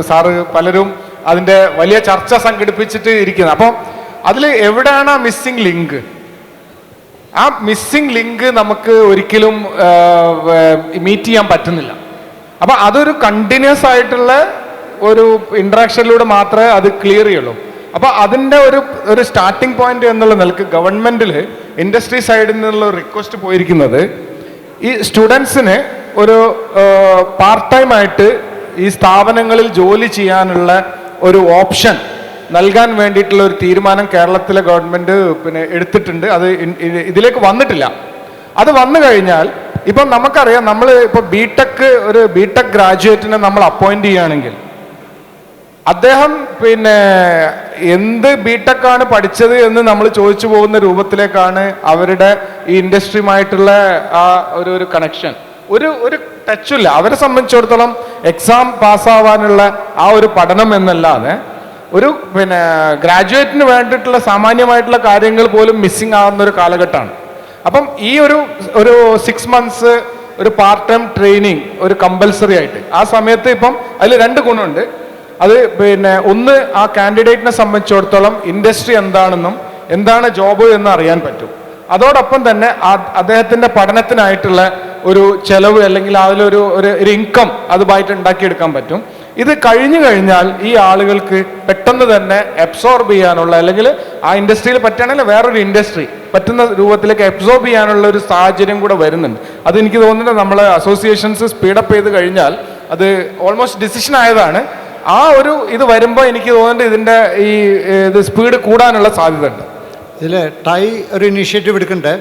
സാറ് പലരും അതിൻ്റെ വലിയ ചർച്ച സംഘടിപ്പിച്ചിട്ട് ഇരിക്കുന്നത്. അപ്പം അതിൽ എവിടെയാണ് ആ മിസ്സിംഗ് ലിങ്ക്? ആ മിസ്സിംഗ് ലിങ്ക് നമുക്ക് ഒരിക്കലും മീറ്റ് ചെയ്യാൻ പറ്റുന്നില്ല. അപ്പം അതൊരു കണ്ടിന്യൂസ് ആയിട്ടുള്ള ഒരു ഇൻട്രാക്ഷനിലൂടെ മാത്രമേ അത് ക്ലിയർ ചെയ്യുള്ളൂ. അപ്പോൾ അതിൻ്റെ ഒരു സ്റ്റാർട്ടിംഗ് പോയിന്റ് എന്നുള്ള നിലക്ക് ഗവൺമെൻറ്റിൽ ഇൻഡസ്ട്രി സൈഡിൽ നിന്നുള്ള റിക്വസ്റ്റ് പോയിരിക്കുന്നത് ഈ സ്റ്റുഡൻസിന് ഒരു പാർട്ട് ടൈം ആയിട്ട് ഈ സ്ഥാപനങ്ങളിൽ ജോലി ചെയ്യാനുള്ള ഒരു ഓപ്ഷൻ നൽകാൻ വേണ്ടിയിട്ടുള്ള ഒരു തീരുമാനം കേരളത്തിലെ ഗവൺമെൻറ് എടുത്തിട്ടുണ്ട്. അത് ഇതിലേക്ക് വന്നിട്ടില്ല. അത് വന്നു കഴിഞ്ഞാൽ ഇപ്പം നമുക്കറിയാം, നമ്മൾ ഇപ്പോൾ ഒരു ബിടെക് ഗ്രാജുവേറ്റിനെ നമ്മൾ അപ്പോയിന്റ് ചെയ്യുകയാണെങ്കിൽ അദ്ദേഹം എന്ത് ബിടെക് ആണ് പഠിച്ചത് എന്ന് നമ്മൾ ചോദിച്ചു പോകുന്ന രൂപത്തിലേക്കാണ് അവരുടെ ഈ ഇൻഡസ്ട്രിയുമായിട്ടുള്ള ആ ഒരു കണക്ഷൻ. ഒരു ടച്ചില്ല. അവരെ സംബന്ധിച്ചിടത്തോളം എക്സാം പാസ്സാവാനുള്ള ആ ഒരു പഠനം എന്നല്ലാതെ ഒരു ഗ്രാജുവേറ്റിന് വേണ്ടിയിട്ടുള്ള സാമാന്യമായിട്ടുള്ള കാര്യങ്ങൾ പോലും മിസ്സിങ് ആവുന്ന ഒരു കാലഘട്ടമാണ്. അപ്പം ഈ ഒരു 6 months ഒരു പാർട്ട് ടൈം ട്രെയിനിങ് ഒരു കമ്പൽസറി ആയിട്ട് ആ സമയത്ത് ഇപ്പം അതിൽ 2 ഗുണമുണ്ട്. അത് ഒന്ന് ആ കാൻഡിഡേറ്റിനെ സംബന്ധിച്ചിടത്തോളം ഇൻഡസ്ട്രി എന്താണെന്നും എന്താണ് ജോബ് എന്ന് അറിയാൻ പറ്റും. അതോടൊപ്പം തന്നെ അദ്ദേഹത്തിൻ്റെ പഠനത്തിനായിട്ടുള്ള ഒരു ചെലവ് അല്ലെങ്കിൽ അതിലൊരു ഒരു ഇൻകം അതുമായിട്ട് ഉണ്ടാക്കിയെടുക്കാൻ പറ്റും. ഇത് കഴിഞ്ഞു കഴിഞ്ഞാൽ ഈ ആളുകൾക്ക് പെട്ടെന്ന് തന്നെ അബ്സോർബ് ചെയ്യാനുള്ള, അല്ലെങ്കിൽ ആ ഇൻഡസ്ട്രിയിൽ പറ്റുകയാണെങ്കിൽ വേറൊരു ഇൻഡസ്ട്രി പറ്റുന്ന രൂപത്തിലേക്ക് അബ്സോർബ് ചെയ്യാനുള്ള ഒരു സാഹചര്യം കൂടെ വരുന്നുണ്ട്. അത് എനിക്ക് തോന്നുന്നത് നമ്മൾ അസോസിയേഷൻസ് സ്പീഡപ്പ് ചെയ്ത് കഴിഞ്ഞാൽ അത് ഓൾമോസ്റ്റ് ഡിസിഷൻ ആയതാണ്. ആ ഒരു ഇത് വരുമ്പോൾ എനിക്ക് തോന്നുന്നത് ഇതിൻ്റെ ഇത് സ്പീഡ് കൂടാനുള്ള സാധ്യത ഉണ്ട്. ഇതിൽ ടൈ ഒരു ഇനീഷ്യേറ്റീവ് എടുക്കുന്നുണ്ട്.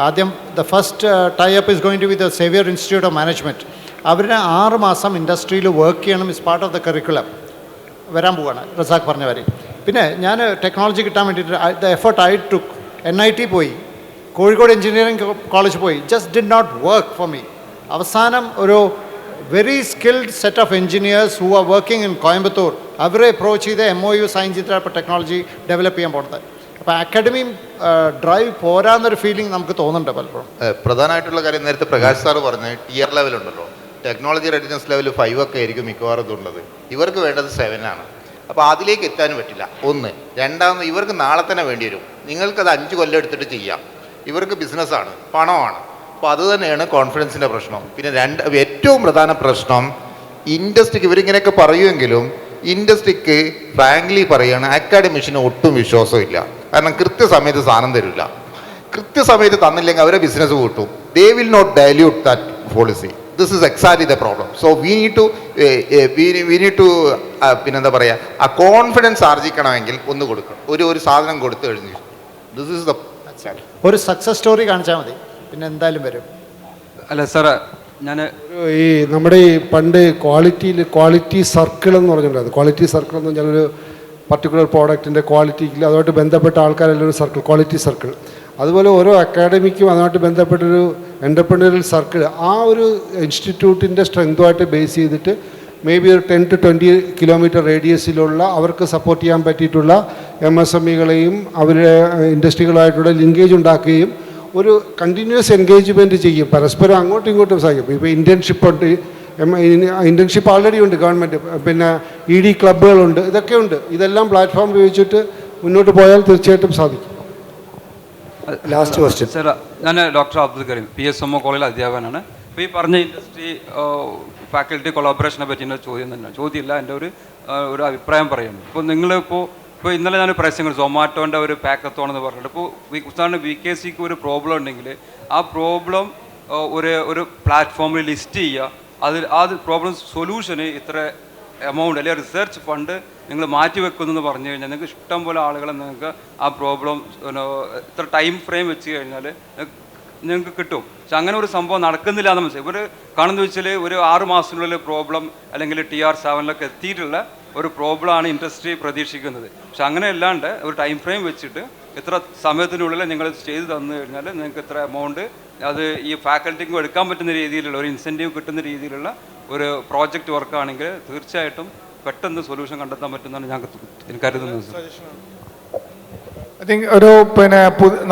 ആദ്യം the first tie up is going to be the Xavier Institute of Management. അവരുടെ 6 മാസം ഇൻഡസ്ട്രിയിൽ വർക്ക് ചെയ്യണം, is part of the curriculum വരാൻ പോവുകയാണ് റസാഖ് പറഞ്ഞ വരെ. പിന്നെ ഞാൻ ടെക്നോളജി കിട്ടാൻ വേണ്ടിയിട്ട് the effort I took NIT പോയി, കോഴിക്കോട് എഞ്ചിനീയറിംഗ് കോളേജ് പോയി, just did not work for me. അവസാനം ഒരു very skilled set of engineers who are working in Coimbatore അവരെ അപ്രോച്ച് ചെയ്ത് MOU സൈൻ ചെയ്തിട്ട് ഇപ്പോൾ ടെക്നോളജി ഡെവലപ്പ് ചെയ്യാൻ പോകുന്നത്. അപ്പോൾ അക്കാഡമി ഡ്രൈവ് പോരാന്നൊരു ഫീലിംഗ് നമുക്ക് തോന്നുന്നുണ്ട് പലപ്പോഴും. പ്രധാനമായിട്ടുള്ള കാര്യം നേരത്തെ പ്രകാശ് സാറ് പറഞ്ഞ് ടിയർ ലെവലുണ്ടല്ലോ, ടെക്നോളജി റെഡിനെസ് ലെവൽ 5 ഒക്കെ ആയിരിക്കും മിക്കവാറും ഇതുള്ളത്. ഇവർക്ക് വേണ്ടത് 7 ആണ്. അപ്പോൾ അതിലേക്ക് എത്താനും പറ്റില്ല. ഒന്ന്. രണ്ടാമത് ഇവർക്ക് നാളെ തന്നെ വേണ്ടി വരും. നിങ്ങൾക്കത് 5 കൊല്ലം എടുത്തിട്ട് ചെയ്യാം. ഇവർക്ക് ബിസിനസ്സാണ്, പണമാണ്. അപ്പോൾ അത് തന്നെയാണ് കോൺഫിഡൻസിൻ്റെ പ്രശ്നം. പിന്നെ ഏറ്റവും പ്രധാന പ്രശ്നം ഇൻഡസ്ട്രിക്ക് ഇവരിങ്ങനെയൊക്കെ പറയുമെങ്കിലും ഇൻഡസ്ട്രിക്ക് ഫ്രാങ്ക്ലി പറയുകയാണ് അക്കാഡമിഷന് ഒട്ടും വിശ്വാസമില്ല. കാരണം കൃത്യസമയത്ത് സാധനം തരില്ല. കൃത്യസമയത്ത് തന്നില്ലെങ്കിൽ അവരെ ബിസിനസ് കൂട്ടും. They will not dilute that policy. This is exactly the problem. So we need to പിന്നെന്താ പറയുക, ആ കോൺഫിഡൻസ് ആർജിക്കണമെങ്കിൽ ഒന്ന് കൊടുക്കണം. ഒരു സാധനം കൊടുത്തു കഴിഞ്ഞു. ദിസ് ഇസ് ദ ഒരു സക്സസ് സ്റ്റോറി കാണിച്ചാൽ മതി, പിന്നെ എന്തായാലും വരും. അല്ല സാറേ, ഞാൻ ഈ നമ്മുടെ ഈ പണ്ട് ക്വാളിറ്റി സർക്കിൾ എന്ന് പറഞ്ഞിട്ടുണ്ടായിരുന്നു. ക്വാളിറ്റി സർക്കിൾ എന്ന് പറഞ്ഞാൽ ഒരു പർട്ടിക്കുലർ പ്രോഡക്റ്റിൻ്റെ ക്വാളിറ്റിക്ക് അതുമായിട്ട് ബന്ധപ്പെട്ട ആൾക്കാരെല്ലാം ഒരു സർക്കിൾ, ക്വാളിറ്റി സർക്കിൾ. അതുപോലെ ഓരോ അക്കാഡമിക്കും അതുമായിട്ട് ബന്ധപ്പെട്ടൊരു എൻ്റർപ്രണറിയൽ സർക്കിൾ, ആ ഒരു ഇൻസ്റ്റിറ്റ്യൂട്ടിൻ്റെ സ്ട്രെങ്തുമായിട്ട് ബേസ് ചെയ്തിട്ട് മേ ബി ഒരു 10 to 20 കിലോമീറ്റർ റേഡിയസിലുള്ള അവർക്ക് സപ്പോർട്ട് ചെയ്യാൻ പറ്റിയിട്ടുള്ള MSMEകളെയും അവരുടെ ഇൻഡസ്ട്രികളുമായിട്ടുള്ള ലിങ്കേജ് ഉണ്ടാക്കുകയും ഒരു കണ്ടിന്യൂസ് എൻഗേജ്മെൻറ്റ് ചെയ്യും, പരസ്പരം അങ്ങോട്ടും ഇങ്ങോട്ടും സഹായിക്കും. ഇപ്പോൾ ഇൻറ്റേൺഷിപ്പ് ഉണ്ട്, ഇൻറ്റേൺഷിപ്പ് ഓൾറെഡി ഉണ്ട് ഗവൺമെൻറ്, പിന്നെ ED ക്ലബ്ബുകളുണ്ട്, ഇതൊക്കെ ഉണ്ട്. ഇതെല്ലാം പ്ലാറ്റ്ഫോം ഉപയോഗിച്ചിട്ട് മുന്നോട്ട് പോയാൽ തീർച്ചയായിട്ടും സാധിക്കും. ലാസ്റ്റ് ക്വസ്റ്റ്യൻ സാർ, ഞാൻ ഡോക്ടർ അബ്ദുൽ കരീം, PSMO കോളേജിൽ അധ്യാപകനാണ്. അപ്പോൾ ഈ പറഞ്ഞ ഇൻഡസ്ട്രി ഫാക്കൽറ്റി കൊളാബറേഷനെ പറ്റി എൻ്റെ ചോദ്യം തന്നെ, ചോദ്യമില്ല, എൻ്റെ ഒരു അഭിപ്രായം പറയുന്നു. ഇപ്പോൾ നിങ്ങളിപ്പോൾ ഇന്നലെ ഞാൻ പ്രശ്നങ്ങൾ സൊമാറ്റോൻ്റെ ഒരു പാക്കത്തോണെന്ന് പറഞ്ഞിട്ട്, ഇപ്പോൾ ഉദാഹരണം VKCക്ക് ഒരു പ്രോബ്ലം ഉണ്ടെങ്കിൽ ആ പ്രോബ്ലം ഒരു പ്ലാറ്റ്ഫോമിൽ ലിസ്റ്റ് ചെയ്യുക. ആ പ്രോബ്ലം സൊല്യൂഷന് ഇത്ര എമൗണ്ട് അല്ലെങ്കിൽ റിസർച്ച് ഫണ്ട് നിങ്ങൾ മാറ്റി വെക്കുന്നു പറഞ്ഞു കഴിഞ്ഞാൽ നിങ്ങൾക്ക് ഇഷ്ടം പോലെ ആളുകളെ നിങ്ങൾക്ക് ആ പ്രോബ്ലം ഇത്ര ടൈം ഫ്രെയിം വെച്ച് കഴിഞ്ഞാൽ നിങ്ങൾക്ക് കിട്ടും. പക്ഷെ അങ്ങനെ ഒരു സംഭവം നടക്കുന്നില്ല എന്ന് മനസ്സിലായി. ഇവർ കാണുന്നത് വെച്ചാൽ ഒരു 6 മാസത്തിനുള്ളിൽ പ്രോബ്ലം അല്ലെങ്കിൽ TR7 എത്തിയിട്ടുള്ള ഒരു പ്രോബ്ലമാണ് ഇൻഡസ്ട്രി പ്രതീക്ഷിക്കുന്നത്. പക്ഷെ അങ്ങനെ അല്ലാണ്ട് ഒരു ടൈം ഫ്രെയിം വെച്ചിട്ട് ഇത്ര സമയത്തിനുള്ളിൽ നിങ്ങൾ ചെയ്ത് തന്നു കഴിഞ്ഞാൽ നിങ്ങൾക്ക് ഇത്ര എമൗണ്ട് അത് ഈ ഫാക്കൽറ്റിക്കും എടുക്കാൻ പറ്റുന്ന രീതിയിലുള്ള ഒരു ഇൻസെൻറ്റീവ് കിട്ടുന്ന രീതിയിലുള്ള ഒരു പ്രോജക്റ്റ് വർക്കാണെങ്കിൽ തീർച്ചയായിട്ടും പെട്ടെന്ന് സൊല്യൂഷൻ കണ്ടെത്താൻ പറ്റുന്നതാണ് ഞാൻ കരുതുന്നത്. ഐ തിങ്ക് ഒരു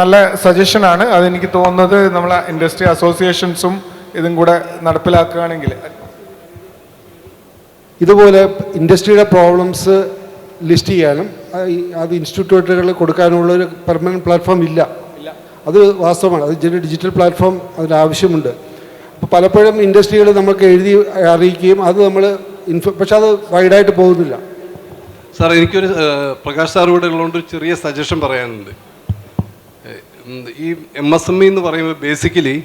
നല്ല സജഷനാണ്. അതെനിക്ക് തോന്നുന്നത് നമ്മളെ ഇൻഡസ്ട്രി അസോസിയേഷൻസും ഇതും കൂടെ നടപ്പിലാക്കുകയാണെങ്കിൽ ഇതുപോലെ ഇൻഡസ്ട്രിയുടെ പ്രോബ്ലംസ് ലിസ്റ്റ് ചെയ്യാനും അത് ഇൻസ്റ്റിറ്റ്യൂട്ടുകളിൽ കൊടുക്കാനുള്ള ഒരു പെർമനൻറ്റ് പ്ലാറ്റ്ഫോം ഇല്ല. അത് വാസ്തവമാണ്. അത് ഡിജിറ്റൽ പ്ലാറ്റ്ഫോം അതിന് ആവശ്യമുണ്ട്. അപ്പോൾ പലപ്പോഴും ഇൻഡസ്ട്രികൾ നമുക്ക് എഴുതി അറിയിക്കുകയും അത് നമ്മൾ പക്ഷെ അത് വൈഡായിട്ട് പോകുന്നില്ല. സാർ, എനിക്കൊരു പ്രകാശ് സാർ കൂടെ ഉള്ളതുകൊണ്ട് ചെറിയ സജഷൻ പറയാനുണ്ട്. ഈ MSME എന്ന് പറയുമ്പോൾ ബേസിക്കലി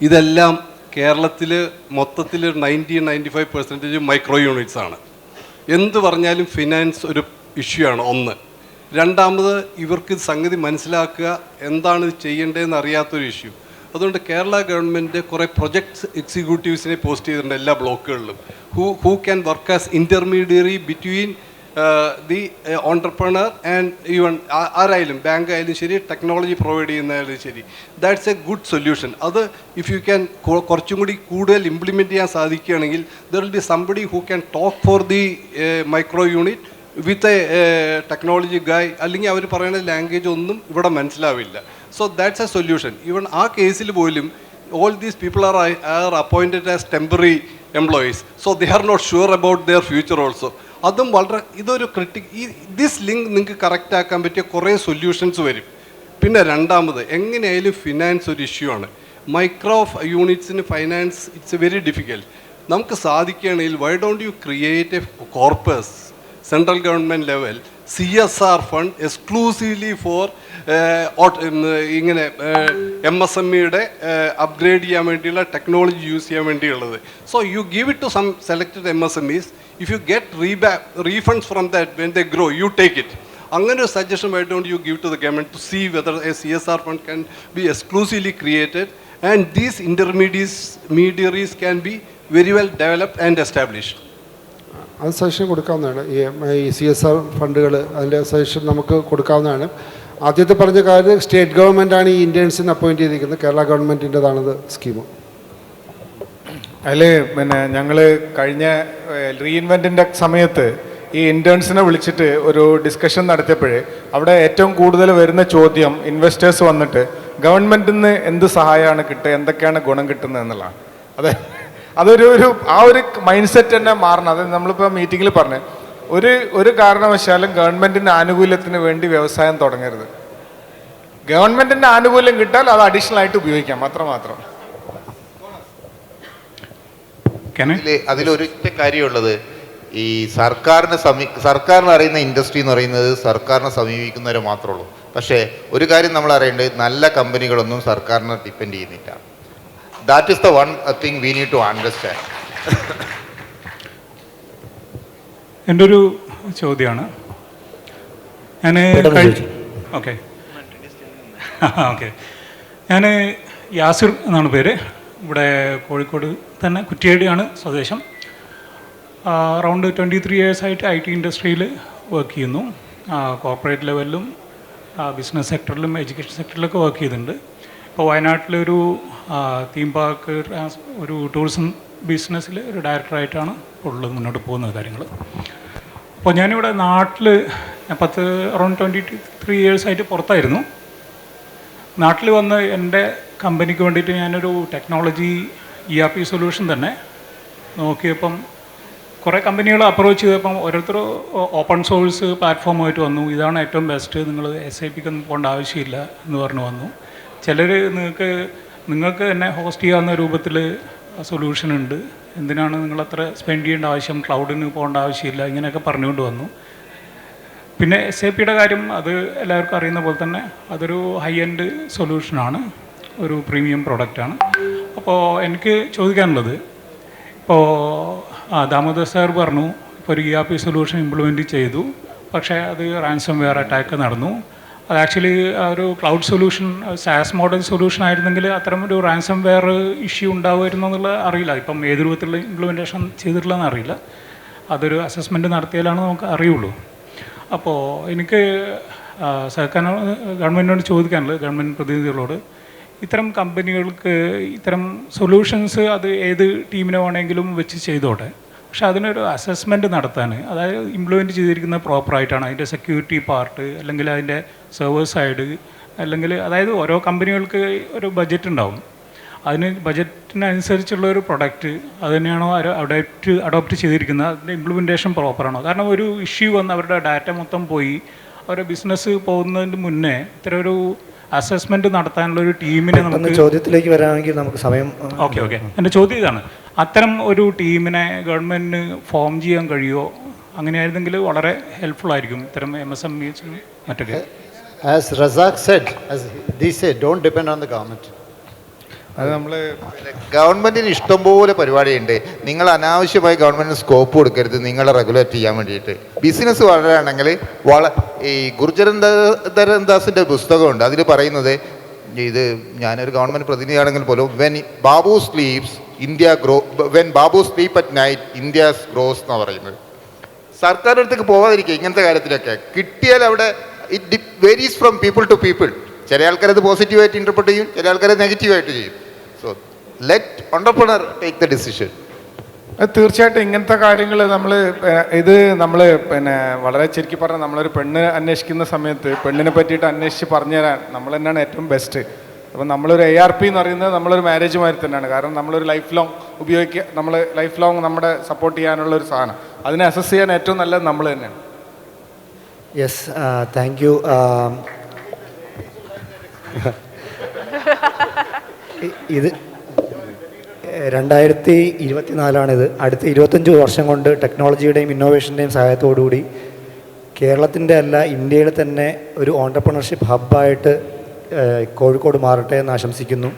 ഇതെല്ലാം കേരളത്തിൽ മൊത്തത്തിൽ 90-95% മൈക്രോ യൂണിറ്റ്സ് ആണ്. എന്ത് പറഞ്ഞാലും ഫിനാൻസ് ഒരു ഇഷ്യൂ ആണ് ഒന്ന്. രണ്ടാമത് ഇവർക്ക് സംഗതി മനസ്സിലാക്കുക, എന്താണ് ചെയ്യേണ്ടതെന്ന് അറിയാത്തൊരു ഇഷ്യൂ. അതുകൊണ്ട് കേരള ഗവൺമെൻറ് കുറേ പ്രൊജക്ട്സ് എക്സിക്യൂട്ടീവ്സിനെ പോസ്റ്റ് ചെയ്തിട്ടുണ്ട് എല്ലാ ബ്ലോക്കുകളിലും. Who can work as intermediary between the entrepreneur and even ആരായാലും ബാങ്ക് ആയാലും ശരി, ടെക്നോളജി പ്രൊവൈഡ് ചെയ്യുന്നതായാലും ശരി. That's a good solution. അത് ഇഫ് യു ക്യാൻ കുറച്ചും കൂടി കൂടുതൽ ഇംപ്ലിമെൻറ്റ് ചെയ്യാൻ സാധിക്കുകയാണെങ്കിൽ there will be somebody who can talk for the micro unit with a technology guy. അല്ലെങ്കിൽ അവർ പറയുന്ന ലാംഗ്വേജ് ഒന്നും ഇവിടെ മനസ്സിലാവില്ല. So that's A solution. Even ആ കേസിൽ പോലും all these people are appointed as temporary employees, so they are not sure about their future also. അതും വളരെ ഇതൊരു ദിസ് ലിങ്ക് നിങ്ങൾക്ക് കറക്റ്റ് ആക്കാൻ പറ്റിയ കുറേ സൊല്യൂഷൻസ് വരും. പിന്നെ രണ്ടാമത് എങ്ങനെയായാലും ഫിനാൻസ് ഒരു ഇഷ്യൂ ആണ്. മൈക്രോ യൂണിറ്റ്സിന് ഫൈനാൻസ് ഇറ്റ്സ് വെരി ഡിഫിക്കൽട്ട്. നമുക്ക് സാധിക്കുകയാണെങ്കിൽ why don't you create a corpus central government level CSR fund exclusively for ഇങ്ങനെ MSMEയുടെ അപ്ഗ്രേഡ് ചെയ്യാൻ വേണ്ടിയുള്ള ടെക്നോളജി യൂസ് ചെയ്യാൻ വേണ്ടിയുള്ളത്. So you give it to some selected MSMEs. If you get refunds from that when they grow you take it. അങ്ങനെ ഒരു suggestion why don't you give to the government to see whether a CSR fund can be exclusively created and these intermediaries can be very well developed and established. അത് suggestion കൊടുക്കാവുന്നതാണ്. ഈ CSR ഫണ്ടുകൾ അതിൻ്റെ suggestion നമുക്ക് കൊടുക്കാവുന്നതാണ്. ആദ്യത്തെ പറഞ്ഞ കാര്യം സ്റ്റേറ്റ് ഗവൺമെൻറ്റാണ് ഈ ഇൻറ്റേൺസിന് അപ്പോയിൻറ്റ് ചെയ്തിരിക്കുന്നത്. കേരള ഗവൺമെൻറ്റിൻ്റെതാണത് സ്കീം. അതിൽ പിന്നെ ഞങ്ങൾ കഴിഞ്ഞ റീഇൻവെൻറ്റിൻ്റെ സമയത്ത് ഈ ഇൻറ്റേൺസിനെ വിളിച്ചിട്ട് ഒരു ഡിസ്കഷൻ നടത്തിയപ്പോഴേ അവിടെ ഏറ്റവും കൂടുതൽ വരുന്ന ചോദ്യം ഇൻവെസ്റ്റേഴ്സ് വന്നിട്ട് ഗവൺമെൻറ്റിൽ നിന്ന് എന്ത് സഹായമാണ് കിട്ടുക, എന്തൊക്കെയാണ് ഗുണം കിട്ടുന്നത് എന്നുള്ളതാണ്. അതൊരു ആ ഒരു മൈൻഡ് സെറ്റ് തന്നെ മാറണം. അത് നമ്മളിപ്പോൾ മീറ്റിങ്ങിൽ പറഞ്ഞു, ഒരു കാരണവശാലും ഗവൺമെൻറ്റിൻ്റെ ആനുകൂല്യത്തിന് വേണ്ടി വ്യവസായം തുടങ്ങരുത്. ഗവൺമെൻറ്റിൻ്റെ ആനുകൂല്യം കിട്ടാൽ അത് അഡീഷണൽ ആയിട്ട് ഉപയോഗിക്കാം, അത്രമാത്രം. അതിലൊരൊറ്റ കാര്യമുള്ളത്, ഈ സർക്കാരിന് അറിയുന്ന ഇൻഡസ്ട്രി എന്ന് പറയുന്നത് സർക്കാരിനെ സമീപിക്കുന്നവരെ മാത്രമേ ഉള്ളൂ. പക്ഷേ ഒരു കാര്യം നമ്മൾ അറിയേണ്ടത്, നല്ല കമ്പനികളൊന്നും സർക്കാരിനെ ഡിപ്പെൻഡ് ചെയ്യുന്നില്ല. That is the one thing we need to understand. എൻ്റെ ഒരു ചോദ്യമാണ്. ഞാൻ യാസിർ എന്നാണ് പേര്. ഇവിടെ കോഴിക്കോട് തന്നെ കുറ്റിയാടിയാണ് സ്വദേശം. അറൗണ്ട് 23 ഇയേഴ്സായിട്ട് IT ഇൻഡസ്ട്രിയിൽ വർക്ക് ചെയ്യുന്നു. കോർപ്പറേറ്റ് ലെവലിലും ബിസിനസ് സെക്ടറിലും എഡ്യൂക്കേഷൻ സെക്ടറിലൊക്കെ വർക്ക് ചെയ്തിട്ടുണ്ട്. ഇപ്പോൾ വയനാട്ടിലൊരു തീം പാർക്ക് ഒരു ടൂറിസം ബിസിനസ്സിൽ ഒരു ഡയറക്ടറായിട്ടാണ് ഉള്ളത്, മുന്നോട്ട് പോകുന്ന കാര്യങ്ങൾ. അപ്പോൾ ഞാനിവിടെ നാട്ടിൽ അറൗണ്ട് 23 ഇയേഴ്സായിട്ട് പുറത്തായിരുന്നു. നാട്ടിൽ വന്ന് എൻ്റെ കമ്പനിക്ക് വേണ്ടിയിട്ട് ഞാനൊരു ടെക്നോളജി ERP സൊല്യൂഷൻ തന്നെ നോക്കിയപ്പം കുറേ കമ്പനികൾ അപ്രോച്ച് ചെയ്തപ്പം ഓരോരുത്തർ ഓപ്പൺ സോഴ്സ് പ്ലാറ്റ്ഫോമായിട്ട് വന്നു. ഇതാണ് ഏറ്റവും ബെസ്റ്റ്, നിങ്ങൾ SAPക്കൊന്നും പോകേണ്ട ആവശ്യമില്ല എന്ന് പറഞ്ഞു വന്നു. ചിലർ നിങ്ങൾക്ക് തന്നെ ഹോസ്റ്റ് ചെയ്യാവുന്ന രൂപത്തിൽ സൊല്യൂഷൻ ഉണ്ട്, എന്തിനാണ് നിങ്ങളത്ര സ്പെൻഡ് ചെയ്യേണ്ട ആവശ്യം, ക്ലൗഡിന് പോകേണ്ട ആവശ്യമില്ല, ഇങ്ങനെയൊക്കെ പറഞ്ഞുകൊണ്ട് വന്നു. പിന്നെ SAPയുടെ കാര്യം അത് എല്ലാവർക്കും അറിയുന്ന പോലെ തന്നെ അതൊരു ഹൈ എൻഡ് സൊല്യൂഷനാണ്, ഒരു പ്രീമിയം പ്രോഡക്റ്റാണ്. അപ്പോൾ എനിക്ക് ചോദിക്കാനുള്ളത്, ഇപ്പോൾ ദാമോദർ സാർ പറഞ്ഞു ഇപ്പോൾ ഒരു ERP സൊല്യൂഷൻ ഇംപ്ലിമെൻറ്റ് ചെയ്തു, പക്ഷേ അത് റാൻസം വെയർ അറ്റാക്ക് നടന്നു. അത് ആക്ച്വലി ഒരു cloud solution SaaS model solution ആയിരുന്നെങ്കിൽ അത്തരം ഒരു റാൻസം വെയർ ഇഷ്യൂ ഉണ്ടാവുമായിരുന്നു എന്നുള്ളത് അറിയില്ല. ഇപ്പം ഏത് രൂപത്തിലുള്ള ഇംപ്ലിമെൻറ്റേഷൻ ചെയ്തിട്ടുള്ളതെന്ന് അറിയില്ല. അതൊരു അസസ്മെൻറ്റ് നടത്തിയാലാണ് നമുക്ക് അറിയുള്ളൂ. അപ്പോൾ എനിക്ക് ഗവൺമെൻറ്റിനോട് ചോദിക്കാനുള്ളത്, ഗവൺമെൻറ് പ്രതിനിധികളോട്, ഇത്തരം കമ്പനികൾക്ക് ഇത്തരം സൊല്യൂഷൻസ് അത് ഏത് ടീമിനെ വേണമെങ്കിലും വെച്ച് ചെയ്തോട്ടെ, പക്ഷെ അതിനൊരു അസസ്മെൻറ്റ് നടത്താൻ, അതായത് ഇംപ്ലിമെൻറ്റ് ചെയ്തിരിക്കുന്ന പ്രോപ്പറായിട്ടാണ്, അതിൻ്റെ സെക്യൂരിറ്റി പാർട്ട് അല്ലെങ്കിൽ അതിൻ്റെ സെർവർ സൈഡ്, അല്ലെങ്കിൽ അതായത് ഓരോ കമ്പനികൾക്ക് ഒരു ബഡ്ജറ്റ് ഉണ്ടാവും, അതിന് ബഡ്ജറ്റിനനുസരിച്ചുള്ള ഒരു പ്രൊഡക്റ്റ് അത് തന്നെയാണോ അഡോപ്റ്റ് ചെയ്തിരിക്കുന്നത്, അതിൻ്റെ ഇംപ്ലിമെൻറ്റേഷൻ പ്രോപ്പറാണോ? കാരണം ഒരു ഇഷ്യൂ വന്ന് അവരുടെ ഡാറ്റ മൊത്തം പോയി അവരുടെ ബിസിനസ് പോകുന്നതിന് മുന്നേ ഇത്തരം ഒരു അസസ്മെൻറ്റ് നടത്താനുള്ള ഒരു ടീമിനെ നമുക്ക് ചോദ്യത്തിലേക്ക് വരാമെങ്കിൽ നമുക്ക് സമയം. ഓക്കെ എൻ്റെ ചോദ്യം ഇതാണ്, അത്തരം ഒരു ടീമിനെ ഗവൺമെൻറ്റിന് ഫോം ചെയ്യാൻ കഴിയുമോ? അങ്ങനെയായിരുന്നെങ്കിൽ വളരെ ഹെൽപ്ഫുൾ ആയിരിക്കും ഇത്തരം MSMEs മറ്റൊക്കെ. As Razak said, as they say, don't depend on the government. അത് നമ്മൾ ഗവൺമെൻറ്റിന് ഇഷ്ടംപോലെ പരിപാടിയുണ്ട്. നിങ്ങൾ അനാവശ്യമായി ഗവൺമെൻറ്റിന് സ്കോപ്പ് കൊടുക്കരുത് നിങ്ങളെ റെഗുലേറ്റ് ചെയ്യാൻ വേണ്ടിയിട്ട്. ബിസിനസ് വളരുകയാണെങ്കിൽ ഈ ഗുർജരന്ദാസിൻ്റെ പുസ്തകമുണ്ട്, അതിൽ പറയുന്നത്, ഇത് ഞാനൊരു ഗവൺമെൻറ് പ്രതിനിധിയാണെങ്കിൽ പോലും, when babu sleeps when babu sleep at night India grows എന്നാണ് പറയുന്നത്. സർക്കാർ അടുത്തേക്ക് പോകാതിരിക്കുക ഇങ്ങനത്തെ കാര്യത്തിലൊക്കെ. കിട്ടിയാൽ അവിടെ it varies from people to people. ചില ആൾക്കാരത് പോസിറ്റീവായിട്ട് ഇൻ്റർപ്രറ്റ് ചെയ്യും, ചില ആൾക്കാരത് നെഗറ്റീവായിട്ട് ചെയ്യും. So let entrepreneur take the decision. തീർച്ചയായിട്ടും ഇങ്ങനത്തെ കാര്യങ്ങൾ നമ്മൾ പിന്നെ വളരെ ചുരുക്കി പറഞ്ഞാൽ നമ്മളൊരു പെണ്ണ് അന്വേഷിക്കുന്ന സമയത്ത് പെണ്ണിനെ പറ്റിയിട്ട് അന്വേഷിച്ച് പറഞ്ഞു തരാൻ നമ്മൾ തന്നെയാണ് ഏറ്റവും ബെസ്റ്റ്. അപ്പം നമ്മളൊരു ARP എന്ന് പറയുന്നത് നമ്മളൊരു മാരേജ് മാതിരി തന്നെയാണ്. കാരണം നമ്മളൊരു ലൈഫ് ലോങ് നമ്മുടെ സപ്പോർട്ട് ചെയ്യാനുള്ള ഒരു സാധനം, അതിനെ അസസ് ചെയ്യാൻ ഏറ്റവും നല്ലത് നമ്മൾ തന്നെയാണ്. Yes, thank you. ഇത് 2024 അടുത്ത 25 വർഷം കൊണ്ട് ടെക്നോളജിയുടെയും ഇന്നോവേഷൻ്റെയും സഹായത്തോടുകൂടി കേരളത്തിൻ്റെ അല്ല ഇന്ത്യയുടെ തന്നെ ഒരു ഓൺടർപ്രണർഷിപ്പ് ഹബ്ബായിട്ട് കോഴിക്കോട് മാറട്ടെ എന്ന് ആശംസിക്കുന്നു.